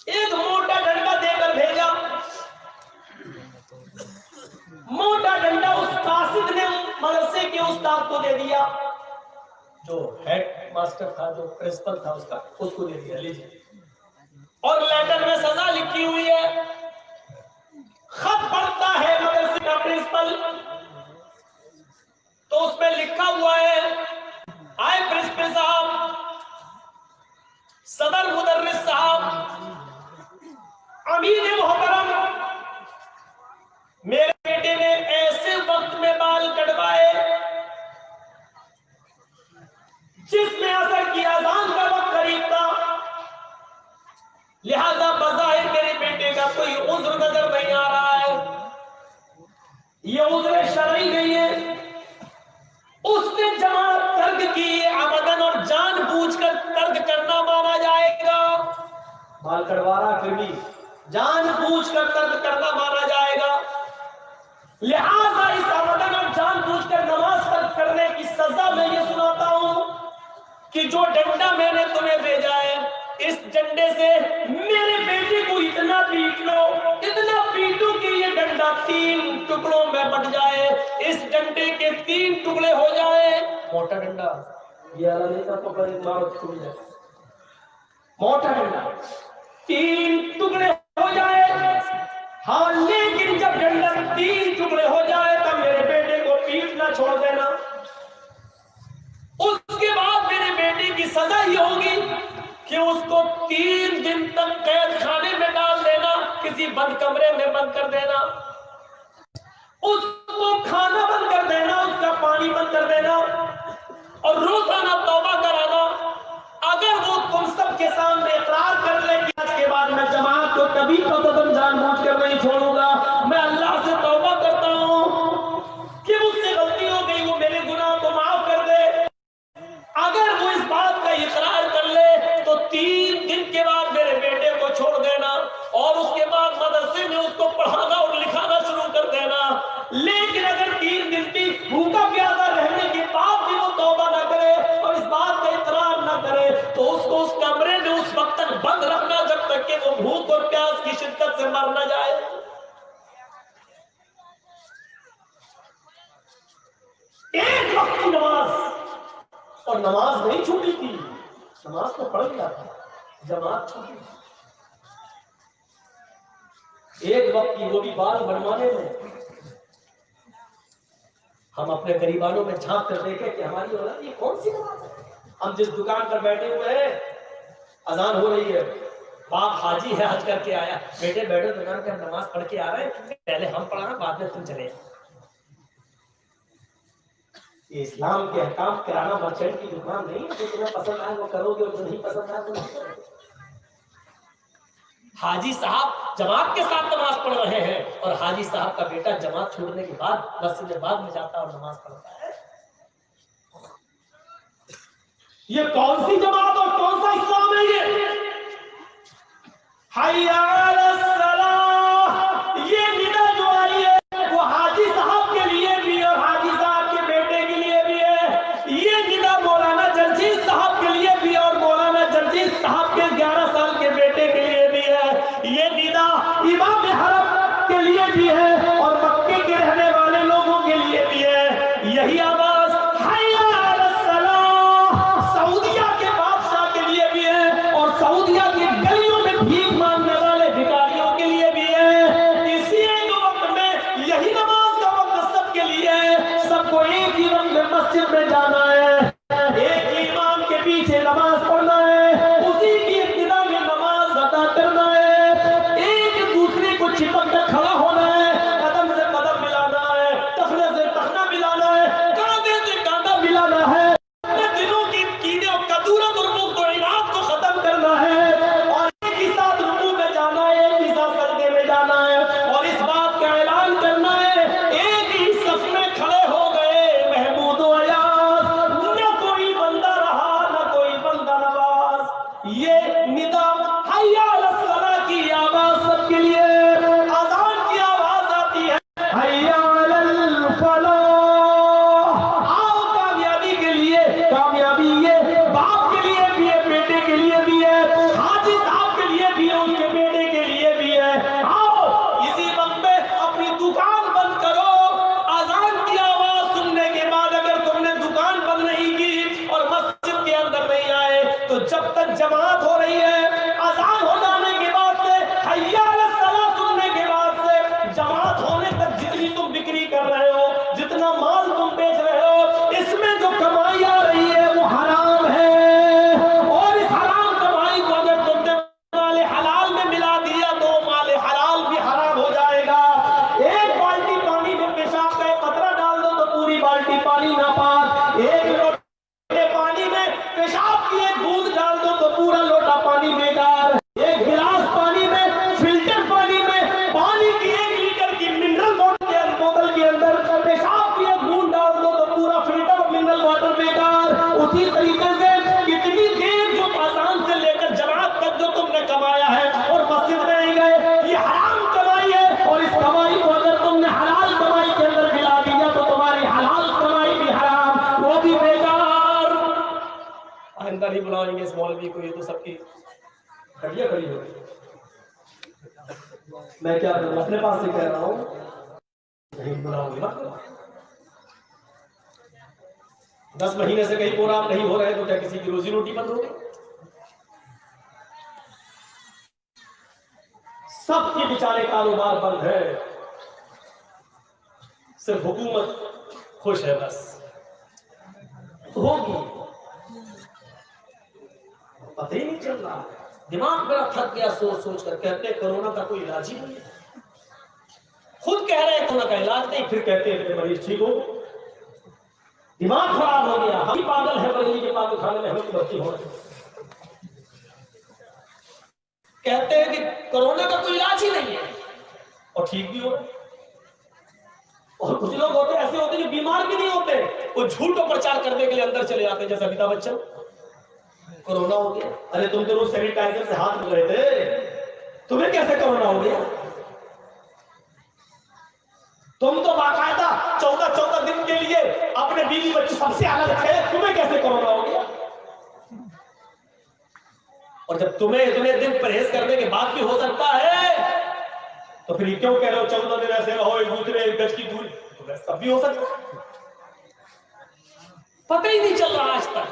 ایک موٹا ڈنڈا دے کر بھیجا۔ موٹا ڈنڈا اس قاصد نے مدرسے کے استاد کو دے دیا، جو ہیڈ ماسٹر تھا، جو پرنسپل تھا اس کا، اس کو دے دیا، لیجیے۔ اور لیٹر میں سزا لکھی ہوئی ہے، خط پڑھتا ہے مدرسے کا پرنسپل، تو اس میں لکھا ہوا ہے، آئے پرنسپل صاحب، صدر مدرس صاحب، امین محترم، میرے بیٹے نے ایسے وقت میں بال کٹوائے جس میں اثر کی اذان کا وقت قریب تھا، لہذا بظاہر میرے بیٹے کا کوئی عذر نظر نہیں آ رہا ہے، یہ عذر شرعی نہیں ہے، اس نے جماعت ترک کی، عمدن اور جان بوجھ کر ترک کرنا مانا جائے گا۔ بال کٹوا رہا پھر بھی جان بوجھ کر ترک کرنا مانا جائے گا، لہذا اس عمدن اور جان بوجھ کر نماز ترک کرنے کی سزا میں یہ سناتا ہوں کہ جو ڈنڈا میں نے تمہیں بھیجا ہے، اس ڈنڈے سے میرے بیٹے کو اتنا پیٹ لو، اتنا پیٹو کہ یہ ڈنڈا 3 ٹکڑوں میں بٹ جائے، اس ڈنڈے کے 3 ٹکڑے ہو جائے۔ موٹا ڈنڈا، یہ اللہ کا پکڑ مارو چھوڑ جائے، موٹا ڈنڈا 3 ٹکڑے ہو جائے۔ ہاں لیکن جب ڈنڈا 3 ٹکڑے ہو جائے تب میرے بیٹے کو پیٹنا چھوڑ دینا، اس کے بعد میرے بیٹے کی سزا یہ ہوگی کہ اس کو 3 دن تک قید خانے میں ڈال دینا، کسی بند کمرے میں بند کر دینا، اس کو کھانا بند کر دینا، اس کا پانی بند کر دینا، اور روزانہ توبہ کرانا۔ اگر وہ تم سب کے سامنے اقرار کر لے کہ آج کے بعد میں جماعت کو کبھی قدم جان بوجھ کر نہیں چھوڑوں گا، میں اللہ سے توبہ کرتا ہوں کہ مجھ سے غلطی ہو گئی، وہ میرے گناہ کو معاف کر دے، اگر وہ اس بات کا اقرار کر لے تو 3 دن کے بعد میرے بیٹے کو چھوڑ دینا، اور اس کے بعد مدرسے میں اس کو پڑھانا اور لکھانا شروع کر دینا۔ لیکن اگر 3 دن کی بھوکا پیاسا رہنے کے بعد بھی وہ توبہ نہ کرے اور اس بات کا اقرار نہ کرے تو اس کو اس مر نہ جائے. ایک وقت کی نماز، اور نماز نہیں چھوٹی تھی، نماز تو پڑھ لیا تھا، جماعت چھوٹی تھی. ایک وقت کی، وہ بھی بال بنوانے میں. ہم اپنے غریبانوں میں جھانک کر دیکھیں کہ ہماری اولاد یہ کون سی نماز ہے. ہم جس دکان پر بیٹھے ہوئے ہیں، اذان ہو رہی ہے، باپ حاجی ہے حج کر کے آیا، بیٹے بیٹھے دکان پہ ہم نماز پڑھ کے آ رہے ہیں، پہلے ہم پڑھانا بعد میں تم چلے. یہ اسلام کے احکام کرانا مرچنٹ کی دکان نہیں ہے. جو تمہیں پسند آئے وہ کرو گے، اور جو نہیں پسند آئے وہ نہیں کرو گے. حاجی صاحب جماعت کے ساتھ نماز پڑھ رہے ہیں، اور حاجی صاحب کا بیٹا جماعت چھوڑنے کے بعد مسجد باغ میں جاتا اور نماز پڑھتا ہے. یہ کون سی جماعت اور کون سا اسلام ہے یہ؟ حی علی الصلاۃ، یہ ندا جو آئی ہے وہ حاجی صاحب کے لیے بھی اور حاجی صاحب کے بیٹے کے لیے بھی ہے. یہ ندا مولانا جرجیز صاحب کے لیے بھی اور مولانا جرجیز صاحب کے 11 سال کے بیٹے کے لیے بھی ہے. یہ ندا امام حرم کے لیے بھی ہے اور مکے کے رہنے والے لوگوں کے لیے بھی ہے. یہی آواز حی علی الصلاۃ سعودیہ کے بادشاہ کے لیے بھی ہے اور سعودیہ کی گلیوں میں بھیک مانگنے والے بھکاریوں کے لیے بھی ہے. اسی ایک وقت میں یہی نماز کا وقت سب کے لیے ہے. سب کو ایک ہی وقت میں مسجد میں جانا ہے، ایک ہی امام کے پیچھے نماز پڑھنا ہے، اسی کی ابتدا میں نماز ادا کرنا ہے، ایک دوسرے کو چپک کر کھڑا ہونا ہے، قدم سے قدم ملانا ہے، ٹخنے سے ٹخنا ملانا ہے، کاندھے سے کاندھا ملانا ہے، اپنے دلوں کی کینے اور کدورت اور بغض و عناد کو ختم کرنا ہے، اور ایک ہی ساتھ رکوع میں جانا ہے، ایک ہی ساتھ سجدے میں جانا ہے، اور اس بات کا اعلان کرنا ہے ایک ہی صف میں کھڑے ہو گئے محمود و ایاز، نہ کوئی بندہ رہا نہ کوئی بندہ نواز. یہ ندا حی علی الصلاۃ کی آواز سب کے لیے. اذان کی آواز آتی ہے حی علی الفلاح، آؤ کامیابی کے لیے. کامیابی یہ باپ کے لیے بھی ہے، بیٹے کے لیے بھی ہے، حاجی صاحب کے لیے بھی ہے، ان کے بیٹے کے لیے بھی ہے. آؤ اسی وقت میں اپنی دکان بند کرو. اذان کی آواز سننے کے بعد اگر تم نے دکان بند نہیں کی اور مسجد کے اندر نہیں آئے تو جب تک جماعت ہو رہی ہے، اذان ہو جانے کے بعد سے، حی علی الصلاۃ سننے کے بعد سے، جماعت ہونے تک جتنی تم بکری کر رہے ہو، جتنا مال تم بیچ رہے ہو، اس میں جو کمائی آ رہی ہے وہ حرام ہے. اور اس حرام کمائی کو اگر تم نے مال حلال میں ملا دیا تو مال حلال بھی حرام ہو جائے گا. ایک بالٹی پانی میں پیشاب کا ایک قطرہ ڈال دو تو پوری بالٹی پانی ناپاک. ایک لوٹے پانی میں پیشاب کی ایک بوند ڈال دو تو پورا لوٹا پانی بیکار. ایک گلاس پانی میں، فلٹر پانی میں، پانی کی 1 لیٹر کی منرل بوتل کے اندر پیشاب کی ایک بوند ڈال دو تو پورا فلٹر منرل واٹر بیکار. اسی طریقے سے کتنی دیر جو آسان سے لے کر جماعت تک جو تم نے کمایا ہے اور مسجد میں نہیں گئے، یہ حرام کمائی ہے. اور اس کمائی کو اگر تم نے حلال کمائی کے اندر ملا دیا تو تمہاری حلال کمائی بھی حرام، وہ بھی بیکار. آئندہ نہیں بلائیں گے اس مولوی کو، یہ تو سب کی ہڈیاں کھڑی ہو گئی. میں کیا کروں، اپنے پاس سے کہہ رہا ہوں، نہیں بلاؤں گی. 10 مہینے سے کہیں پروگرام نہیں ہو رہے تو کیا کسی کی روزی روٹی بند ہو گئی؟ سب کے بیچارے کاروبار بند ہے، صرف حکومت خوش ہے. بس ہوگی، پتہ ہی نہیں چل رہا. دماغ میرا تھک گیا سوچ سوچ کر. کہتے ہیں کورونا کا کوئی علاج ہی نہیں ہے. خود کہہ رہے ہیں کورونا کا علاج نہیں، پھر کہتے ہیں کہ مریض ٹھیک ہو. دماغ خراب ہو گیا. ہم ہی پاگل ہیں، بریلی کے پاگل خانے میں ہم کی بھرتی ہو رہے ہیں. کہتے ہیں کہ کورونا کا کوئی علاج ہی نہیں ہے اور ٹھیک بھی ہو رہے. اور کچھ لوگ ہوتے ایسے ہوتے جو بیمار بھی نہیں ہوتے، وہ جھوٹ و پرچار کرنے کے لیے اندر چلے جاتے ہیں. جیسا امیتابھ بچن، کورونا ہو گیا، ارے تم تو روز سینیٹائزر سے ہاتھ دھو رہے تھے، تمہیں کیسے کورونا ہو گیا؟ تم تو باقاعدہ 14 دن کے لیے اپنے بیوی بچے سب سے الگ تھے، تمہیں کیسے کورونا ہو گیا؟ اور جب تمہیں اتنے دن پرہیز کرنے کے بعد بھی ہو سکتا ہے تو پھر یہ کیوں کہہ رہے ہو 14 دن ایسے رہو ایک دوسرے گج کی دوری؟ تو بس تب بھی ہو سکتا، پتہ ہی نہیں چل رہا آج تک۔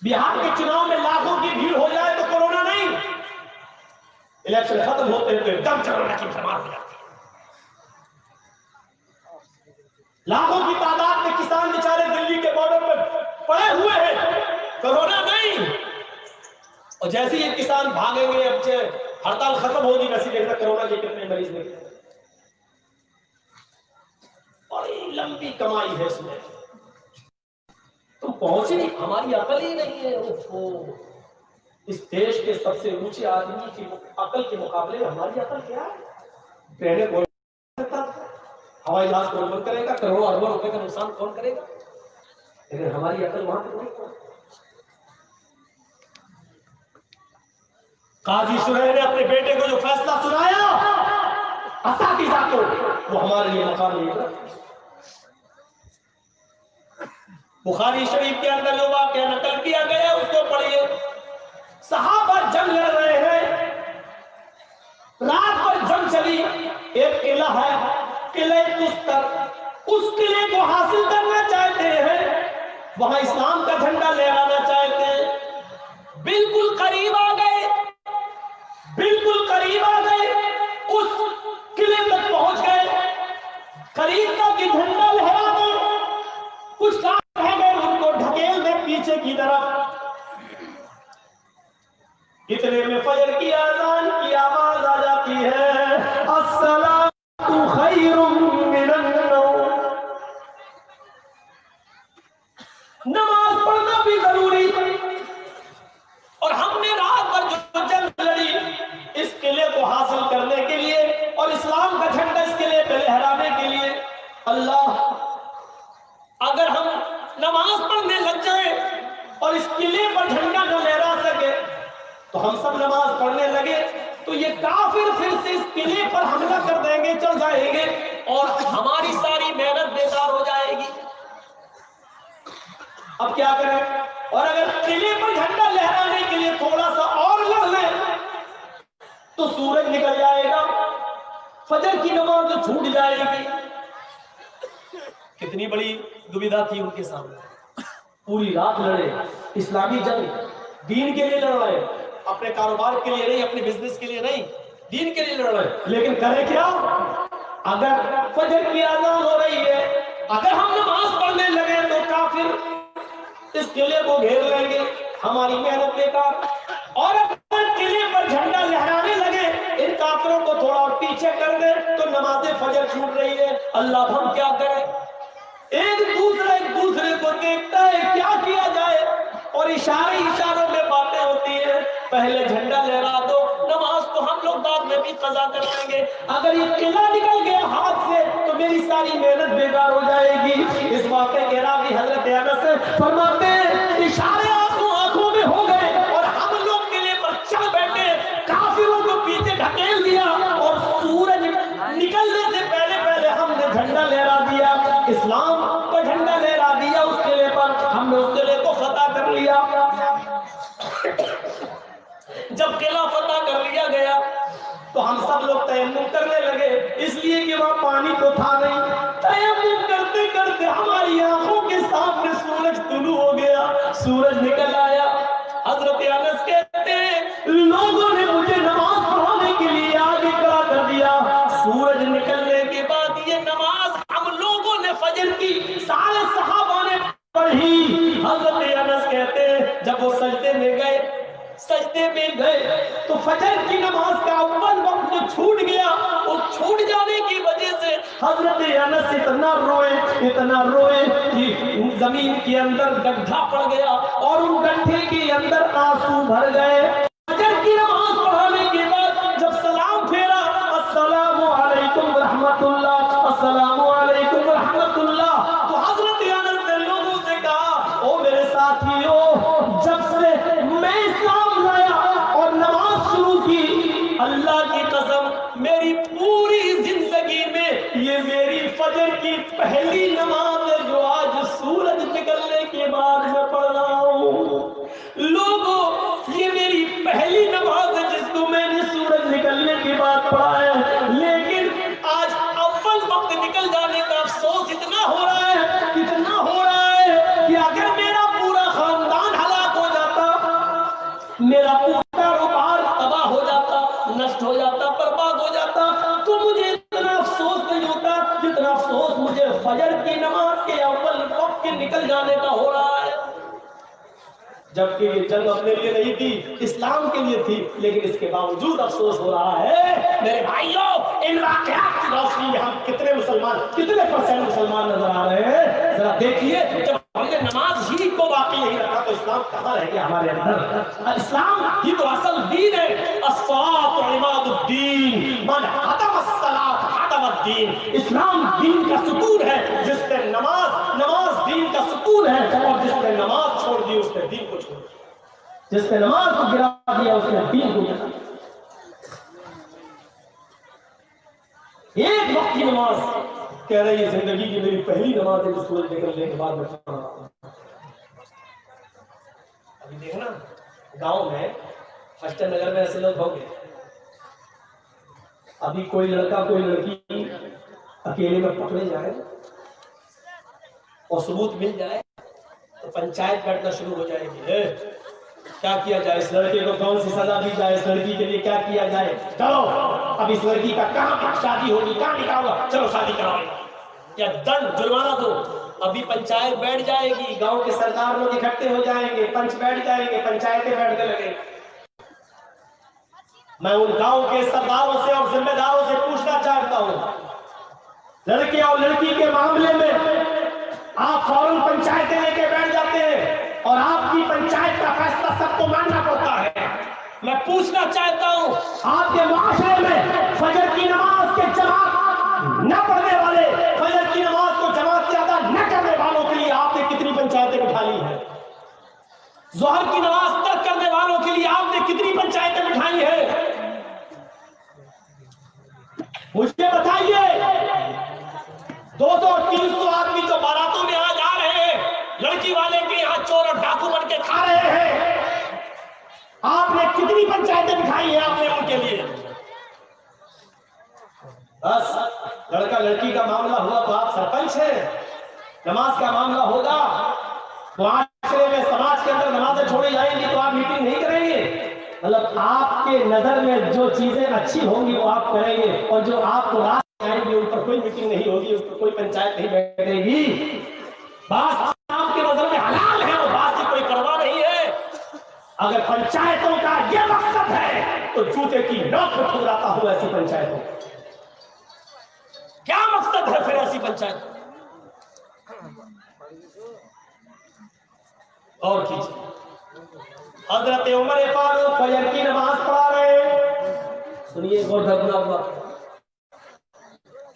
بہار کے چناؤ میں لاکھوں کی بھیڑ ہو جائے تو کورونا نہیں، الیکشن ختم ہوتے ہوتے ایک دم کورونا کی بیمار ہو جاتی ہے۔ لاکھوں کی تعداد میں کسان بیچارے دلی کے بارڈر پر پڑے ہوئے ہیں، کورونا نہیں، اور جیسے یہ کسان بھاگیں گے اب ہڑتال ختم ہوگی ویسے دیکھنا کورونا کے کتنے مریض نکلے۔ بڑی لمبی کمائی ہے اس میں، تم پہنچے نہیں، ہماری عقل ہی نہیں ہے۔ اس دیش کے سب سے اونچے آدمی کی عقل کے مقابلے میں ہماری عقل کیا ہے؟ ٹرینیں کون کرتا، ہوائی جہاز کون بند کرے گا، کروڑوں اربوں روپے کا نقصان کون کرے گا؟ لیکن ہماری عقل وہاں پہ نہیں پہنچی۔ قاضی شرح نے اپنے بیٹے کو جو فیصلہ سنایا اساتذہ کو، وہ ہمارے لیے مقام نہیں تھا۔ بخاری شریف کے اندر جو واقعہ نقل کیا گیا اس کو پڑھیے۔ صحابہ جنگ لڑ رہے ہیں، رات پر جنگ چلی، ایک قلعہ ہے قلعہ تستر، اس قلعے کو حاصل کرنا چاہتے ہیں، وہاں اسلام کا جھنڈا لہرانا چاہتے ہیں۔ بالکل قریب آ گئے، بالکل قریب آ گئے، اس قلعے تک پہنچ گئے، قریب تک کہ جھنڈا لہرا دو، کچھ کام رہ گئے ان کو ڈھکیل دے پیچھے کی طرف۔ اتنے میں فجر کی اذان کی آواز آ جاتی ہے، الصلاۃ خیر من النوم، نماز پڑھنا بھی ضروری ہے۔ اور ہم نے رات پر جو جنگ لڑی اس قلعے کو حاصل کرنے کے لیے اور اسلام کا جھنڈا اس قلعے پہ لہرانے کے لیے، اللہ اگر ہم نماز پڑھنے لگ جائیں اور اس قلعے پر جھنڈا نہ لہرا سکے تو ہم سب نماز پڑھنے لگے تو یہ کافر پھر سے اس قلعے پر حملہ کر دیں گے، چڑھ جائیں گے اور ہماری ساری محنت بیکار ہو جائے گی۔ اب کیا کریں؟ اور اگر قلعے پر جھنڈا لہرانے کے لیے تھوڑا سا اور لڑ لیں تو سورج نکل جائے گا، فجر کی نماز تو چھوٹ جائے گی۔ کتنی بڑی دویدھا تھی ان کے سامنے، پوری رات لڑے، اسلامی جنگ، دین کے لیے لڑ رہے، اپنے کاروبار کے لیے نہیں، اپنے بزنس کے لیے نہیں، دین کے لیے لڑ رہے، لیکن کرے کیا؟ اگر فجر کی اذان ہو رہی ہے، اگر ہم نماز پڑھنے لگے تو کافر اس قلعے کو گھیر لیں گے، ہماری محنت بیکار۔ اور اگر قلعے پر جھنڈا لہرانے لگے، ان کافروں کو تھوڑا اور پیچھے کر دیں تو نماز فجر چھوٹ رہی ہے، اللہ ہم کیا کریں؟ ایک دوسرے کو دیکھتا ہے کیا کیا جائے، اور اشاروں میں باتیں ہوتی ہیں، پہلے جھنڈا لہرا دو، نماز تو ہم لوگ بعد میں بھی قضا کروائیں گے، اگر یہ قلعہ نکل گیا ہاتھ سے تو میری ساری محنت بیکار ہو جائے گی۔ اس واقعے کے راوی حضرت انس فرماتے ہیں اشارے آنکھوں میں ہو گئے اور ہم لوگ قلعے پر چڑھ بیٹھے، کافروں کو پیچھے ڈھکیل دیا اور سورج نکلنے سے پہلے ہم نے جھنڈا لہرا دیا، اسلام کا جھنڈا لہرا دیا اس قلعے پر، ہم نے اس قلعے کو فتح کر لیا۔ جب قلعہ فتح کر لیا گیا تو ہم سب لوگ تیمم کرنے لگے، اس لیے کہ وہاں پانی تو تھا نہیں۔ تیمم کرتے کرتے ہماری آنکھوں کے سامنے سورج طلوع ہو گیا، سورج نکل آیا۔ حضرت انس کہتے ہیں لوگوں نے مجھے نماز پڑھانے کے لیے آگے کھڑا کر دیا، سورج نکلنے کے بعد یہ نماز ہم لوگوں نے فجر کی سارے صحابہ نے پڑھی۔ حضرت انس کہتے ہیں جب وہ سجدے میں گئے تو فجر کی نماز کا اول وقت جو چھوٹ گیا، اس چھوٹ جانے کی وجہ سے حضرت انس اتنا روئے کہ زمین کے اندر گڈھا پڑ گیا اور ان گڈھے کے اندر آنسو بھر گئے۔ فجر کی نماز پڑھانے کے بعد جب سلام پھیرا، السلام علیکم ورحمۃ اللہ، السلام علیکم ورحمۃ اللہ، تو حضرت انس نے لوگوں سے کہا او میرے ساتھیو، جب سے میں اسلام لایا اور نماز شروع کی، اللہ کی قسم میری پوری زندگی میں یہ میری فجر کی پہلی نماز ہے جو آج سورج نکلنے کے بعد میں پڑھ رہا ہوں۔ لوگوں یہ میری پہلی نماز ہے جس کو میں نے سورج نکلنے کے بعد پڑھا ہے۔ مجھے اتنا افسوس نہیں ہوتا جتنا افسوس مجھے فجر کی نماز کے اول وقت کے نکل جانے کا ہو رہا ہے. جبکہ یہ جنگ اپنے لیے نہیں تھی، اسلام کے لیے تھی، لیکن اس کے باوجود افسوس ہو رہا ہے. میرے بھائیوں، ان واقعات کی روشنی میں ہم کتنے مسلمان، کتنے پرسنٹ مسلمان نظر آ رہے ہیں؟ ذرا دیکھیے، جب ہم نے نماز ہی کو باقی نہیں رکھا تو اسلام کہاں رہ گیا ہمارے اندر؟ اسلام ہی تو اصل دین ہے. الصلاۃ عماد الدین، من حطم الصلاۃ حطم الدین. اسلام دین کا ستون ہے. جس نے نماز دین کا ستون ہے، اور جس نے نماز چھوڑ دی اس نے دین کو چھوڑ دیا. جس نے نماز کو گرا دیا اس نے دین کو گرا دیا. ایک وقت کی نماز کہہ رہی ہے زندگی کی میری پہلی نماز ہے جو سورج نکلنے کے بعد میں پڑھا. ابھی دیکھنا گاؤں میں اشٹر نگر میں ایسے لوگ ہو گئے، ابھی کوئی لڑکا کوئی لڑکی اکیلے میں پکڑے جائے اور ثبوت مل جائے تو پنچایت بیٹھنا شروع ہو جائے گی. کیا کیا جائے، اس لڑکے کو کون سی سزا دی جائے، اس لڑکی کے لیے کیا کیا جائے، چلو اب اس لڑکی کا کہاں شادی ہوگی، کہاں نکاح ہوگا، چلو شادی کراؤ یا دنڈ جرمانہ دو. ابھی پنچایت بیٹھ جائے گی، گاؤں کے سردار لوگ اکٹھے ہو جائیں گے، پنچ بیٹھ جائیں گے، پنچایتیں بیٹھنے لگیں. میں ان گاؤں کے سرداروں سے اور ذمہ داروں سے پوچھنا چاہتا ہوں، لڑکے اور لڑکی کے معاملے میں آپ فوراً پنچایتیں لے کے بیٹھ جاتے ہیں اور آپ کی پنچایت کا فیصلہ سب کو ماننا پڑتا ہے. میں پوچھنا چاہتا ہوں، آپ کے معاشرے میں فجر کی نماز کے جماعت نہ پڑھنے والے، فجر کی نماز کو جماعت سے ادا نہ کرنے والوں کے لیے آپ نے کتنی پنچایتیں بٹھا لی ہیں؟ ظہر کی نماز ترک کرنے والوں کے لیے آپ نے کتنی پنچایتیں بٹھائی ہیں؟ مجھے بتائیے. 200 اور 300 آدمی جو باراتوں میں آج آ رہے ہیں، لڑکی والے کے یہاں چور اور ڈاکو بن کے کھا رہے ہیں، آپ نے کتنی پنچایتیں بٹھائی ہیں آپ نے ان کے لیے؟ بس لڑکا لڑکی کا معاملہ ہوا تو آپ سرپنچ ہیں، نماز کا معاملہ ہوگا تو معاشرے میں سماج کے اندر نمازیں چھوڑی جائیں گی تو آپ میٹنگ نہیں کریں گے. مطلب آپ کے نظر میں جو چیزیں اچھی ہوں گی وہ آپ کریں گے، اور جو آپ کو راست آئیں گی ان پر کوئی میٹنگ نہیں ہوگی، اس پر کوئی پنچایت نہیں بیٹھے گی. بات آپ کے نظر میں حلال ہے اور بات کی کوئی پرواہ نہیں ہے. اگر پنچایتوں کا یہ مقصد ہے تو جوتے کی نوک پہ ٹھکراتا ہوں ایسی پنچایتوں. کیا مقصد ہے پھر ایسی پنچایت؟ اور کیجیے. حضرت عمر فاروق فجر کی نماز پڑھا رہے، سنیے غور کرنا.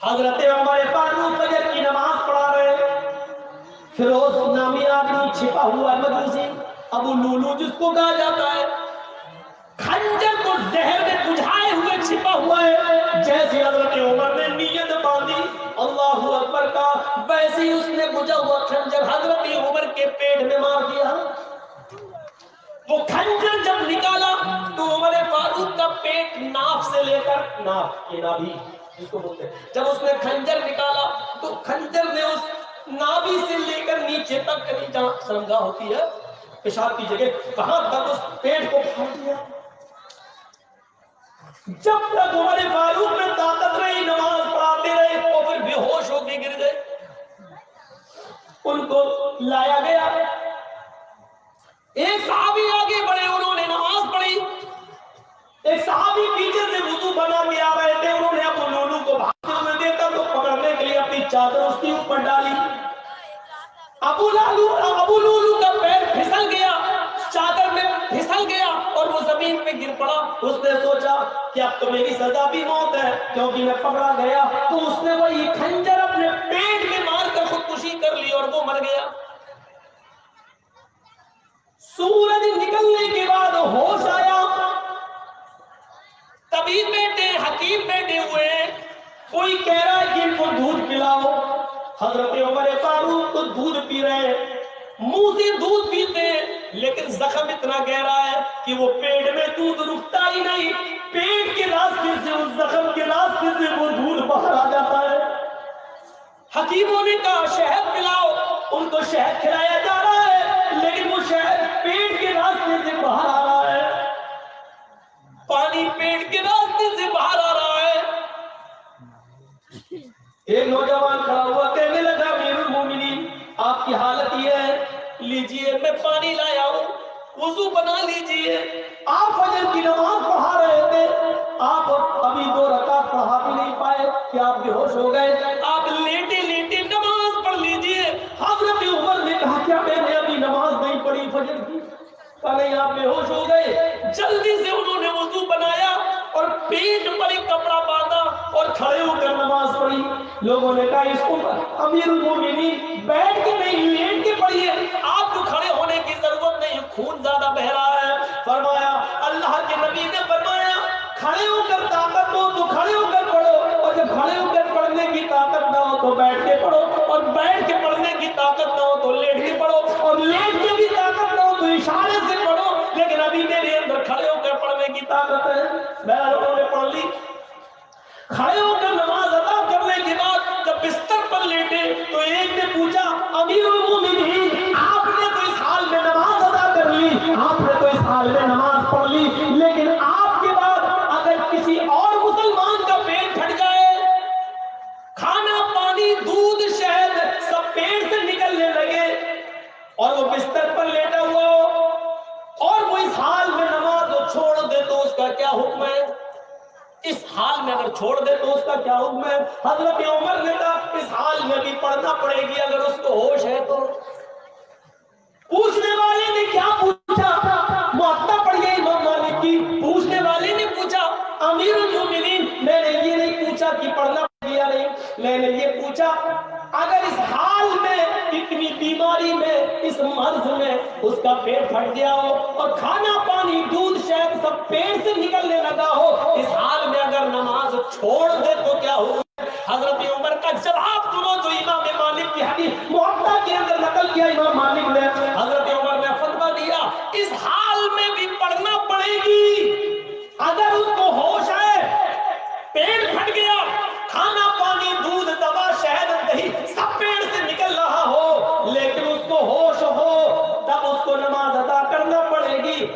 حضرت عمر فاروق فجر کی نماز پڑھا رہے، فیروز نامی آدمی چھپا ہوا ہے، مجوسی ابو لولو جس کو کہا جاتا ہے، خنجر کو زہر میں بجھائے ہوئے چھپا ہوا ہے. جیسے حضرت عمر نے نیت باندھی اللہ اکبر کا، ویسے ہی اس نے بجھا ہوا خنجر حضرت عمر کے پیٹ میں مار دیا. وہ خنجر جب نکالا تو عمر فاروق کا پیٹ ناف سے لے کر، ناف یہ نابھی جس کو بولتے ہیں، جب اس نے خنجر نکالا تو خنجر نے اس نابھی سے لے کر نیچے تک، کہیں جہاں شرمگاہ ہوتی ہے پیشاب کی جگہ، کہاں تک اس پیٹ کو پھاڑ دیا. جب تک عمر فاروق میں طاقت رہی نماز پڑھاتے رہے، وہ پھر بے ہوش ہو کے گر گئے. ان کو لایا گیا، ایک صحابی آگے بڑھے، انہوں نے نماز پڑھی. ایک صحابی پیچھے سے وضو بنا کے آ رہے تھے، انہوں نے ابو لولو کو بھاگتے ہوئے دیکھا تو پکڑنے کے لیے اپنی چادر اس کے اوپر ڈالی. ابو لولو کا پیر پھسل گیا، چادر میں پھسل گیا اور وہ زمین پہ گر پڑا. اس نے سوچا کہ اب تو میری سزا بھی موت ہے کیونکہ میں پکڑا گیا. تو اس نے وہی خنجر اپنے پیٹ میں مار کر خودکشی کر لی اور وہ مر گیا. سورج نکلنے کے بعد ہوش آیا، طبیب بیٹھے، حکیم بیٹھے ہوئے، کوئی کہہ رہا ہے کہ ان کو دودھ پلاؤ. حضرت عمر فاروق تو دودھ پی رہے، منہ سے دودھ پیتے، لیکن زخم اتنا گہرا ہے کہ وہ پیٹ میں دودھ رکتا ہی نہیں، پیٹ کے راستے سے، اس زخم کے راستے سے وہ دودھ باہر آ جاتا ہے. حکیموں نے کہا شہد پلاؤ، ان کو شہد کھلایا جا رہا ہے لیکن وہ شہد پیٹ کے راستے سے باہر آ رہا ہے، پانی پیٹ کے راستے سے باہر آ رہا ہے. ایک نوجوان کھڑا ہوا کہنے لگا امیر المومنین آپ کی حالت یہ ہے، لیجئے میں پانی لایا ہوں، وضو بنا لیجئے۔ آپ فجر کی نماز پڑھا رہے تھے، آپ ابھی 2 رکعت پڑھا بھی نہیں پائے کہ آپ بے ہوش ہو گئے، آپ لیٹے لیٹے نماز پڑھ لیجئے۔ حضرت عمر نے کہا کیا میں نے ابھی نماز نہیں پڑھی فجر کی؟ کہا نہیں، آپ بے ہوش ہو گئے۔ جلدی سے انہوں نے وضو بنایا اور پیٹ پر ایک کپڑا باندھا اور کھڑے ہو کر نماز پڑھی۔ لوگوں نے کہا اس کو امیر المومنین بیٹھ کے نہیں لیٹ کے پڑھیے، آپ کو کھڑے ہونے کی ضرورت نہیں، خون زیادہ بہ رہا ہے۔ فرمایا اللہ کے نبی نے فرمایا کھڑے ہو کر طاقت ہو تو کھڑے ہو کر پڑھو، اور جب کھڑے ہو کر پڑھنے کی طاقت نہ ہو تو بیٹھ کے پڑھو، اور بیٹھ کے پڑھنے کی طاقت نہ ہو تو لیٹ کے پڑھو، اور لیٹ کے بھی طاقت نہ ہو تو اشارے سے پڑھو۔ لیکن ابھی میرے اندر کھڑے ہو کر پڑھنے کی طاقت ہے، میں لوگوں نے پڑھ لی۔ کھڑے ہو کر نماز ادا کرنے کے بعد جب بستر پر لیٹے تو ایک نے پوچھا امیر المومنین آپ نے تو اس حال میں نماز ادا کر لی، آپ نے تو اس حال میں نماز پڑھ لی، لیکن آپ کے بعد اگر کسی اور مسلمان کا پیٹ پھٹ جائے، کھانا پانی دودھ شہد سب پیٹ سے نکلنے لگے اور وہ بستر پر لیٹا ہوا ہو اور وہ اس حال میں نماز چھوڑ دے تو اس کا کیا حکم ہے؟ اس حال میں اگر چھوڑ دے تو اس کا کیا حکم ہے؟ حضرت عمر نے کہا اس حال میں بھی پڑھنا پڑے گی اگر اس کو ہوش ہے تو۔ پوچھنے والے نے کیا پوچھا؟ موطا پڑھیے امام مالک کی۔ پوچھنے والے نے پوچھا امیر المومنین میں نے یہ نہیں پوچھا کہ پڑھنا پڑے یا نہیں، میں نے یہ پوچھا اگر اس حال میں اتنی بیماری میں اس مرض میں اس کا پیٹ پھٹ گیا ہو اور کھانا پانی دودھ شہد سب پیٹ سے نکلنے لگا ہو، اس حال میں اگر نماز چھوڑ دے تو کیا ہو؟ حضرت عمر کا جواب سنو جو امام مالک کی حدیث موطا کے اندر نقل کیا امام مالک نے۔ حضرت عمر نے فتویٰ دیا اس حال میں بھی پڑھنا پڑے گی اگر اس کو ہوش ہے، پیٹ پھٹ گیا، کھانا پانی دودھ دوا شہد دہی سب پیٹ سے نکل رہا ہو لیکن اس کو ہوش ہو تب اس کو نماز ادا کرنا پڑے گی۔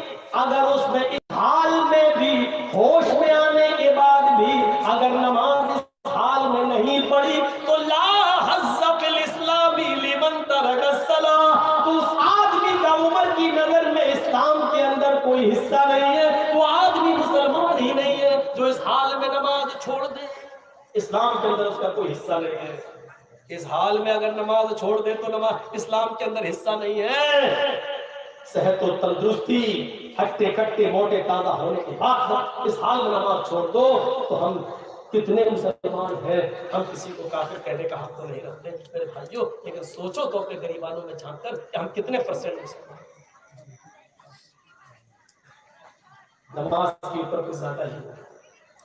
اگر اس میں اس حال میں بھی ہوش میں آنے کے بعد بھی اگر نماز اس حال میں نہیں پڑھی تو لا حظ فی الاسلام لمن ترک الصلاۃ، تو اس آدمی کا عمر کی نظر میں اسلام کے اندر کوئی حصہ نہیں ہے، وہ آدمی مسلمان ہی نہیں ہے جو اس حال میں نماز چھوڑ دے، اسلام کے اندر اس کا کوئی حصہ نہیں ہے۔ اس حال میں اگر نماز چھوڑ دے تو نماز اسلام کے اندر حصہ نہیں ہے۔ صحت و تندرستی ہٹے کٹے موٹے تازہ ہونے کے بعد اس حال میں نماز چھوڑ دو تو ہم کتنے مسلمان ہیں، ہم کسی کو کافر کہنے کا حق تو نہیں رکھتے میرے بھائیوں، لیکن سوچو تو اپنے غریبانوں میں جھانک کر کہ ہم کتنے پرسنٹ مسلمان ہیں۔ نماز کے اوپر کچھ زیادہ ہی ہے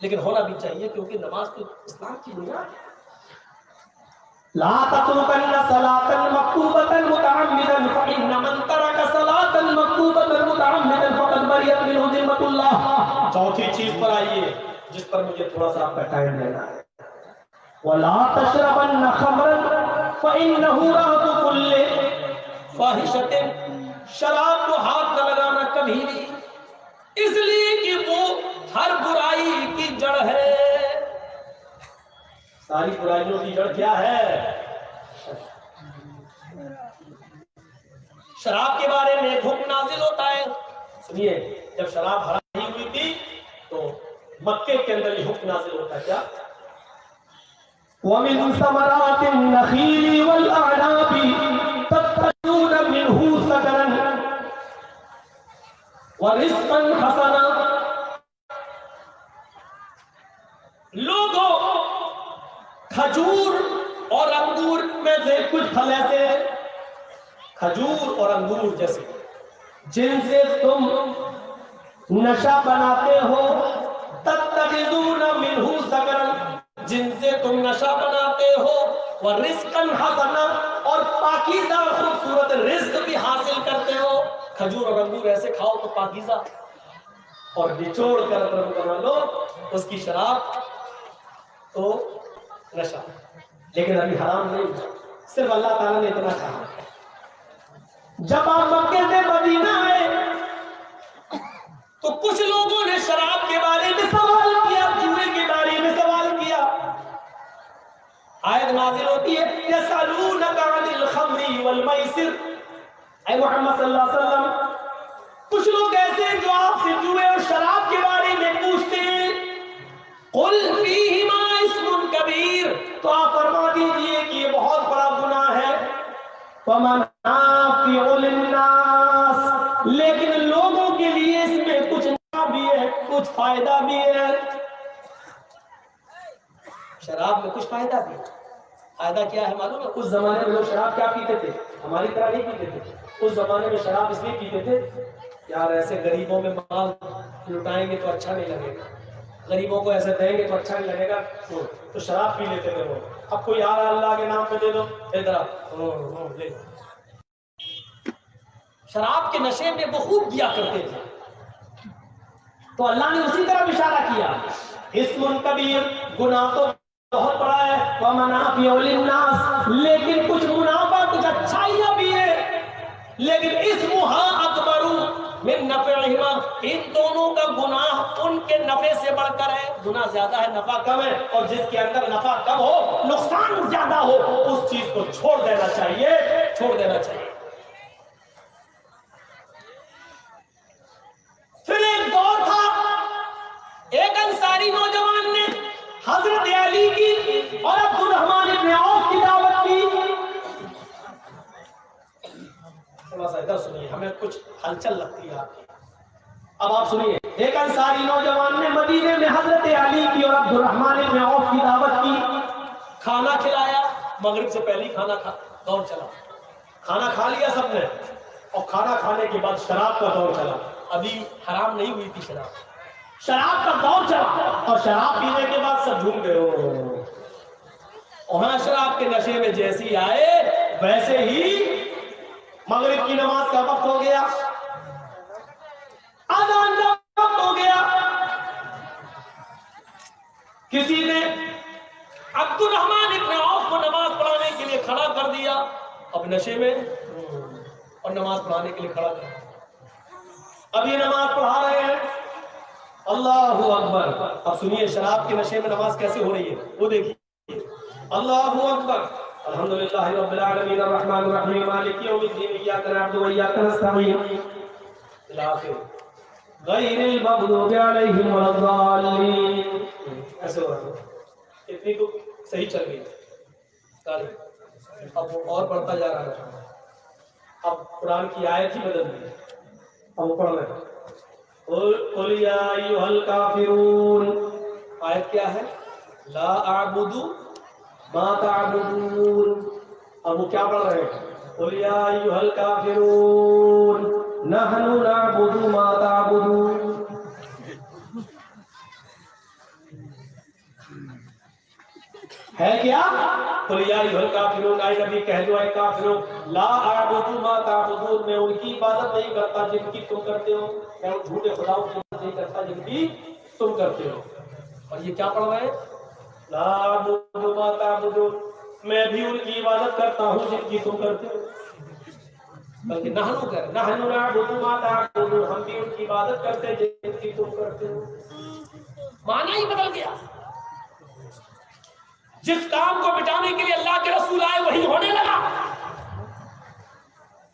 لیکن ہونا بھی چاہیے کیونکہ نماز تو اسلام کی بنیاد ہے۔ لا تتركن صلاة مكتوبة متعمدا فإن من ترك صلاة مكتوبة متعمدا فقد برئت منه ذمة الله۔ چوتھی چیز پر آئیے جس پر مجھے تھوڑا سا آپ کا ٹائم لینا ہے، ولا تشربن خمرا فإنه رأس كل فاحشة، شراب کو ہاتھ نہ لگانا کبھی بھی، اس لیے کہ وہ ہر برائی کی جڑ ہے۔ ساری برائیوں کی جڑ کیا ہے؟ شراب کے بارے میں ایک حکم نازل ہوتا ہے، سنیے جب شراب حرام نہیں ہوئی تھی تو مکے کے اندر یہ حکم نازل ہوتا ہے، کیا؟ وَمِن ثَمَرَاتِ النَّخِيلِ وَالْأَعْنَابِ تَتَّخِذُونَ مِنْهُ سَكَرًا وَرِزْقًا حَسَنًا۔ لوگوں کھجور اور انگور میں سے کچھ پھل ایسے ہیں، کھجور اور انگور جیسے جن سے تم نشہ بناتے ہو، تتخذون منہ سکرا، جن سے تم نشہ بناتے ہو، ورزقا حسنا، اور پاکیزہ خوبصورت رزق بھی حاصل کرتے ہو۔ کھجور اور انگور ایسے کھاؤ تو پاکیزہ، اور نچوڑ کر بنا لو اس کی شراب تو نشہ، لیکن ابھی حرام نہیں، صرف اللہ تعالیٰ نے اتنا کہا۔ جب آپ مکے سے مدینہ آئے تو کچھ لوگوں نے شراب کے بارے میں سوال کیا، جوئے کے بارے میں سوال کیا، آیت نازل ہوتی ہے یسألونک عن الخمر والمیسر، اے محمد صلی اللہ علیہ وسلم کچھ لوگ ایسے ہیں جو آپ سے جوئے اور شراب کے بارے میں پوچھتے ہیں، قل فیہما اسم کبیر، تو آپ فرما دیجئے کہ یہ بہت بڑا گناہ ہے، ومنافع للناس، لیکن لوگوں کے لیے اس میں کچھ نفع بھی ہے، کچھ فائدہ بھی ہے۔ شراب میں کچھ فائدہ بھی ہے۔ فائدہ کیا ہے معلوم ہے؟ اس زمانے میں لوگ شراب کیا پیتے تھے؟ ہماری طرح نہیں پیتے تھے۔ اس زمانے میں شراب اس لیے پیتے تھے یار ایسے غریبوں میں مال لٹائیں گے تو اچھا نہیں لگے گا، غریبوں کو ایسے دیں گے تو اچھا نہیں لگے گا، تو شراب پی لیتے تھے وہ۔ اب کوئی آ رہا اللہ کے نام پہ دے دو، ادھر لے۔ شراب کے نشے میں وہ خوب کیا کرتے تھے، تو اللہ نے اسی طرح اشارہ کیا، اسم کبیر، گناہ تو بہت بڑا ہے، ومنافع للناس، لیکن کچھ منافع، کچھ اچھائیاں بھی ہے، لیکن اسمھا اکبر من نفعہما، ان دونوں کا گناہ ان کے نفع سے بڑھ کر ہے۔ گناہ زیادہ ہے، نفع کم ہے، اور جس کے اندر نفع کم ہو، نقصان زیادہ ہو، اس چیز کو چھوڑ دینا چاہیے، چھوڑ دینا چاہیے۔ پھر ایک دور تھا، ایک انصاری نوجوان نے حضرت علی کی اور عبد الرحمن ابن عوف کی دعوت کی۔ تھوڑا سا ادھر سنیے، ہمیں کچھ ہلچل لگتی ہے آپ کی۔ اب آپ سنیے، ایک انصاری نوجوان نے مدینے میں حضرت علی کی اور عبد الرحمن ابن عوف کی دعوت کی، کھانا کھلایا، مغرب سے پہلے کھانا دور چلا، کھانا کھا لیا سب نے، اور کھانا کھانے کے بعد شراب کا دور چلا۔ ابھی حرام نہیں ہوئی تھی شراب، شراب کا دور چلا، اور شراب پینے کے بعد سب جھوم گئے، وہاں شراب کے نشے میں جیسے ہی آئے ویسے ہی مغرب کی نماز کا وقت ہو گیا، اذان کا وقت ہو گیا، کسی نے عبد الرحمن ابن عوف کو نماز پڑھانے کے لیے کھڑا کر دیا، اب نشے میں، اور نماز پڑھانے کے لیے کھڑا کر دیا۔ اب یہ نماز پڑھا رہے ہیں، اللہ اکبر۔ اب سنیے شراب کے نشے میں نماز کیسے ہو رہی ہے، وہ دیکھیے، اللہ اکبر، الحمدللہ رب العالمین الرحمن الرحیم مالک یوم الدین ایاک نعبد و ایاک نستعین غیر المغضوب علیہم ولا الضالین، ایسے ہو رہا ہے، اتنی تو صحیح چل گئی، اب وہ اور بڑھتا جا رہا ہے، اب قرآن کی آیت ہی بدل گئی، اب وہ پڑھ رہے ہیں، قل یا ایھا الکافرون، آیت کیا ہے؟ لا اعبد ما تعبدون، اب وہ کیا پڑھ رہے ہیں؟ قل یا ایھا الکافرون نحن نعبد ما تعبدون۔ ہے کیا؟ قل یا ایھا الکافرون، اے نبی کہہ دو اے کافروں، لا اعبد ما تعبدون، میں ان کی عبادت نہیں کرتا جن کی تم کرتے ہو، میں ان جھوٹے خداؤں کی عبادت نہیں کرتا جن کی تم کرتے ہو۔ اور یہ کیا پڑھ رہے ہیں؟ لا اعبد ما تعبدون، میں بھی ان کی عبادت کرتا ہوں جن کی تم کرتے ہو، بلکہ نحنو کر، نحن نعبد ما تعبدون، ہم بھی ان کی عبادت کرتے ہیں جن کی تم کرتے ہو۔ معنی ہی بدل گیا، جس کام کو مٹانے کے لیے اللہ کے رسول آئے وہی ہونے لگا۔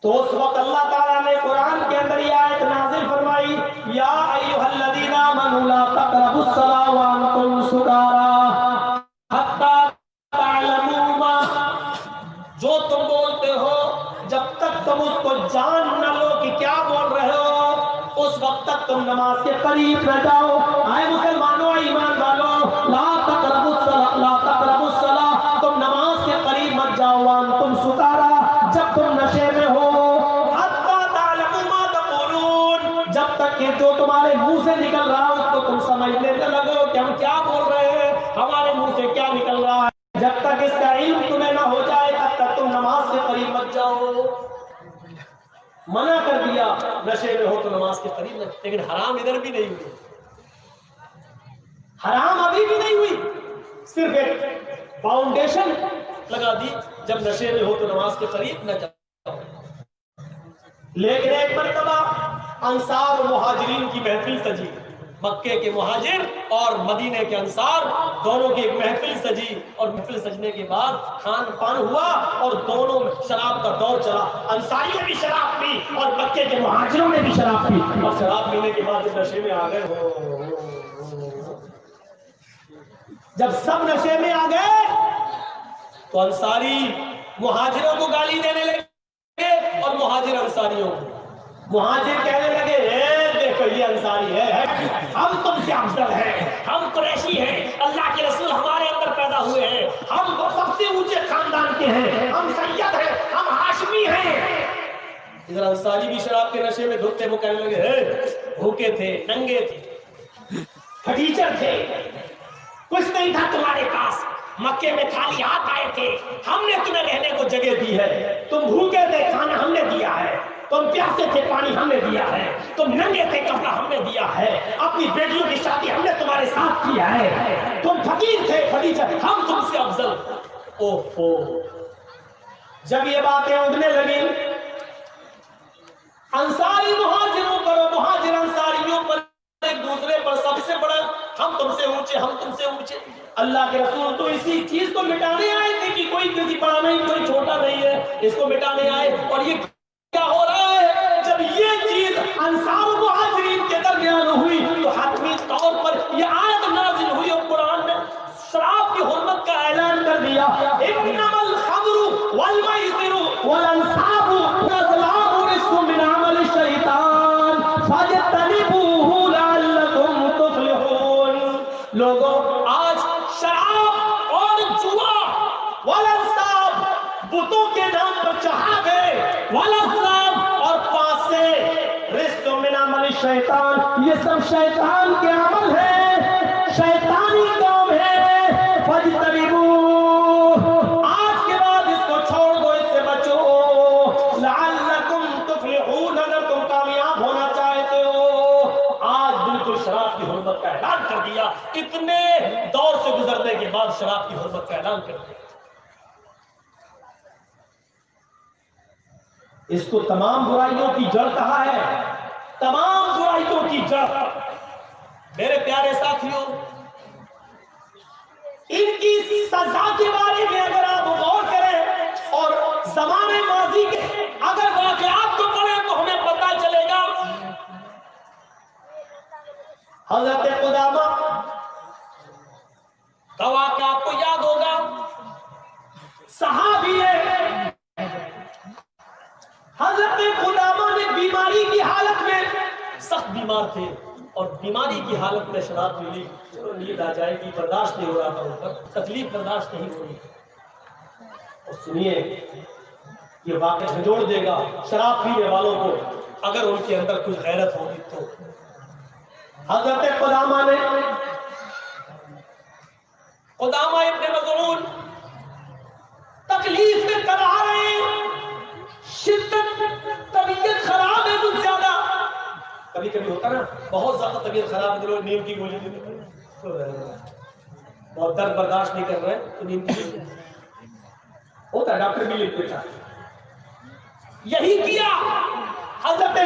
تو اس وقت اللہ تعالیٰ نے قرآن کے اندر یہ آیت نازل فرمائی، یا ایھا الذین آمنوا لا تقربوا الصلاۃ وانتم سکارى حتی تعلموا ما، جو تم بولتے ہو جب تک تم اس کو جان نہ لو کہ کیا بول رہے ہو، اس وقت تک تم نماز کے قریب نہ جاؤ۔ اے مسلمانوں، ایمان والو، لا تقربوا الصلاۃ، لا تقربوا الصلاۃ، تم نماز کے قریب مت جاؤ، وانتم سکارى، جب تم نشے میں ہو، حتی تعلموا ما تقولون، جب تک کہ جو تمہارے منہ سے نکل رہا اس کو تم سمجھنے نہ لگو کہ ہم کیا بول رہے ہیں، ہمارے منہ سے کیا نکل رہا ہے۔ جب تک اس کا علم تمہیں نہ ہو جائے تب تک تم نماز کے قریب مت جاؤ۔ منع کر دیا، نشے میں ہو تو نماز کے قریب نہ، لیکن حرام ادھر بھی نہیں ہوئی، حرام ابھی بھی نہیں ہوئی، صرف ایک فاؤنڈیشن لگا دی، جب نشے میں ہو تو نماز کے قریب نہ جاؤ۔ لیکن ایک مرتبہ انصار و مہاجرین کی محفل سجی، مکے کے مہاجر اور مدینے کے انصار دونوں کی ایک محفل سجی، اور محفل سجنے کے بعد کھان پان ہوا اور دونوں شراب کا دور چلا. انصاریوں نے بھی شراب پی اور مکے کے مہاجروں نے بھی شراب پی. اور شراب پینے کے بعد جب نشے میں آ گئے جب سب نشے میں آ گئے تو انصاری مہاجروں کو گالی دینے لگے اور مہاجر انصاریوں کو. مہاجر کہنے لگے دیکھو یہ انصاری ہے، ہم تم سے افضل ہیں، ہم قریشی ہیں، اللہ کے رسول ہمارے اندر پیدا ہوئے ہیں، ہم سب سے اونچے خاندان کے ہیں، ہم سید ہیں، ہم ہاشمی ہیں. ادھر انصاری بھی شراب کے نشے میں دھوتے وہ کہنے لگے بھوکے تھے، ننگے تھے، پھٹیچر تھے، کچھ نہیں تھا تمہارے پاس، مکے میں خالی ہاتھ آئے تھے، ہم نے تمہیں رہنے کو جگہ دی ہے، تم بھوکے تھے کھانا ہم نے دیا ہے، تم پیاسے تھے پانی ہم نے دیا ہے، تم ننگے تھے کپڑا ہم نے دیا ہے، اپنی بیٹیوں کی شادی ہم نے تمہارے ساتھ کیا ہے، تم فقیر تھے فقیر، ہم تم سے افضل. اوہو جب یہ باتیں اڑنے لگی انصاری مہاجروں پر اور مہاجر انصاریوں پر ایک دوسرے پر سب سے بڑا ہم تم سے اونچے، ہم تم سے اونچے. اللہ کے رسول تو اسی چیز کو مٹانے آئے تھے کہ کوئی کسی بڑا نہیں کوئی چھوٹا نہیں ہے، اس کو مٹانے آئے. اور یہ کیا ہو رہا ہے جب یہ چیز انصار و مہاجرین کے درمیان ہوئی تو حتمی طور پر یہ آیت نازل ہوئی اور قرآن میں شراب کی حرمت کا اعلان کر دیا. انما الخمر والمیسر والانصاب والازلام رجس من عمل الشیطان فاجتنبوه لعلکم تفلحون. لوگوں آج شراب اور جوا والانصاب بتوں کے نام پر چڑھا گئے، والازلام اور پاس سے رزق من عمل الشیطان، یہ سب شیطان کے عمل ہے، شیطانی کام ہے. فاجتنبوه آج کے بعد اس کو چھوڑ دو، اس سے بچو. لعلکم تفلحون اگر تم کامیاب ہونا چاہتے ہو. آج بالکل شراب کی حرمت کا اعلان کر دیا، اتنے دور سے گزرنے کے بعد شراب کی حرمت کا اعلان کر دیا. اس کو تمام برائیوں کی جڑ کہا ہے، تمام برائیوں کی جڑ. میرے پیارے ساتھیوں ان کی سزا کے بارے میں اگر آپ غور کریں اور زمانے ماضی کے اگر واقعات کو پڑھیں تو ہمیں پتہ چلے گا. حضرت قدامہ کا واقعہ آپ کو یاد ہوگا، صحابی ہے. حضرت قدامہ نے بیماری کی حالت میں سخت بیمار تھے اور بیماری کی حالت میں شراب پی لی. چلو نیند آ جائے گی، برداشت نہیں ہو رہا تھا ان پر، تکلیف برداشت نہیں ہو رہی. اور سنیے یہ واقعہ جھنجھوڑ دے گا شراب پینے والوں کو اگر ان کے اندر کچھ غیرت ہوگی تو. حضرت قدامہ نے قدامہ ابن مظعون تکلیف میں کرا رہے ہیں، شدت طبیعت خراب ہے کچھ زیادہ. کبھی کبھی ہوتا نا بہت زیادہ طبیعت خراب ہے، لوگ نیند کی گولی بہت درد برداشت نہیں کر رہے تو نیند کی گولی ہوتا ہے، ڈاکٹر بھی لکھ دیتا. یہی کیا حضرت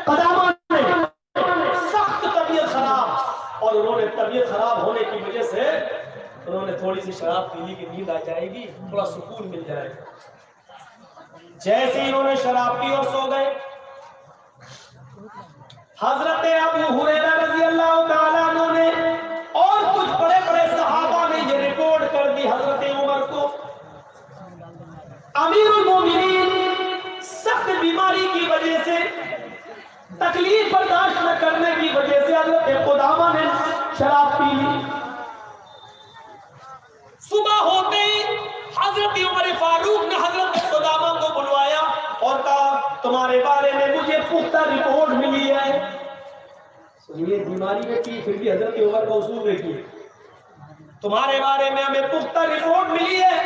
قدامہ نے، سخت طبیعت خراب، اور انہوں نے طبیعت خراب ہونے کی وجہ سے انہوں نے تھوڑی سی شراب پی لی کہ نیند آ جائے گی، تھوڑا سکون مل جائے گا. جیسے انہوں نے شراب پی اور سو گئے، حضرت ابو ہریرہ رضی اللہ تعالیٰ عنہ نے اور کچھ بڑے بڑے صحابہ نے یہ رپورٹ کر دی حضرت عمر کو. امیر المومنین سخت بیماری کی وجہ سے، تکلیف برداشت نہ کرنے کی وجہ سے حضرت قدامہ نے شراب پی لی. صبح ہوتے ہی حضرت عمر فاروق نے حضرت قدامہ کو بلوایا اور کہا تمہارے بارے میں مجھے پختہ رپورٹ ملی ہے. یہ بیماری میں پی پھر بھی حضرت عمر کا اصول دیکھیے، تمہارے بارے میں ہمیں پختہ رپورٹ ملی ہے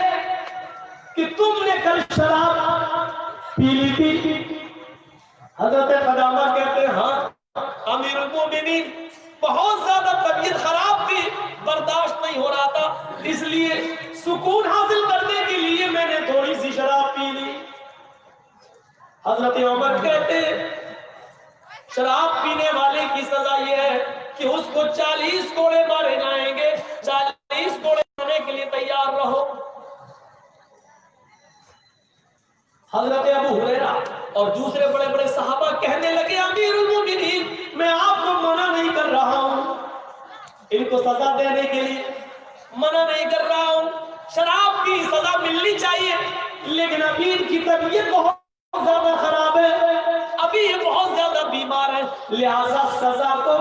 کہ تم نے کل شراب پی لی تھی. حضرت قدامہ کہتے ہیں ہاں امیر المومنین بہت زیادہ طبیعت خراب تھی، برداشت نہیں ہو رہا تھا، اس لیے سکون حاصل کرنے کے لیے میں نے تھوڑی سی شراب پی لی. حضرت عمر کہتے شراب پینے والے کی سزا یہ ہے کہ اس کو 40 کوڑے مارے جائیں گے، 40 کوڑے مارنے کے لیے تیار رہو۔ حضرت ابو ہریرہ اور دوسرے بڑے بڑے صحابہ کہنے لگے امیر المومنین میں آپ کو منع نہیں کر رہا ہوں، ان کو سزا دینے کے لیے منع نہیں کر رہا ہوں، شراب کی سزا ملنی چاہیے، لیکن ابھی ان کی طبیعت بہت زیادہ خراب ہے، ابھی یہ بہت زیادہ بیمار ہے، لہذا سزا کو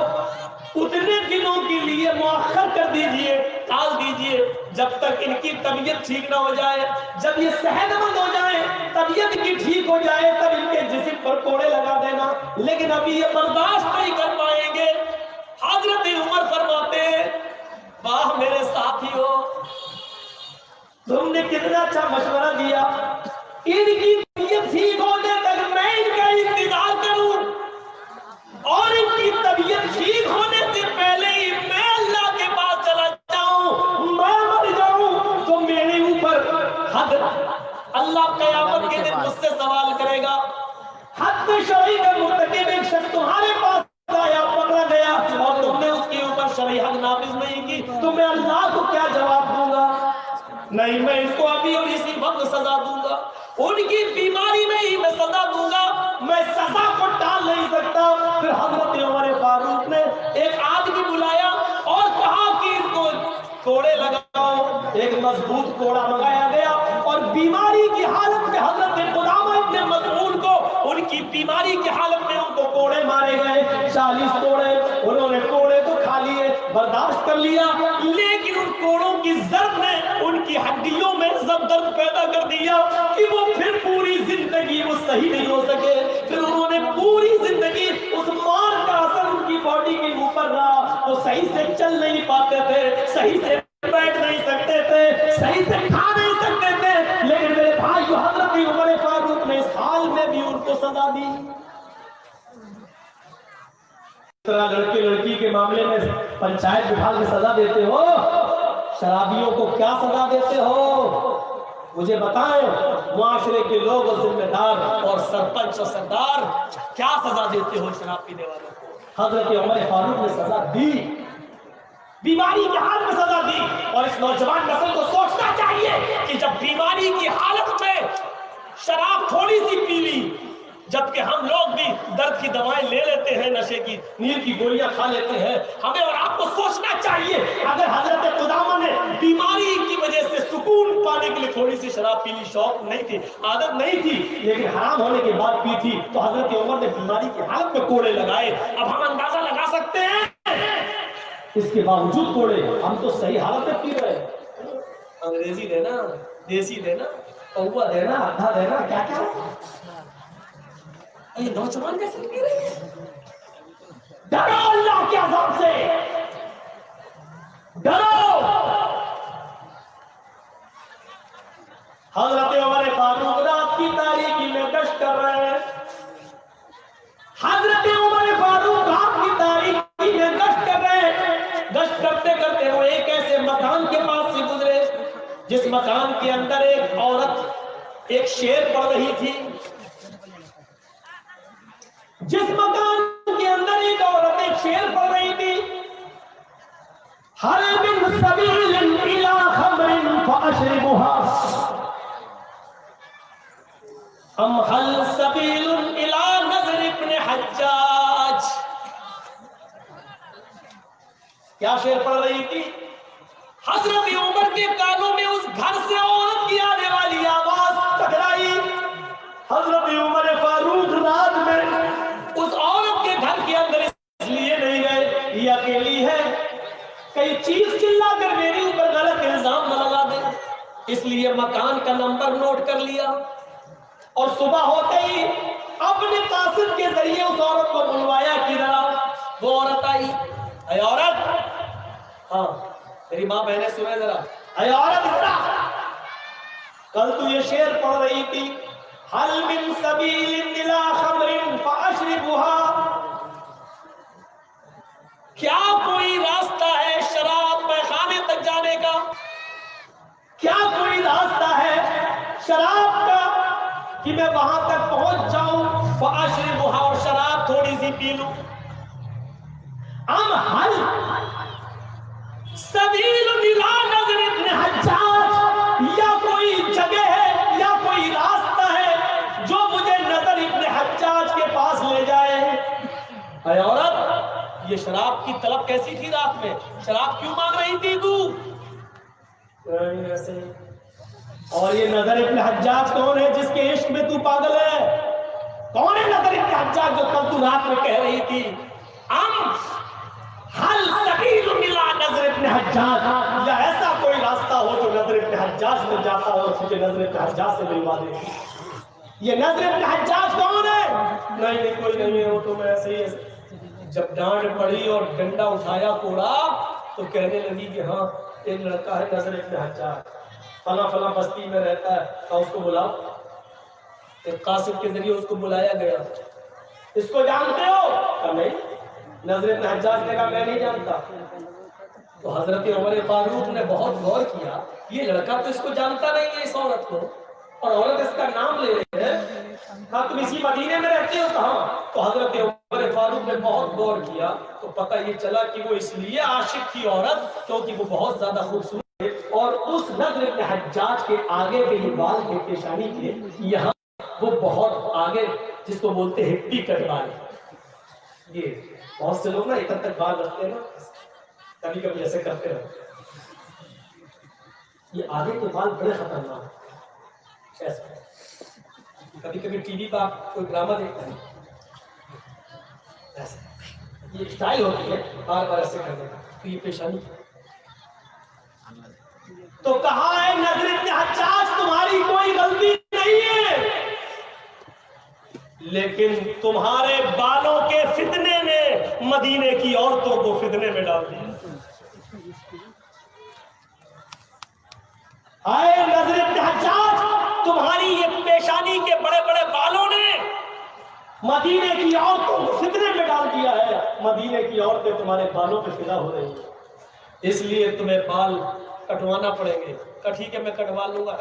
اتنے دنوں کے لیے مؤخر کر دیجئے، ٹال دیجئے جب تک ان کی طبیعت ٹھیک نہ ہو جائے، جب یہ صحت مند ہو جائے، طبیعت کی ٹھیک ہو جائے، تب ان کے جسم پر کوڑے لگا دینا، لیکن ابھی یہ برداشت نہیں کر پائیں گے۔ حضرت عمر فرماتے ہیں واہ میرے ساتھیو، تم نے کتنا اچھا مشورہ دیا، ان کی طبیعت ٹھیک ہونے تک میں ان کا انتظار کروں اور ان کی طبیعت ٹھیک ہونے سے پہلے ہی میں اللہ کے پاس چلا جاؤں، میں مر جاؤں تو میرے اوپر حد اللہ قیامت کے دن مجھ سے سوال کرے گا، حد شرعی کا مرتکب ایک شخص تمہارے پاس آیا، پکڑا گیا اور تم نے اس کے اوپر شرعی حد نافذ نہیں کی تو میں اللہ کو کیا جواب دوں گا؟ نہیں، میں اس کو ابھی اور اسی وقت سزا دوں گا، ان کی بیماری میں ہی میں سزا دوں گا، میں سزا کو ٹال نہیں سکتا۔ پھر حضرت عمر فاروق نے ایک آدمی بلایا اور کہا کہ ان کو کوڑے لگاؤ، ایک مضبوط کوڑا منگایا گیا اور بیماری کی حالت میں حضرت قدامہ ابن مسعود کو ان کی بیماری کی حالت میں ان کو کوڑے مارے گئے، 40 کوڑے، انہوں نے کوڑے تو کھا لیے، برداشت کر لیا، لیکن ان کوڑوں کی ضرب نے ان کی ہڈیوں میں درد پیدا کر دیا کہ وہ پھر پوری زندگی وہ صحیح نہیں ہو سکے، پھر انہوں نے پوری زندگی اس مار کا اثر ان کی باڈی کے اوپر رہا، وہ صحیح سے چل نہیں پاتے تھے، صحیح سے بیٹھ نہیں سکتے تھے، صحیح سے کھا نہیں سکتے تھے، لیکن میرے بھائیو حضرت عمر فاروق نے اس حال میں بھی ان کو سزا دی۔ اس طرح لڑکے لڑکی کے معاملے میں پنچایت بٹھا کے سزا دیتے ہو، شرابیوں کو کیا سزا دیتے ہو؟ مجھے بتائیں، معاشرے کے لوگ اور ذمہ دار اور سرپنچ اور سردار کیا سزا دیتے ہو شراب پینے والوں کو؟ حضرت عمر فاروق نے سزا دی، بیماری کی حالت میں سزا دی، اور اس نوجوان نسل کو سوچنا چاہیے کہ جب بیماری کی حالت میں شراب تھوڑی سی پی لی، جبکہ ہم لوگ بھی درد کی دوائیں لے لیتے ہیں، نشے کی نیند کی گولیاں کھا لیتے ہیں، ہمیں اور آپ کو سوچنا چاہیے اگر حضرت قدامہ نے بیماری کی وجہ سے سکون پانے کے لیے تھوڑی سی شراب پی لی، شوق نہیں تھی، عادت نہیں تھی، لیکن حرام ہونے کے بعد پی تھی، تو حضرت عمر نے بیماری کی حالت میں کوڑے لگائے۔ اب ہم اندازہ لگا سکتے ہیں اس کے باوجود کوڑے، ہم تو صحیح حالت میں پی رہے ہیں، انگریزی دینا، دیسی دینا، پوا دینا، آدھا دینا، کیا کیا یہ نوجوان کیسے پی رہے ہیں؟ ڈرو اللہ کے عذاب سے، ڈرو۔ حضرت عمر فاروق رات کی تاریکی میں گشت کر رہے ہیں، حضرت عمر فاروق رات کی تاریکی میں گشت کر رہے ہیں، گشت کرتے کرتے وہ ایک ایسے مکان کے پاس سے گزرے جس مکان کے اندر ایک عورت ایک شعر پڑھ رہی تھی، جس مکان کے اندر ایک عورت ایک شعر پڑھ رہی تھی، ہر من سبیل الی خمر فاشربها ام هل سبیل الی نظر ابن حجاج۔ کیا شعر پڑھ رہی تھی؟ حضرت عمر کے کانوں میں اس گھر سے عورت کی آنے والی آواز ٹکرائی۔ حضرت عمر فاروق رات میں اس عورت کے گھر کے اندر اس لیے نہیں گئے یہ اکیلی ہے، کئی چیز چلا کر میرے اوپر غلط الزام نہ لگا دے، اس لیے مکان کا نمبر نوٹ کر لیا، اور صبح ہوتے ہی اپنے قاصد کے ذریعے اس عورت کو بلوایا کہ ذرا، وہ عورت آئی، اے عورت، ہاں میری ماں بہنیں سنیں ذرا، اے عورت ذرا، کل تو یہ شعر پڑھ رہی تھی، حل من سبیل الی خمر فاشربها، کیا کوئی راستہ ہے شراب پیخانے تک جانے کا؟ کیا کوئی راستہ ہے شراب کا کہ میں وہاں تک پہنچ جاؤں، فاشربها، اور شراب تھوڑی سی پی لوں؟ ام حل سبیل الی نظر ابن حجاج، یا کوئی جگہ ہے یا کوئی راستہ ہے جو مجھے نظر ابن حجاج کے پاس لے جائے؟ اے عورت، یہ شراب کی طلب کیسی تھی رات میں؟ شراب کیوں مانگ رہی تھی تو؟ ایسے. اور یہ نظر ابن حجاج کون ہے جس کے عشق میں تو پاگل ہے؟ کون ہے نظر ابن حجاج جو کل تو رات میں کہہ رہی تھی ام حل سبیل الی نظر ابن حجاج، یا ایسا کوئی راستہ ہو جو نظر ابن حجاج میں جاتا ہو مجھے نظر ابن حجاج سے ملوا دے؟ یہ نظر ابن حجاج کون ہے؟ نہیں کوئی نہیں ہے، وہ تو میں ایسے ہی. جب ڈانٹ پڑی اور ڈنڈا اٹھایا کوڑا تو کہنے لگی کہ ہاں ایک لڑکا ہے نظر ابن حجاج، فلاں فلاں بستی میں رہتا ہے، اور اس کو بلاؤ. ایک قاصد کے ذریعے اس کو بلایا گیا. اس کو جانتے ہو؟ کہا نہیں. نظر ابن حجاج نے کہا میں نہیں جانتا. تو حضرت عمر فاروق نے بہت غور کیا، یہ لڑکا تو اس کو جانتا نہیں ہے اس عورت کو، اور عورت اس کا نام لے رہے ہیں. ہاں تم اسی مدینے میں رہتے ہو؟ کہاں؟ تو حضرت عمر فاروق نے بہت غور کیا تو پتہ یہ چلا کہ وہ اس لیے عاشق تھی عورت کیونکہ وہ بہت زیادہ خوبصورت ہے، اور اس نظر ابن حجاج کے آگے کے یہ بال کے پیشانی کے یہاں وہ بہت آگے جس کو بولتے ہیں ہپی کٹ بال. یہ بہت سے لوگ نا ادھر تک بال رکھتے ہیں نا، کبھی کبھی ایسے کرتے رہتے. یہ آگے کے بال بڑے خطرناک ایسے. کبھی کبھی ٹی وی پر آپ کوئی ڈرامہ دیکھتے ہیں ایسے، یہ اسٹائل ہوتی ہے بار بار ایسے کرنے کا. تو یہ پیشانی تو کہا ہے نظر ابن حجاج تمہاری کوئی غلطی نہیں ہے، لیکن تمہارے بالوں کے فتنے نے مدینے کی عورتوں کو فتنے میں ڈال دیا. آئے نظر ابن حجاج، تمہاری یہ پیشانی کے بڑے بڑے بالوں نے مدینے کی عورتوں کو فتنے میں ڈال دیا ہے. مدینے کی عورتیں تمہارے بالوں پہ فدا ہو رہی ہیں، اس لیے تمہیں بال کٹوانا پڑیں گے. کہ ٹھیک ہے میں کٹوا لوں گا.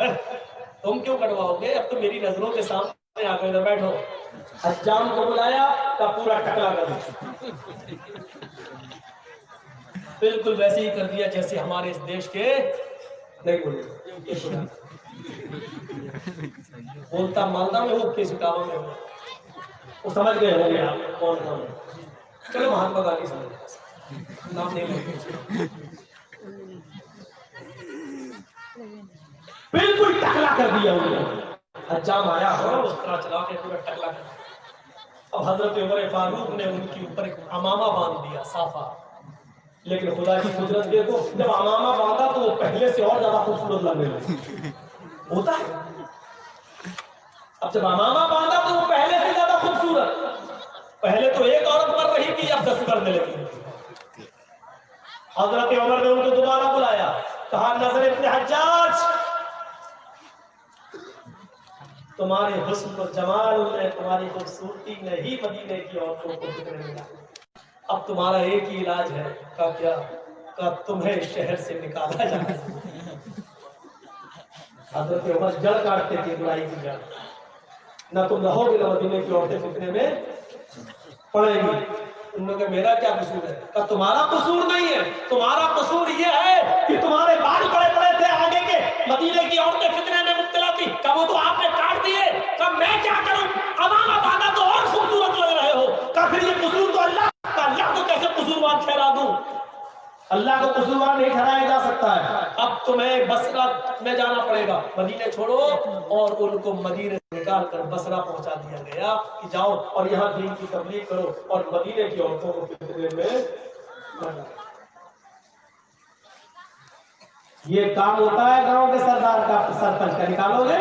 تم کیوں کٹواؤ گے؟ اب تو میری نظروں کے سامنے آ گئے. بیٹھو. حجام کو بلایا کا پورا ٹکلا کر دیا، بالکل ویسے ہی کر دیا جیسے ہمارے اس دیش کے نہیں بولے بولتا مالدہ میں ہو کسی کاموں میں ہو. وہ سمجھ گئے ہوں گے آپ کون کون ہے. چلو مہاتما گاندھی سمجھ نام نہیں لیں. بالکل ٹکلا کر دیا انہوں نے. حجام آیا ہو اس طرح چلا کے پورا ٹکلا کر دیا. اب حضرت عمر فاروق نے ان کے اوپر ایک امامہ باندھ دیا صافہ. لیکن خدا کی قدرت دیکھو، جب امامہ باندھا تو وہ پہلے سے اور زیادہ خوبصورت لگنے لگا. ہوتا ہے اب جب امامہ باندھا تو وہ پہلے سے زیادہ خوبصورت. پہلے تو ایک عورت مر رہی تھی، اب 10 مرنے لگی. حضرت عمر نے ان کو دوبارہ بلایا، کہا نظر ابن حجاج تمہارے حسن و جمال نے، تمہاری خوبصورتی نے ہی مدینے کی عورتوں کو فتنے میں ڈالا. اب تمہارا ایک ہی علاج ہے. کہا کیا؟ کہا تمہیں اس شہر سے نکالا جائے. حضرت عمر جڑ کاٹتے تھے، برائی کی جڑ. نہ تم رہو گے نہ مدینے کی عورتیں فتنے میں پڑیں گی. انہوں نے کہا میرا کیا قصور ہے؟ کہا تمہارا قصور نہیں ہے، تمہارا قصور یہ ہے کہ تمہارے بال بڑے بڑے تھے آگے کے، مدینے کی عورتیں فتنے میں مبتلا تھی. کہا وہ تو آپ نے کاٹ دیے. کہا میں کیا کروں؟ امامہ باندھا تو اور خوبصورت لگ رہے ہو. کہا پھر یہ قصور تو اللہ کا، اللہ کو کیسے قصوروار ٹھہرا دوں؟ اللہ کو قصوروار نہیں ٹھہرایا جا سکتا ہے. اب تمہیں بصرہ میں جانا پڑے گا. مدینے چھوڑو. اور ان کو مدینے سے نکال کر بصرہ پہنچا دیا گیا کہ جاؤ اور یہاں دین کی تبلیغ کرو اور مدینے کی عورتوں کو فتنے میں ڈالو. یہ کام ہوتا ہے گاؤں کے سردار کا، سرپنچ کا. نکالو گے؟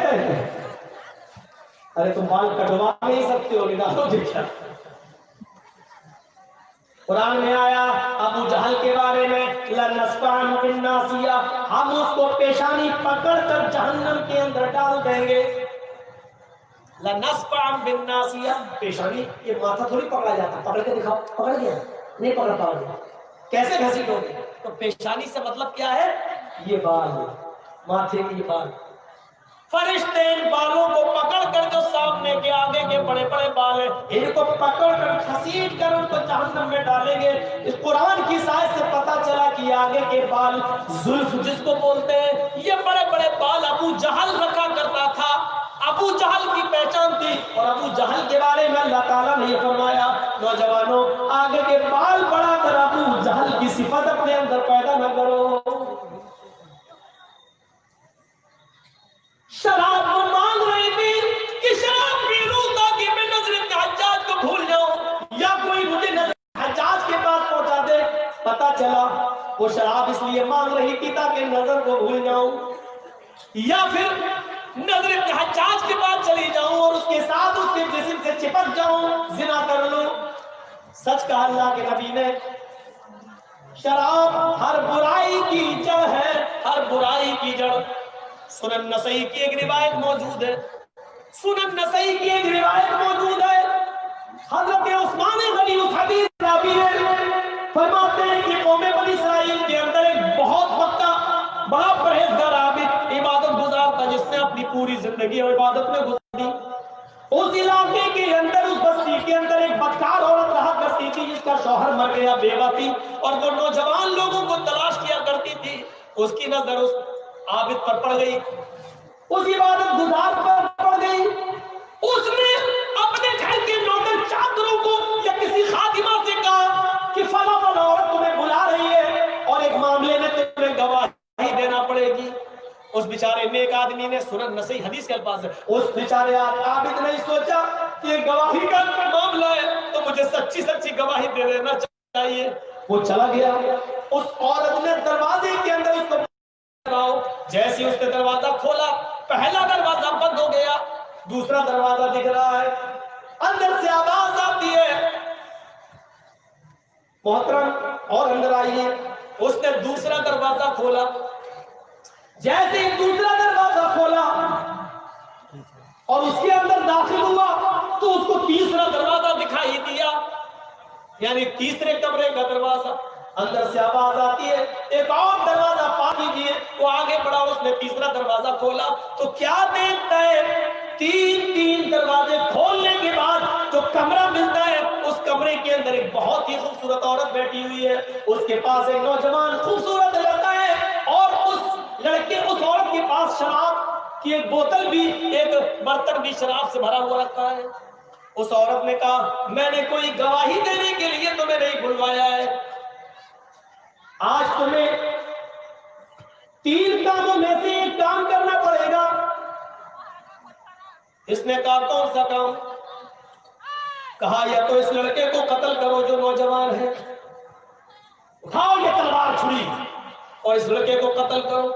ارے تم بال کٹوا نہیں سکتے ہو، نکالو گے کیا؟ قرآن میں آیا ابو جہل کے بارے میں، لَنَسْفَعًا بِالنَّاصِيَةِ، ہم اس کو پیشانی پکڑ کر جہنم کے اندر ڈال دیں گے. لَنَسْفَعًا بِالنَّاصِيَةِ، پیشانی یہ ماتھا تھوڑی پکڑا جاتا. پکڑ کے دکھاؤ. پکڑ دیا؟ نہیں پکڑ پاؤ گے. کیسے گھسیٹو گے؟ تو پیشانی سے مطلب کیا ہے؟ یہ بال، ماتھے کی بال. فرشتے ان بالوں کو پکڑ کر جو سامنے کے آگے کے بڑے بڑے بال ہیں ان کو پکڑ کر گھسیٹ کر ان کو جہنم میں ڈالیں گے۔ اس قرآن کی سائز سے پتا چلا کہ آگے کے بال زلف جس کو بولتے ہیں، یہ بڑے بڑے بال ابو جہل رکھا کرتا تھا، ابو جہل کی پہچان تھی۔ اور ابو جہل کے بارے میں اللہ تعالیٰ نے یہ فرمایا نوجوانوں آگے کے بال بڑا کر ابو جہل کی صفت اپنے اندر پیدا نہ کرو۔ شراب کو مانگ رہی تھی کہ شراب پی لوں تاکہ میں نظر ابن حجاج کو بھول جاؤں، یا کوئی مجھے نظر ابن حجاج کے پاس پہنچا دے۔ پتا چلا وہ شراب اس لیے مانگ رہی تھی تاکہ نظر کو بھول جاؤں، یا پھر نظر ابن حجاج کے پاس چلی جاؤں اور اس کے ساتھ اس کے جسم سے چپک جاؤں، زنا کر لوں۔ سچ کہا اللہ کے نبی نے، شراب ہر برائی کی جڑ ہے، ہر برائی کی جڑ۔ سنن نسائی کی ایک روایت موجود ہے، سنن نسائی کی ایک روایت موجود ہے، حضرت عثمان غنی اس حدیث راوی ہے، فرماتے ہیں کہ قوم بنی اسرائیل کے اندر ایک بہت پکا بڑا پرہیزگار عابد عبادت گزار تھا جس نے اپنی پوری زندگی عبادت میں گزار دی۔ اس علاقے کے اندر اس بستی کے اندر ایک بدکار عورت رہا کرتی تھی جس کا شوہر مر گیا، بیوہ تھی، اور وہ نوجوان لوگوں کو تلاش کیا کرتی تھی۔ اس کی نظر اس عابد پر پڑ گئی، اس عبادت گزار پر پڑ گئی۔ اس نے اپنے گھر کے نوکر چادروں کو یا کسی خادمہ سے کہا کہ فلاں فلاں عورت تمہیں بلا رہی ہے اور ایک معاملے میں تمہیں گواہی دینا پڑے گی۔ اس بیچارے نیک آدمی نے، سنن نسائی حدیث کے الفاظ ہے، اس بیچارے عابد نے سوچا کہ گواہی کا معاملہ ہے تو مجھے سچی سچی گواہی دے دینا چاہیے۔ وہ چلا گیا، اس عورت نے دروازے کے اندر اس کو جیسے اس نے دروازہ کھولا، پہلا دروازہ بند ہو گیا، دوسرا دروازہ دکھ رہا ہے، اندر سے آواز آتی ہے محترم اور اندر آئیے۔ اس نے دوسرا دروازہ کھولا، جیسے ہی دوسرا دروازہ کھولا اور اس کے اندر داخل ہوا تو اس کو تیسرا دروازہ دکھائی دیا، یعنی تیسرے کمرے کا دروازہ۔ اندر سے آواز آتی ہے ایک اور دروازہ پا دیجیے۔ وہ آگے بڑھا، اس نے تیسرا دروازہ کھولا تو کیا دیکھتا ہے، تین دروازے کھولنے کے بعد جو کمرہ ملتا ہے اس کمرے کے اندر ایک بہت ہی خوبصورت عورت بیٹھی ہوئی ہے، اس کے پاس ایک نوجوان خوبصورت لڑکا ہے، اور اس لڑکے اس عورت کے پاس شراب کی ایک بوتل بھی، ایک برتن بھی شراب سے بھرا ہوا رکھا ہے۔ اس عورت نے کہا میں نے کوئی گواہی دینے کے لیے تمہیں نہیں بلوایا ہے، آج تمہیں 3 کاموں میں سے ایک کام کرنا پڑے گا۔ اس نے کہا کون سا کام؟ کہا یا تو اس لڑکے کو قتل کرو جو نوجوان ہے، اٹھاؤ یہ تلوار چھری اور اس لڑکے کو قتل کرو۔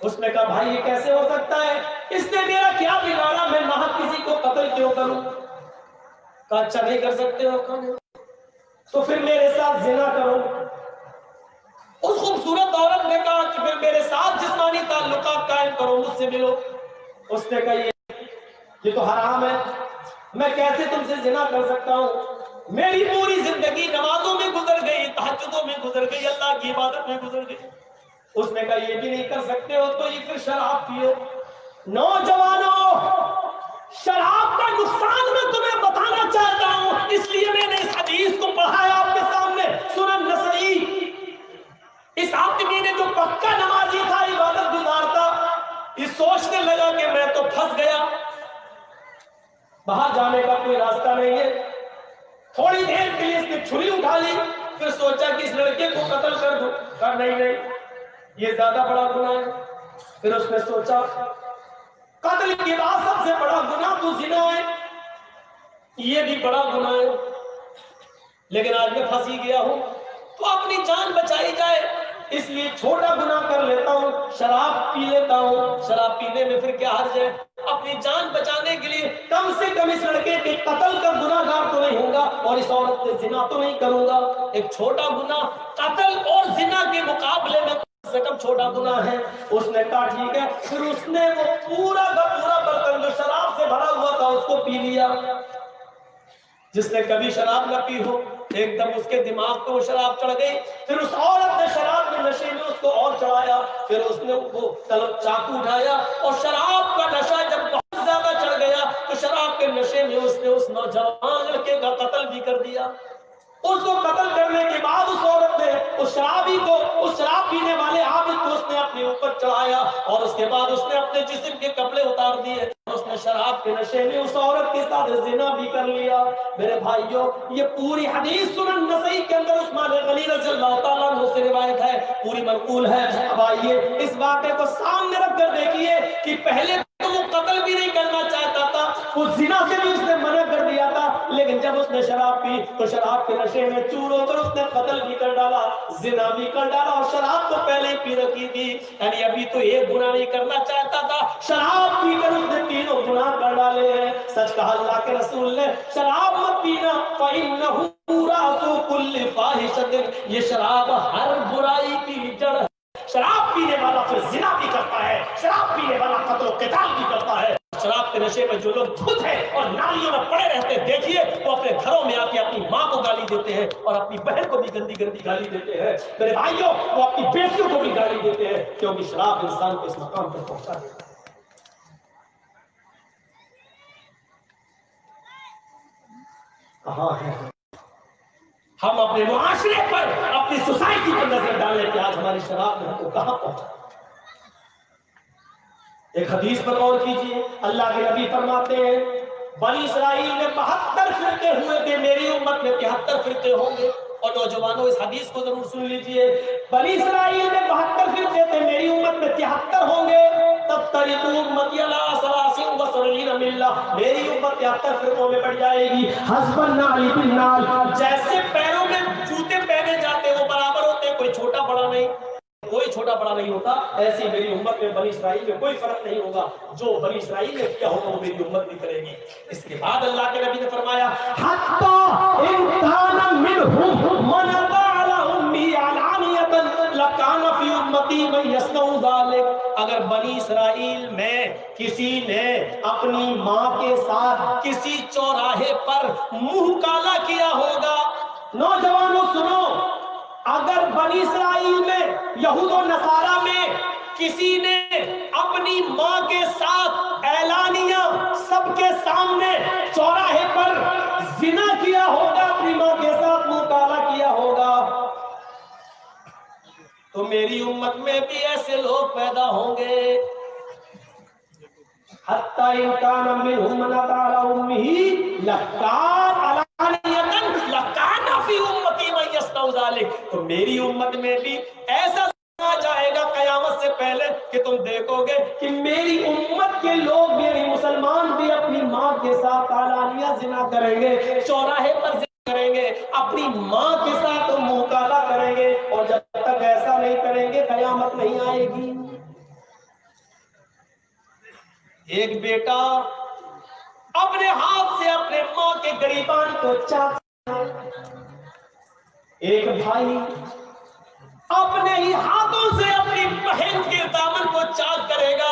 اس نے کہا بھائی یہ کیسے ہو سکتا ہے، اس نے میرا کیا بگاڑا، میں ناحق کسی کو قتل کیوں کروں؟ کہا اچھا نہیں کر سکتے ہو تو پھر میرے ساتھ زنا کرو۔ اس خوبصورت عورت نے کہا کہ پھر میرے ساتھ جسمانی تعلقات قائم کرو، مجھ سے ملو۔ اس نے کہا یہ تو حرام ہے، میں کیسے تم سے زنا کر سکتا ہوں، میری پوری زندگی نمازوں میں گزر گئی، تہجدوں میں گزر گئی، اللہ کی عبادت میں گزر گئی۔ اس نے کہا یہ بھی نہیں کر سکتے ہو تو یہ پھر شراب پیو۔ نوجوانوں، شراب کا نقصان میں تمہیں بتانا چاہتا ہوں، اس لیے میں نے اس حدیث کو پڑھا ہے آپ کے سامنے، سنن نسائی۔ اس آدمی نے جو پکا نمازی تھا، عبادت گزار تھا، یہ سوچنے لگا کہ میں تو پھنس گیا، باہر جانے کا کوئی راستہ نہیں ہے۔ تھوڑی دیر کے لیے اس نے چھری اٹھا لی، پھر سوچا کہ اس لڑکے کو قتل کر دوں، کہا نہیں یہ زیادہ بڑا گناہ ہے۔ پھر اس نے سوچا قتل کے بعد سب سے بڑا گناہ تو زنا ہے، یہ بھی بڑا گناہ ہے، لیکن آج میں پھنسی گیا ہوں تو اپنی جان بچائی جائے اس لیے چھوٹا گناہ کر لیتا ہوں، شراب پی لیتا ہوں، شراب پینے میں پھر کیا حرج ہے، اپنی جان بچانے کے لیے کم سے کم اس لڑکے کے قتل کا گناہ گار تو نہیں ہوگا اور اس عورت سے زنا تو نہیں کروں گا۔ ایک چھوٹا گناہ قتل اور زنا کے مقابلے میں کم سے کم چھوٹا گناہ ہے۔ اس نے کہا ٹھیک ہے، پھر اس نے وہ پورا کا پورا برتن جو شراب سے بھرا ہوا تھا اس کو پی لیا۔ جس نے کبھی شراب نہ پی ہو ایک دم اس کے دماغ پہ وہ شراب چڑھ گئی. پھر اس عورت نے شراب کے نشے میں اس کو اور چڑھایا. پھر اس نے وہ چاقو اٹھایا اور شراب کا نشہ جب بہت زیادہ چڑھ گیا تو شراب کے نشے میں اس نے اس نوجوان لڑکے کا قتل بھی کر دیا. اس کو قتل کرنے کے بعد اس عورت نے اس شرابی کو, اس شراب پینے والے عابد کو اس نے اپنے اوپر چڑھایا اور اس کے بعد اس نے اپنے جسم کے کپڑے اتار دیے. اس نے شراب کے نشے میں اس عورت کے ساتھ زنا بھی کر لیا. میرے بھائیوں, یہ پوری حدیث سنن نسائی کے اندر عثمان غنی رضی اللہ تعالیٰ عنہ سے روایت ہے, پوری منقول ہے. اب آئیے اس واقعے کو سامنے رکھ کر دیکھیے کہ پہلے تو وہ قتل بھی نہیں کرنا چاہتا تھا, وہ زنا سے بھی اس نے منع کر دیا تھا, لیکن جب اس نے شراب پی تو شراب کے نشے میں چور ہو کر اس نے قتل بھی کر ڈالا, زنا بھی کر ڈالا, اور شراب تو پہلے ہی پی رکھی تھی. یعنی ابھی تو ایک گناہ نہیں کرنا چاہتا تھا, شراب پی کر اس نے تینوں گناہ کر ڈالے ہیں. سچ کہا اللہ کے رسول نے, شراب مت پینا فَإِنَّهُ رَأْسُ كُلِّ فَاحِشَةٍ, یہ شراب ہر برائی کی جڑ ہے. شراب پینے والا پھر زنا بھی کرتا ہے, شراب پینے والا قتل و قتال بھی کرتا ہے. شراب کے نشے میں جو لوگ دھت ہیں اور نالیوں میں پڑے رہتے ہیں, دیکھیے وہ اپنے گھروں میں آ کے اپنی ماں کو گالی دیتے ہیں اور اپنی بہن کو بھی گندی گندی گالی دیتے ہیں. میرے بھائیوں, وہ اپنی بیٹیوں کو بھی گالی دیتے ہیں, کیونکہ شراب انسان کو اس مقام پر پہنچا دیتا ہے. کہاں ہے ہم اپنے معاشرے پر, اپنی سوسائٹی پر نظر ڈالیں کہ آج ہماری شراب نے ہم کو کہاں پہنچا. ایک حدیث پر غور کیجیے, اللہ کے نبی فرماتے ہیں بنی اسرائیل میں 72 فرقے ہوئے تھے, میری امت میں 73 فرقے ہوں گے. اور نوجوانوں اس حدیث کو ضرور سن لیجیے, بنی اسرائیل میں 72 فرقے تھے, میری امت میں 73 ہوں گے. تب تریق امتی علی 73 ملہ, میری امت 73 فرقوں میں بڑھ جائے گی. حسب النعل بالنعل, جیسے پیروں میں جوتے پہنے جاتے وہ برابر ہوتے, کوئی چھوٹا بڑا نہیں, کوئی چھوٹا بڑا نہیں ہوتا, ایسی میری امت میں بنی اسرائیل میں کوئی فرق نہیں ہوگا. جو بنی اسرائیل نے کیا ہوگا وہ میری امت بھی کرے گی. اس کے بعد اللہ کے نبی نے فرمایا حتی ان کان منہم من اطاع امی علانیۃ لکان فی امتی من یصنع ذلک, اگر بنی اسرائیل میں کسی نے اپنی ماں کے ساتھ کسی چوراہے پر منہ کالا کیا ہوگا. نوجوانوں سنو, اگر بنی اسرائیل میں, یہود و نصارہ میں کسی نے اپنی ماں کے ساتھ اعلانیہ سب کے سامنے چوراہے پر زنا کیا ہوگا, اپنی ماں کے ساتھ منہ کالا کیا ہوگا, تو میری امت میں بھی ایسے لوگ پیدا ہوں گے. حتی ان کان منہم من اطاع امہ لکان علانیۃ لکان فی امتی من یصنع ذلک, تو میری امت میں بھی ایسا آ جائے گا قیامت سے پہلے کہ تم دیکھو گے کہ میری امت کے لوگ, میری مسلمان بھی اپنی ماں کے ساتھ علانیہ زنا کریں گے, چوراہے پر زنا کریں گے, اپنی ماں کے ساتھ منہ کالا کریں گے, اور جب تک ایسا نہیں کریں گے قیامت نہیں آئے گی. ایک بیٹا اپنے ہاتھ سے اپنے ماں کے گریبان کو چاٹتا, ایک بھائی اپنے ہی ہاتھوں سے اپنی بہن کے دامن کو چاٹ کرے گا,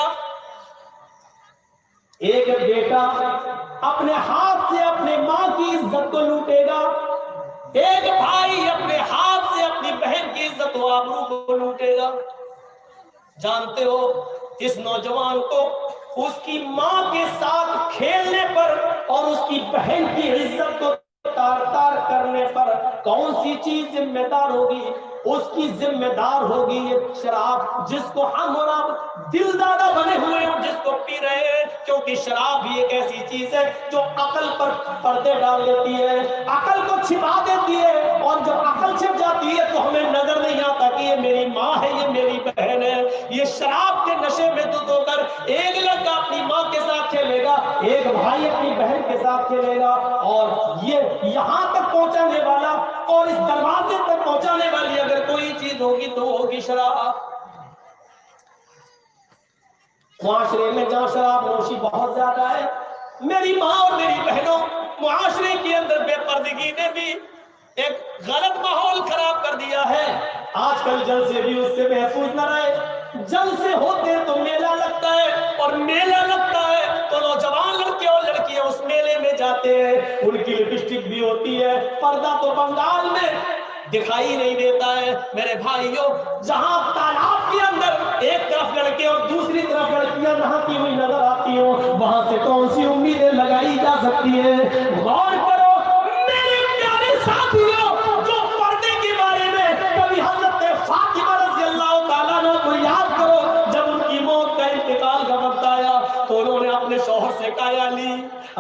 ایک بیٹا اپنے ہاتھ سے اپنے ماں کی عزت کو لوٹے گا, ایک بھائی اپنے ہاتھ سے اپنی بہن کی عزت و آبرو کو لوٹے گا. جانتے ہو اس نوجوان کو اس کی ماں کے ساتھ کھیلنے پر اور اس کی بہن کی عزت کو تار تار کرنے پر کون سی چیز ذمہ دار ہوگی؟ اس کی ذمہ دار ہوگی یہ شراب, جس کو ہم اور آپ دل دادا بنے ہوئے ہیں, جس کو پی رہے ہیں, کیونکہ شراب بھی ایک ایسی چیز ہے جو عقل پر پردے ڈال دیتی ہے, عقل کو چھپا دیتی ہے, اور جب عقل چھپ جاتی ہے تو ہمیں نظر نہیں آتا کہ یہ میری ماں ہے, یہ میری بہن ہے. یہ شراب کے نشے میں دھت ہو کر ایک لڑکا اپنی ماں کے ساتھ کھیلے گا, ایک بھائی اپنی بہن کے ساتھ کھیلے گا, اور یہ یہاں تک پہنچانے والا اور اس دروازے تک پہنچانے والی اگر کوئی چیز ہوگی تو وہ ہوگی شراب. معاشرے میں جہاں شراب نوشی بہت زیادہ ہے, میری ماں اور میری بہنوں, معاشرے کے اندر بے پردگی نے بھی ایک غلط ماحول خراب کر دیا ہے. آج کل جلسے بھی اس سے محفوظ نہ رہے, جلسے ہوتے تو میلہ لگتا ہے, اور میلہ لگتا ہے تو نوجوان لڑکے اور لڑکیاں اس میلے میں جاتے جاتے ہیں, ان کی لپسٹک بھی ہوتی ہے, پردہ تو بنگال میں دکھائی نہیں دیتا ہے. میرے بھائیوں, جہاں تالاب کے اندر ایک طرف لڑکے اور دوسری طرف لڑکیاں نہاتی ہوئی نظر آتی ہوں, وہاں سے کون سی امیدیں لگائی جا سکتی ہیں؟ غور کرو میرے پیارے ساتھیوں, جو پردے کے بارے میں کبھی حضرت فاطمہ رضی اللہ تعالیٰ عنہ کو یاد کرو, جب ان کی موت کا انتقال کا وقت آیا تو انہوں نے اپنے شوہر سے کہا,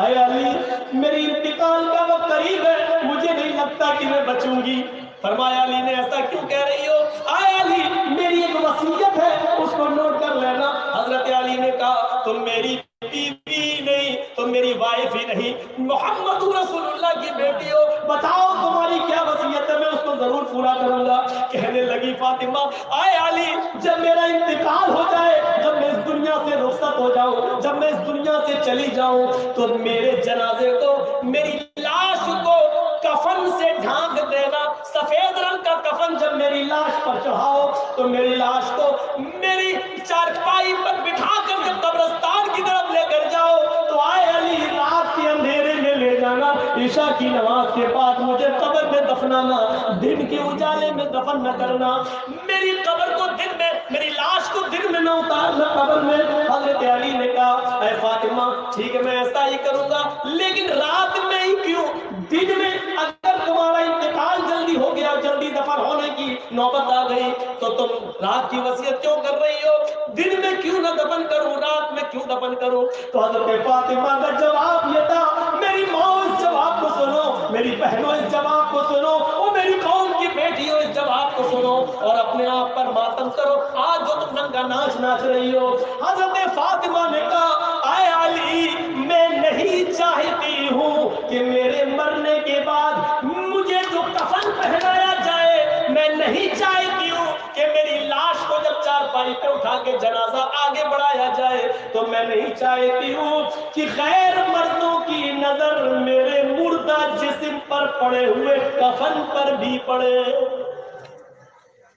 اے علی میری انتقال کا وقت قریب ہے, مجھے نہیں لگتا کہ میں بچوں گی. فرمایا علی نے ایسا کیوں کہہ رہی ہو؟ اے علی میری ایک وصیت ہے, اس کو نوٹ کر لینا. حضرت علی نے کہا, تم میری بیوی نہیں, تم میری وائف ہی نہیں, محمد رسول اللہ کی بیٹی ہو, بتاؤ تمہاری کیا وصیت ہے, میں اس کو ضرور پورا کروں گا. کہنے لگی فاطمہ, اے علی جب میرا انتقال ہو جائے, جب میں اس دنیا سے رخصت ہو جاؤں, جب میں اس دنیا سے چلی جاؤں, تو میرے جنازے کو, میری لاش کو کفن سے ڈھانک دینا. سفید رنگ کا کفن جب میری لاش پر چڑھاؤ تو میری لاش کو میری چارپائی پر بٹھا کر جب قبرستان کی طرف لے کر جاؤ تو آئے علی رات کے اندھیرے میں لے جانا, عشاء کی نماز کے بعد مجھے قبر میں دفنانا, دن کے اجالے میں دفن نہ کرنا. میری قبر کو دن میں, میری لاش کو دن میں نہ اتارنا قبر میں. حضرت علی نے کہا, اے فاطمہ ٹھیک ہے میں ایسا ہی کروں گا, لیکن رات میں ہی کیوں, دن میں اگر تمہارا انتقال جلدی ہو گیا, جلدی دفن ہونے کی نوبت آ گئی, تو تم رات کی وصیت کیوں کر رہی ہو؟ دن میں کیوں نہ دفن کروں, رات میں کیوں دفن کروں؟ تو حضرت فاطمہ کا جواب یہ تھا, میری ماں اس جواب کو سنو, میری بہنوں اس جواب کو سنو, اور میری قوم کی بیٹیوں اس جواب کو سنو, اور اپنے آپ پر ماتم کرو آج جو تم ننگا ناچ ناچ رہی ہو. حضرت فاطمہ نے کہا, اے علی میں نہیں چاہتی ہوں کہ میرے مرنے کے بعد مجھے جو کفن پہنایا جائے, میں نہیں چاہتی ہوں کہ میری لاش کو جب چارپائی پہ اٹھا کے جنازہ آگے بڑھایا جائے, تو میں نہیں چاہتی ہوں کہ غیر مردوں کی نظر میرے مردہ جسم پر پڑے ہوئے کفن پر بھی پڑے.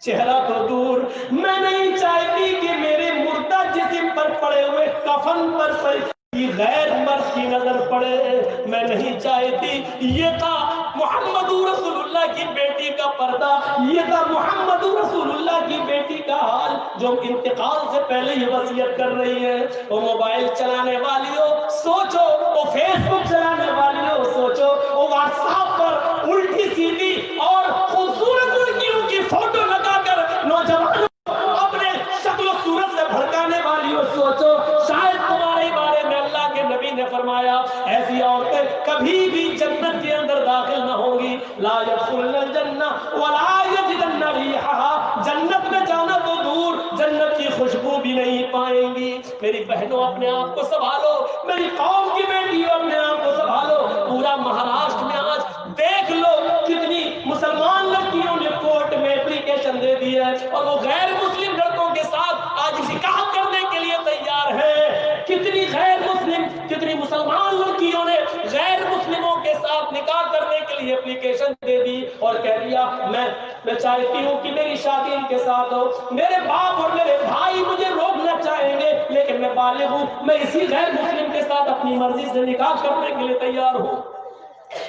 چہرہ تو دور, میں نہیں چاہتی کہ میرے مردہ جسم پر پڑے ہوئے کفن پر غیر مرد کی نظر پڑے, میں نہیں چاہتی. یہ تھا محمد رسول اللہ کی بیٹی کا پردہ, یہ تھا محمد رسول اللہ کی بیٹی کا حال, جو انتقال سے پہلے یہ وصیت کر رہی ہے. وہ موبائل چلانے والی ہو سوچو, وہ فیس بک چلانے والی ہو سوچو, وہ واٹس ایپ پر الٹی سیدھی اور خوبصورت لڑکیوں کی فوٹو لگا کر نوجوانوں اپنے شکل و صورت سے بھڑکانے والی ہو سوچو. شاید تمہارے بارے میں اللہ کے نبی نے فرمایا, ایسی عورتیں کبھی بھی جنت کے اندر داخل نہ ہوں گی. لا يدخلن الجنہ ولا یجدن ریحہا, جنت میں جانا تو دور, جنت کی خوشبو بھی نہیں پائیں گی. میری بہنوں اپنے آپ کو سنبھالو, میری قوم کی بیٹیوں اپنے آپ کو سنبھالو. پورا مہاراشٹر میں آج دیکھ لو کتنی مسلمان لڑکیوں نے کورٹ میں اپلیکیشن دے دی ہے, اور وہ غیر مسلم لڑکوں کے ساتھ آج نکاح کرنے کے لیے تیار ہے. کتنی غیر مسلم, کتنی مسلمان لڑکیوں نے غیر مسلموں کے ساتھ نکاح کرنے کے لیے اپلیکیشن دے دی اور کہہ دیا میں چاہتی ہوں کہ میری شادی ان کے ساتھ ہو. میرے باپ اور میرے بھائی مجھے روکنا چاہیں گے, لیکن میں بالغ ہوں, میں اسی غیر مسلم کے ساتھ اپنی مرضی سے نکاح کرنے کے لیے تیار ہوں.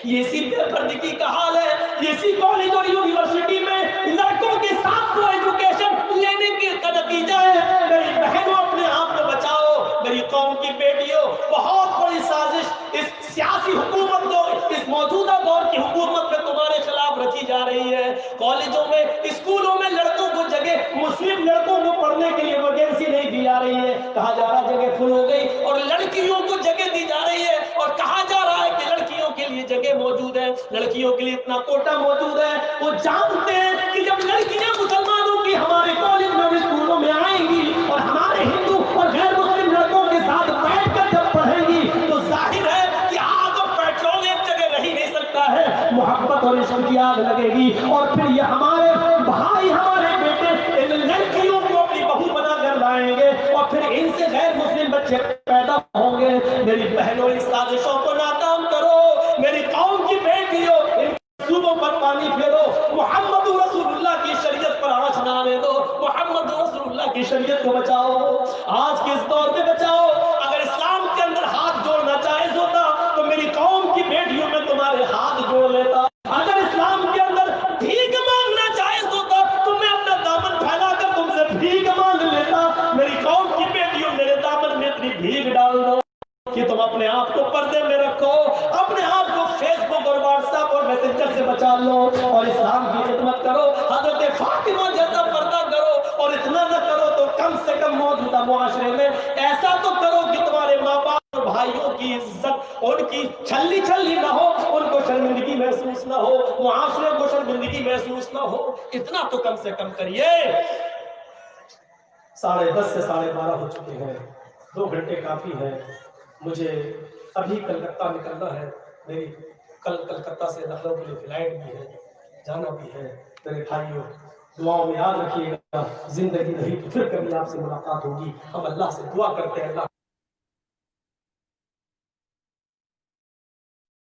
یہ اسی بے پردگی کا حال ہے. یہ اسی کالج اور یونیورسٹی میں لڑکوں کے ساتھ کو ایجوکیشن لینے کا نتیجہ ہے. میری بہنوں اپنے آپ کو بچاؤ, میری قوم کی بیٹیوں, بہت بڑی سازش اس سیاسی حکومت کو, اس موجودہ دور کی حکومت میں تمہارے خلاف رچی جا رہی ہے. کالجوں میں, اسکولوں میں لڑکوں کو جگہ, مسلم لڑکوں کو پڑھنے کے لیے ویکینسی نہیں دی جا رہی ہے, کہا جا رہا جگہ فل ہو گئی, اور لڑکیوں کو جگہ دی جا رہی ہے اور کہا جا رہا ہے کہ لڑکیوں کے لیے جگہ موجود ہے, لڑکیوں کے لیے اتنا کوٹا موجود ہے. وہ جانتے ہیں کہ جب لڑکیاں مسلمانوں کی ہمارے کالج میں اور اسکولوں میں آئیں گی اور ہمارے ہندو اور غیر مسلم لڑکوں کے ساتھ بیٹھ کر جب پڑھیں گی, تو ظاہر ہے کہ آگ اور پیٹرول ایک جگہ رہ ہی نہیں سکتا ہے, محبت اور عشق کی آگ لگے گی, اور پھر یہ ہمارے بھائی, ہمارے بیٹے ان لڑکیوں کو اپنی بہو بنا کر لائیں گے, اور پھر ان سے غیر مسلم بچے پیدا ہوں گے. میری بہنوں اس سازشوں کو ناکام کرو, میری قوم کی بیٹیوں ان صوبوں پر پانی پھیرو, محمد رسول اللہ کی شریعت پر آنچ نہ آنے دو, محمد رسول اللہ کی شریعت کو بچاؤ, آج کے اس دور میں بچاؤ. اگر اسلام کے اندر ہاتھ جوڑنا جائز ہوتا تو میری قوم کی اپنے آپ کو پردے میں رکھو، اپنے آپ کو فیس بک اور واٹس ایپ اور میسنجر سے بچا لو اور اسلام کی خدمت کرو، حضرت فاطمہ جیسا پردہ کرو، اور اتنا نہ کرو تو کم سے کم موجودہ معاشرے میں ایسا تو کرو کہ تمہارے ماں باپ اور بھائیوں کی عزت ان کی چھلی چھلی نہ ہو، ان کو شرمندگی محسوس نہ ہو، معاشرے کو شرمندگی محسوس نہ ہو، اتنا تو کم سے کم کریے۔ 10:30 سے 12:30 ہو چکے ہیں، 2 گھنٹے کافی ہے، مجھے ابھی کلکتہ نکلنا ہے، میری کل کلکتہ سے لکھنؤ کے لیے فلائٹ بھی ہے، جانا بھی ہے۔ میرے بھائیوں دعاؤں میں یاد رکھیے گا، زندگی نہیں تو پھر کبھی آپ سے ملاقات ہوگی۔ ہم اللہ سے دعا کرتے ہیں اللہ